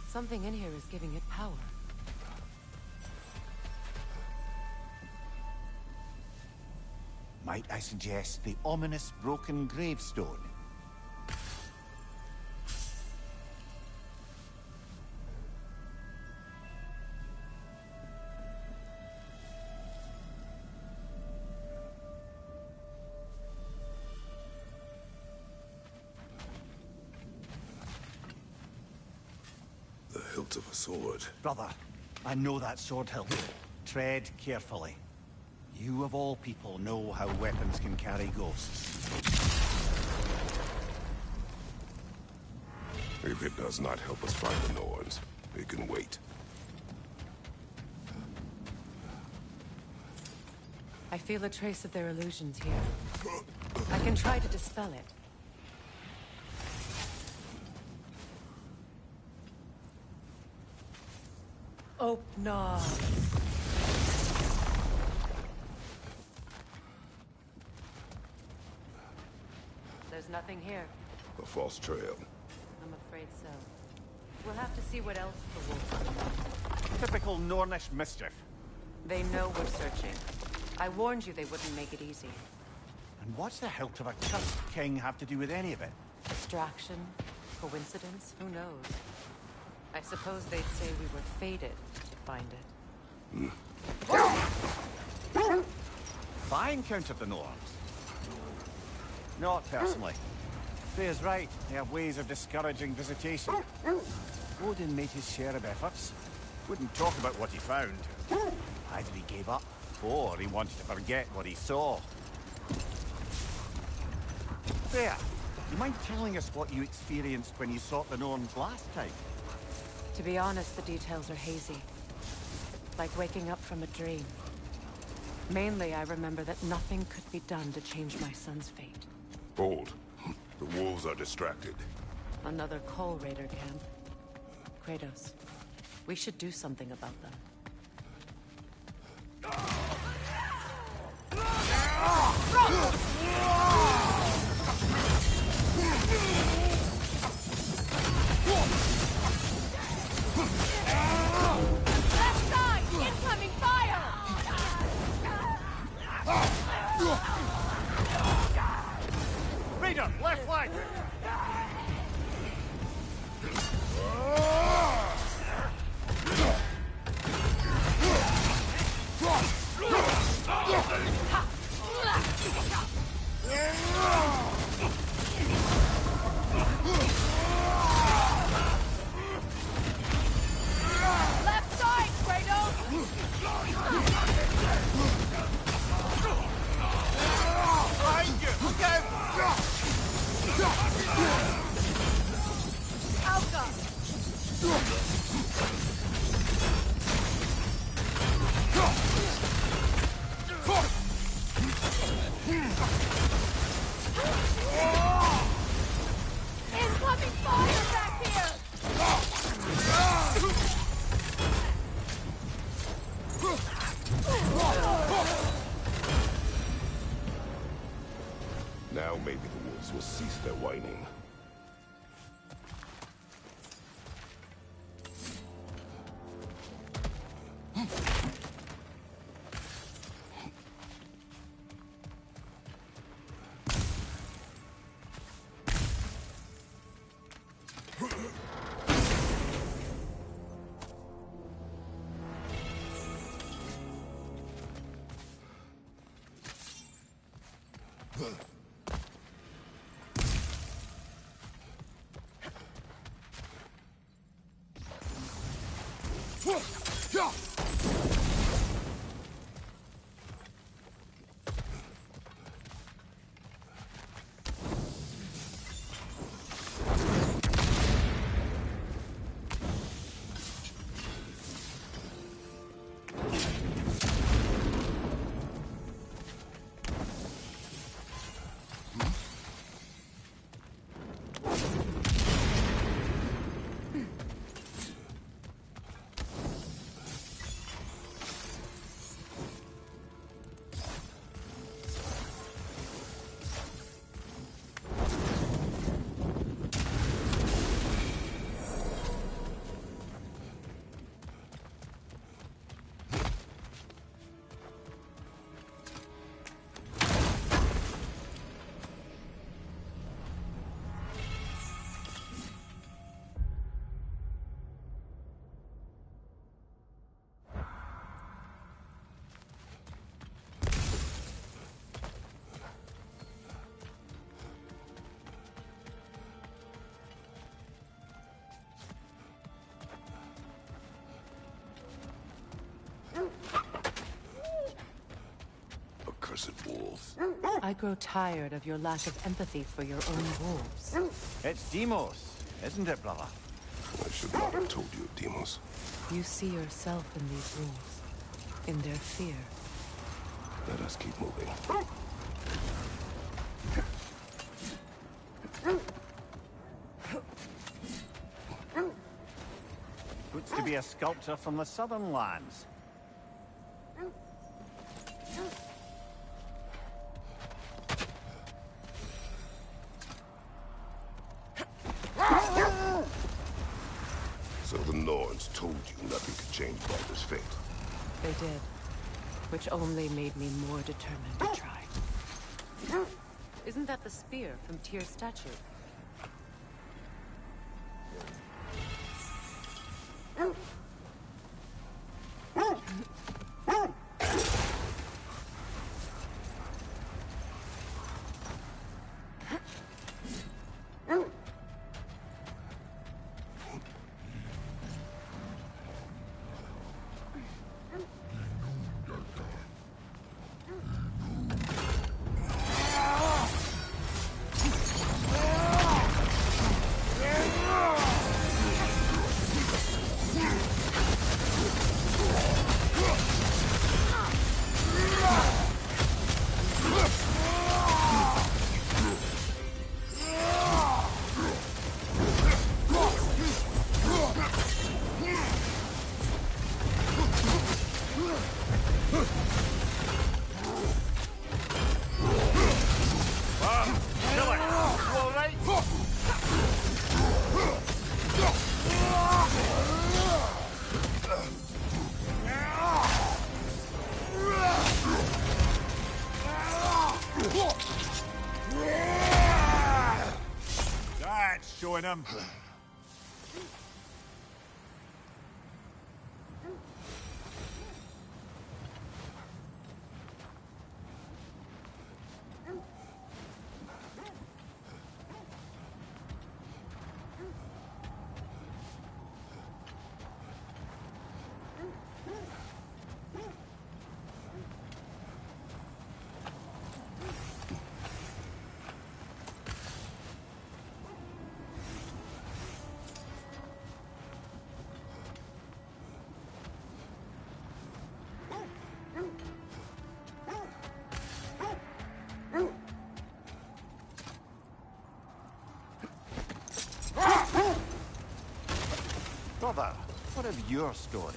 Something in here is giving it power. Might I suggest the ominous broken gravestone? Hilt of a sword. Brother, I know that sword hilt. Tread carefully. You of all people know how weapons can carry ghosts. If it does not help us find the Norns, it can wait. I feel a trace of their illusions here. I can try to dispel it. Oh, no. There's nothing here. A false trail. I'm afraid so. We'll have to see what else the wolves are about. Typical Nornish mischief. They know we're searching. I warned you they wouldn't make it easy. And what's the hilt of a cursed king have to do with any of it? Distraction? Coincidence? Who knows? I suppose they'd say we were fated to find it. If I encountered the Norns? Not personally. Freya's right. They have ways of discouraging visitation. Odin made his share of efforts. Wouldn't talk about what he found. Either he gave up, before he wanted to forget what he saw. There, you mind telling us what you experienced when you sought the Norns last time? To be honest, the details are hazy. Like waking up from a dream. Mainly, I remember that nothing could be done to change my son's fate. Hold. The wolves are distracted. Another Coal Raider camp. Kratos, we should do something about them. Left side! Incoming fire! Raider, left flank! Left side, Kratos! Behind you! Look out! Alka! Incoming fire back here! Now maybe the wolves will cease their whining. Accursed wolves. I grow tired of your lack of empathy for your own wolves. It's Deimos, isn't it, brother? I should not have told you of Deimos. You see yourself in these wolves, in their fear. Let us keep moving. Looks to be a sculpture from the southern lands. So the Norns told you nothing could change Balder's fate. They did, which only made me more determined to try. Isn't that the spear from Tyr's statue? That's showing him. Brother, what of your story?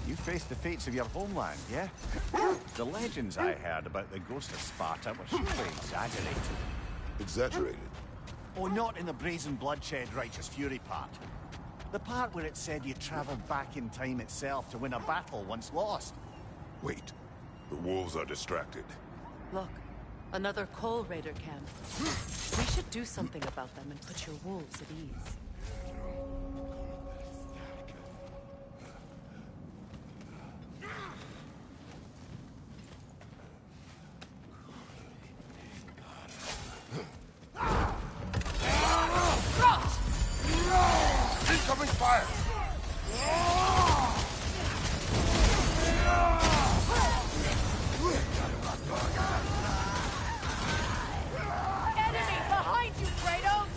You faced the fates of your homeland, yeah? The legends I heard about the ghost of Sparta were surely exaggerated. Exaggerated? Oh, not in the brazen bloodshed righteous fury part. The part where it said you traveled back in time itself to win a battle once lost. Wait. The wolves are distracted. Look, another coal raider camp. We should do something about them and put your wolves at ease. Incoming fire! Enemy behind you, Kratos!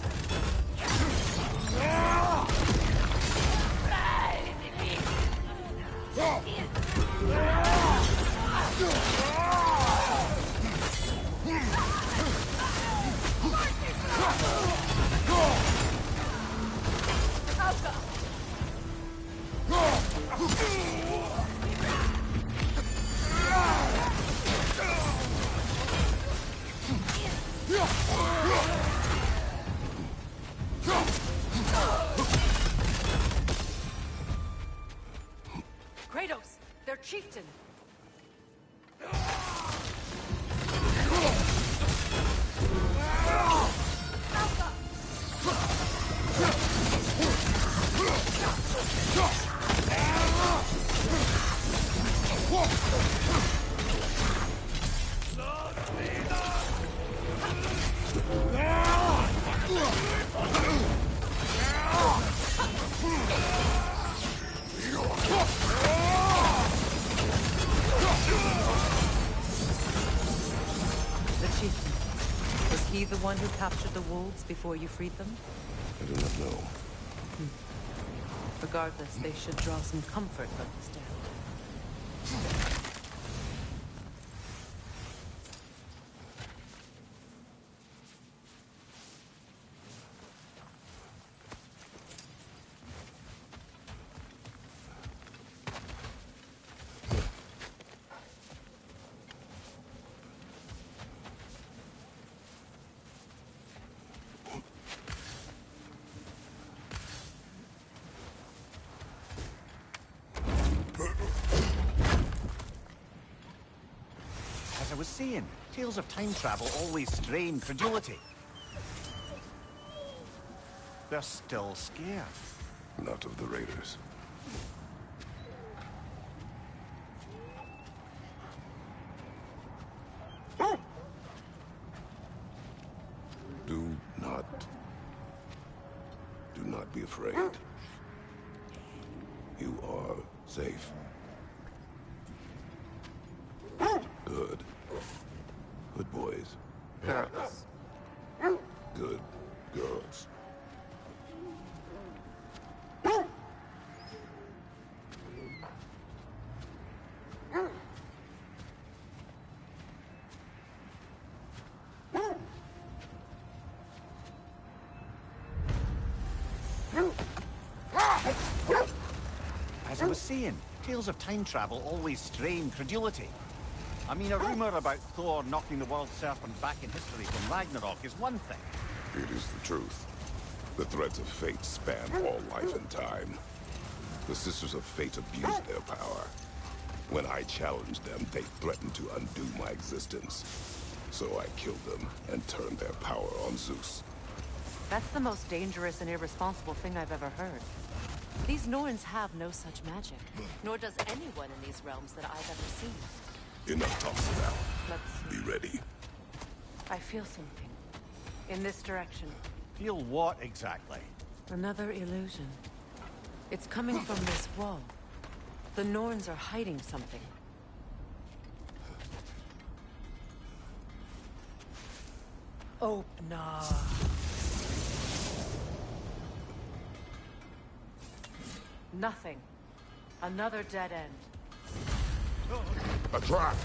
Kratos, their chieftain. The chieftain. Was he the one who captured the wolves before you freed them? I do not know. Regardless, they should draw some comfort from his death. As I was saying, tales of time travel always strain credulity. They're still scared. Not of the raiders. Do not be afraid. You are safe. Good. Good boys. Girls. Good girls. As I was saying, tales of time travel always strain credulity. I mean, a rumor about Thor knocking the world serpent back in history from Ragnarok is one thing. It is the truth. The threads of fate span all life and time. The Sisters of Fate abused their power. When I challenged them, they threatened to undo my existence. So I killed them and turned their power on Zeus. That's the most dangerous and irresponsible thing I've ever heard. These Norns have no such magic, nor does anyone in these realms that I've ever seen. Enough talk for now. Let's Be ready. I feel something. In this direction. Feel what exactly? Another illusion. It's coming from this wall. The Norns are hiding something. Oh, no. Nothing. Another dead end. A trap!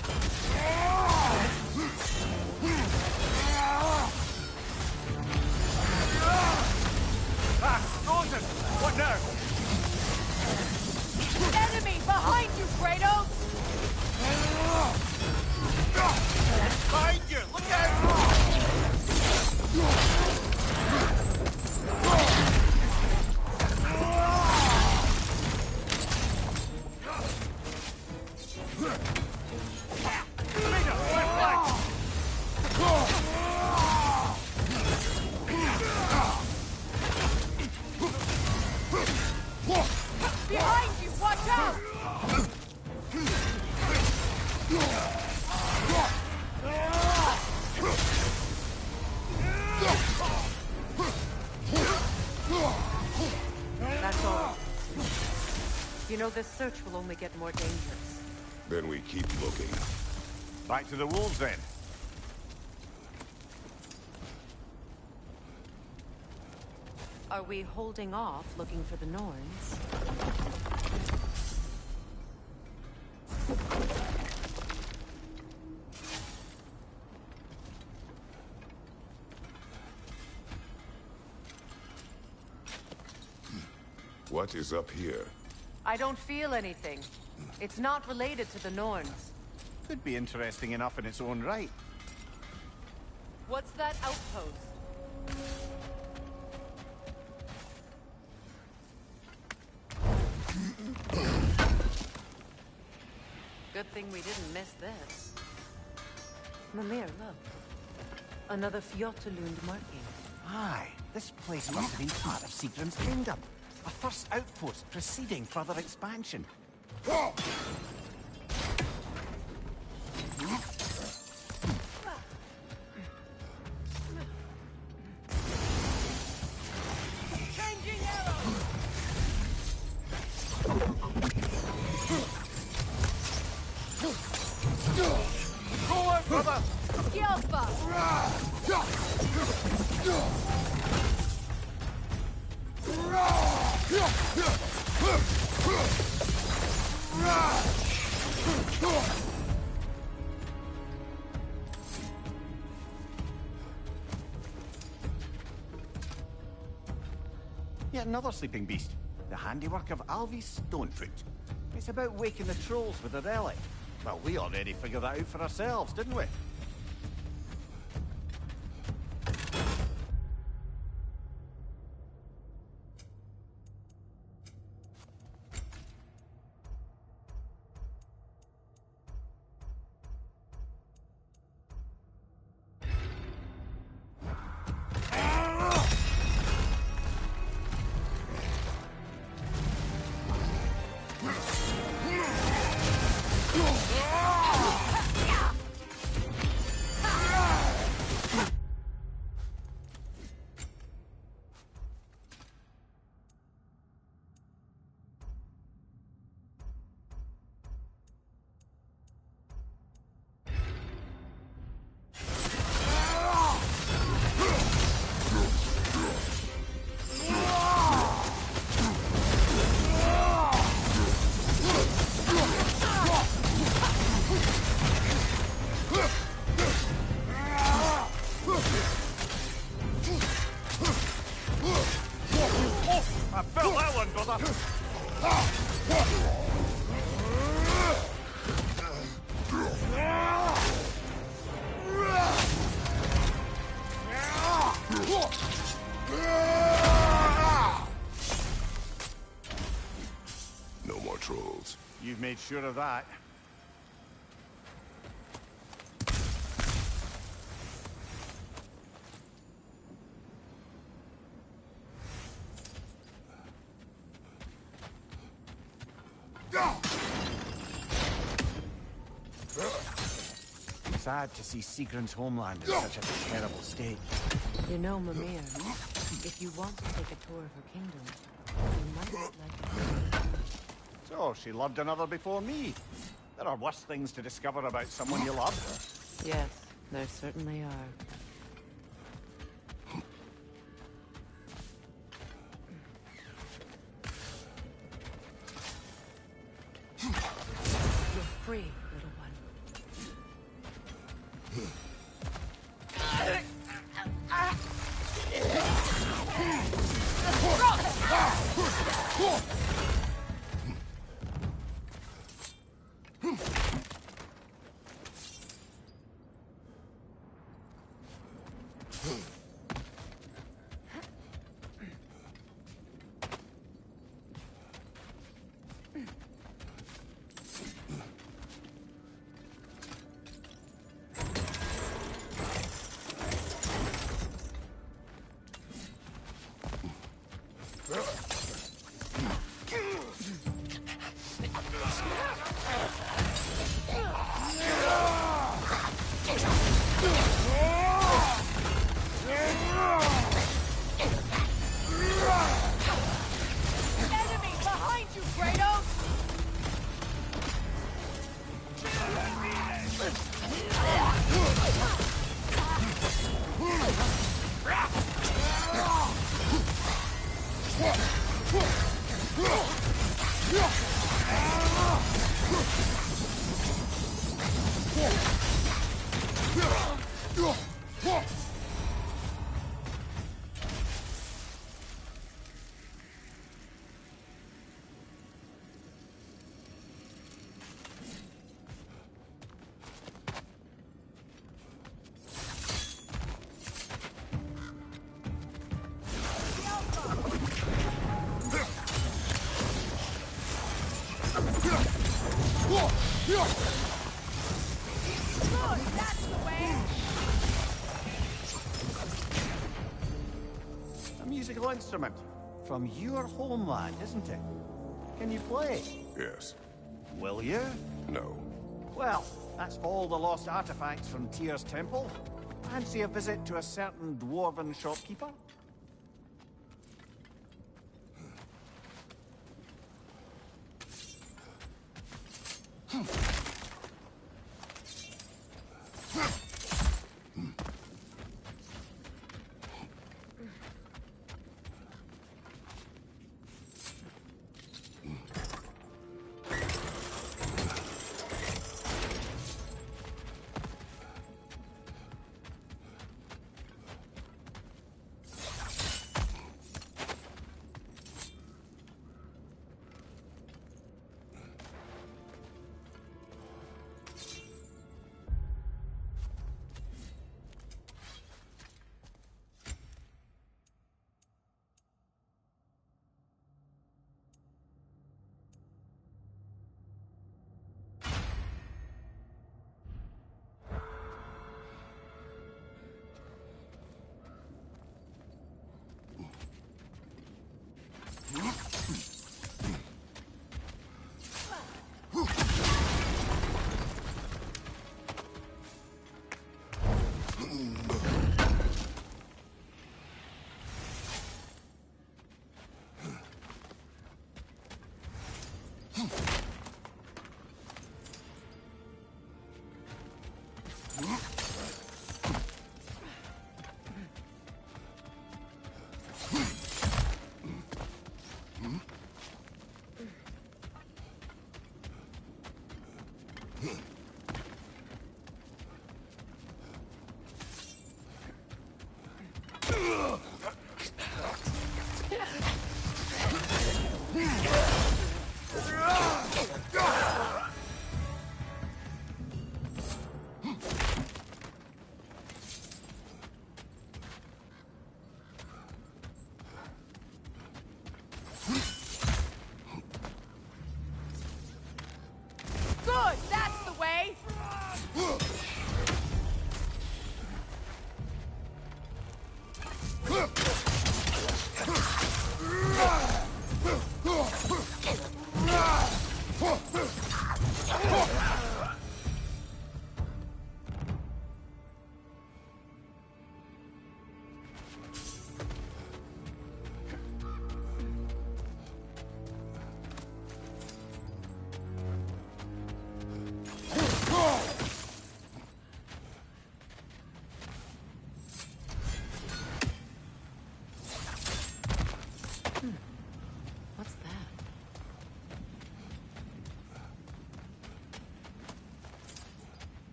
Ah, Rosen! What now? Enemy behind you, Kratos! Behind you! Look out! Behind you, watch out! That's all. You know, this search will only get more dangerous. Then we keep looking. Back to the wolves, then. Are we holding off looking for the Norns? What is up here? I don't feel anything. It's not related to the Norns. Could be interesting enough in its own right. What's that outpost? Good thing we didn't miss this. Mimir, look. Another Fjotalund marking. Aye, this place must have been part of Siegfried's kingdom. A first outpost preceding further expansion. Changing arrows! Forward, brother! Yelpa! Yet another sleeping beast. The handiwork of Alvis Stonefoot. It's about waking the trolls with a relic. Well, we already figured that out for ourselves, didn't we? I felt that one, brother! No more trolls. You've made sure of that. Sad to see Sigrun's homeland in such a terrible state. You know, Mimir, if you want to take a tour of her kingdom, you might like it. So, she loved another before me. There are worse things to discover about someone you love. Yes, there certainly are. You're free, little one. Enemy behind you, Kratos! A musical instrument. From your homeland, isn't it? Can you play? Yes. Will you? No. Well, that's all the lost artifacts from Tyr's temple. Fancy a visit to a certain dwarven shopkeeper?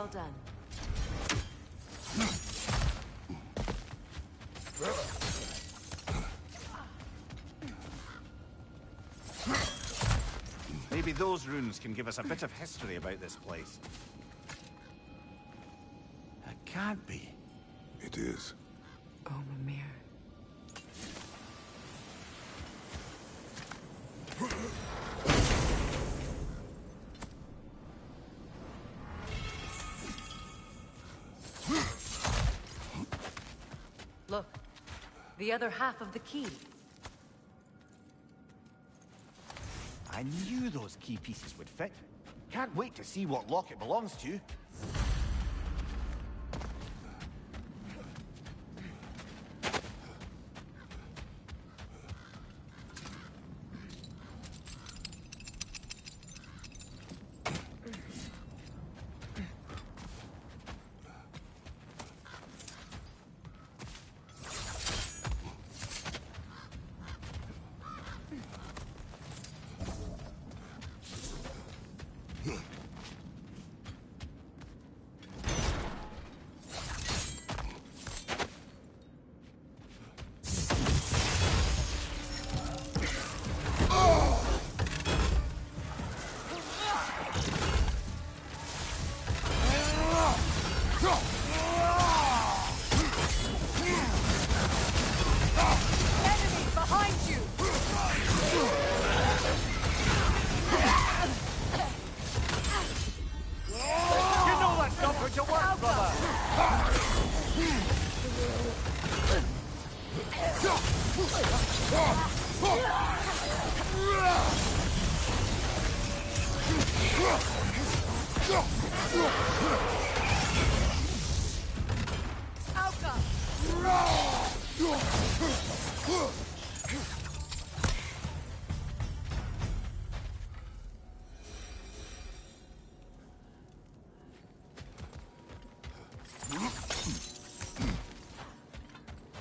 Well done. Maybe those runes can give us a bit of history about this place. It can't be. It is. Oh, Mimir. Look, the other half of the key. I knew those key pieces would fit. Can't wait to see what lock it belongs to.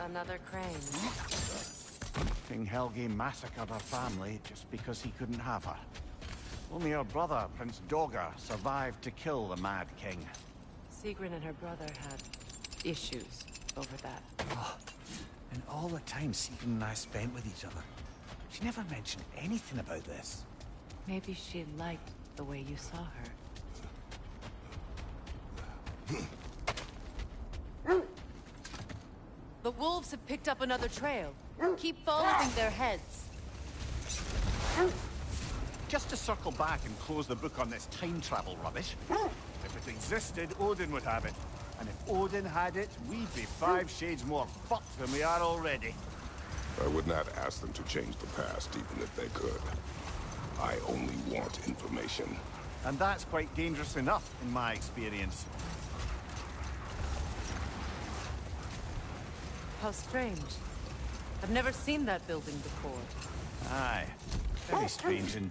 Another crane. King Helge massacred her family just because he couldn't have her. Only her brother, Prince Dogger, survived to kill the Mad King. Sigrun and her brother had issues over that. Oh, and all the time Sigrun and I spent with each other, she never mentioned anything about this. Maybe she liked the way you saw her. The wolves have picked up another trail. Keep following their heads. Just to circle back and close the book on this time travel rubbish. If it existed, Odin would have it. And if Odin had it, we'd be 5 shades more fucked than we are already. I would not ask them to change the past, even if they could. I only want information. And that's quite dangerous enough, in my experience. How strange. I've never seen that building before. Aye. Very strange and...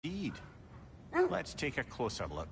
Indeed. Let's take a closer look.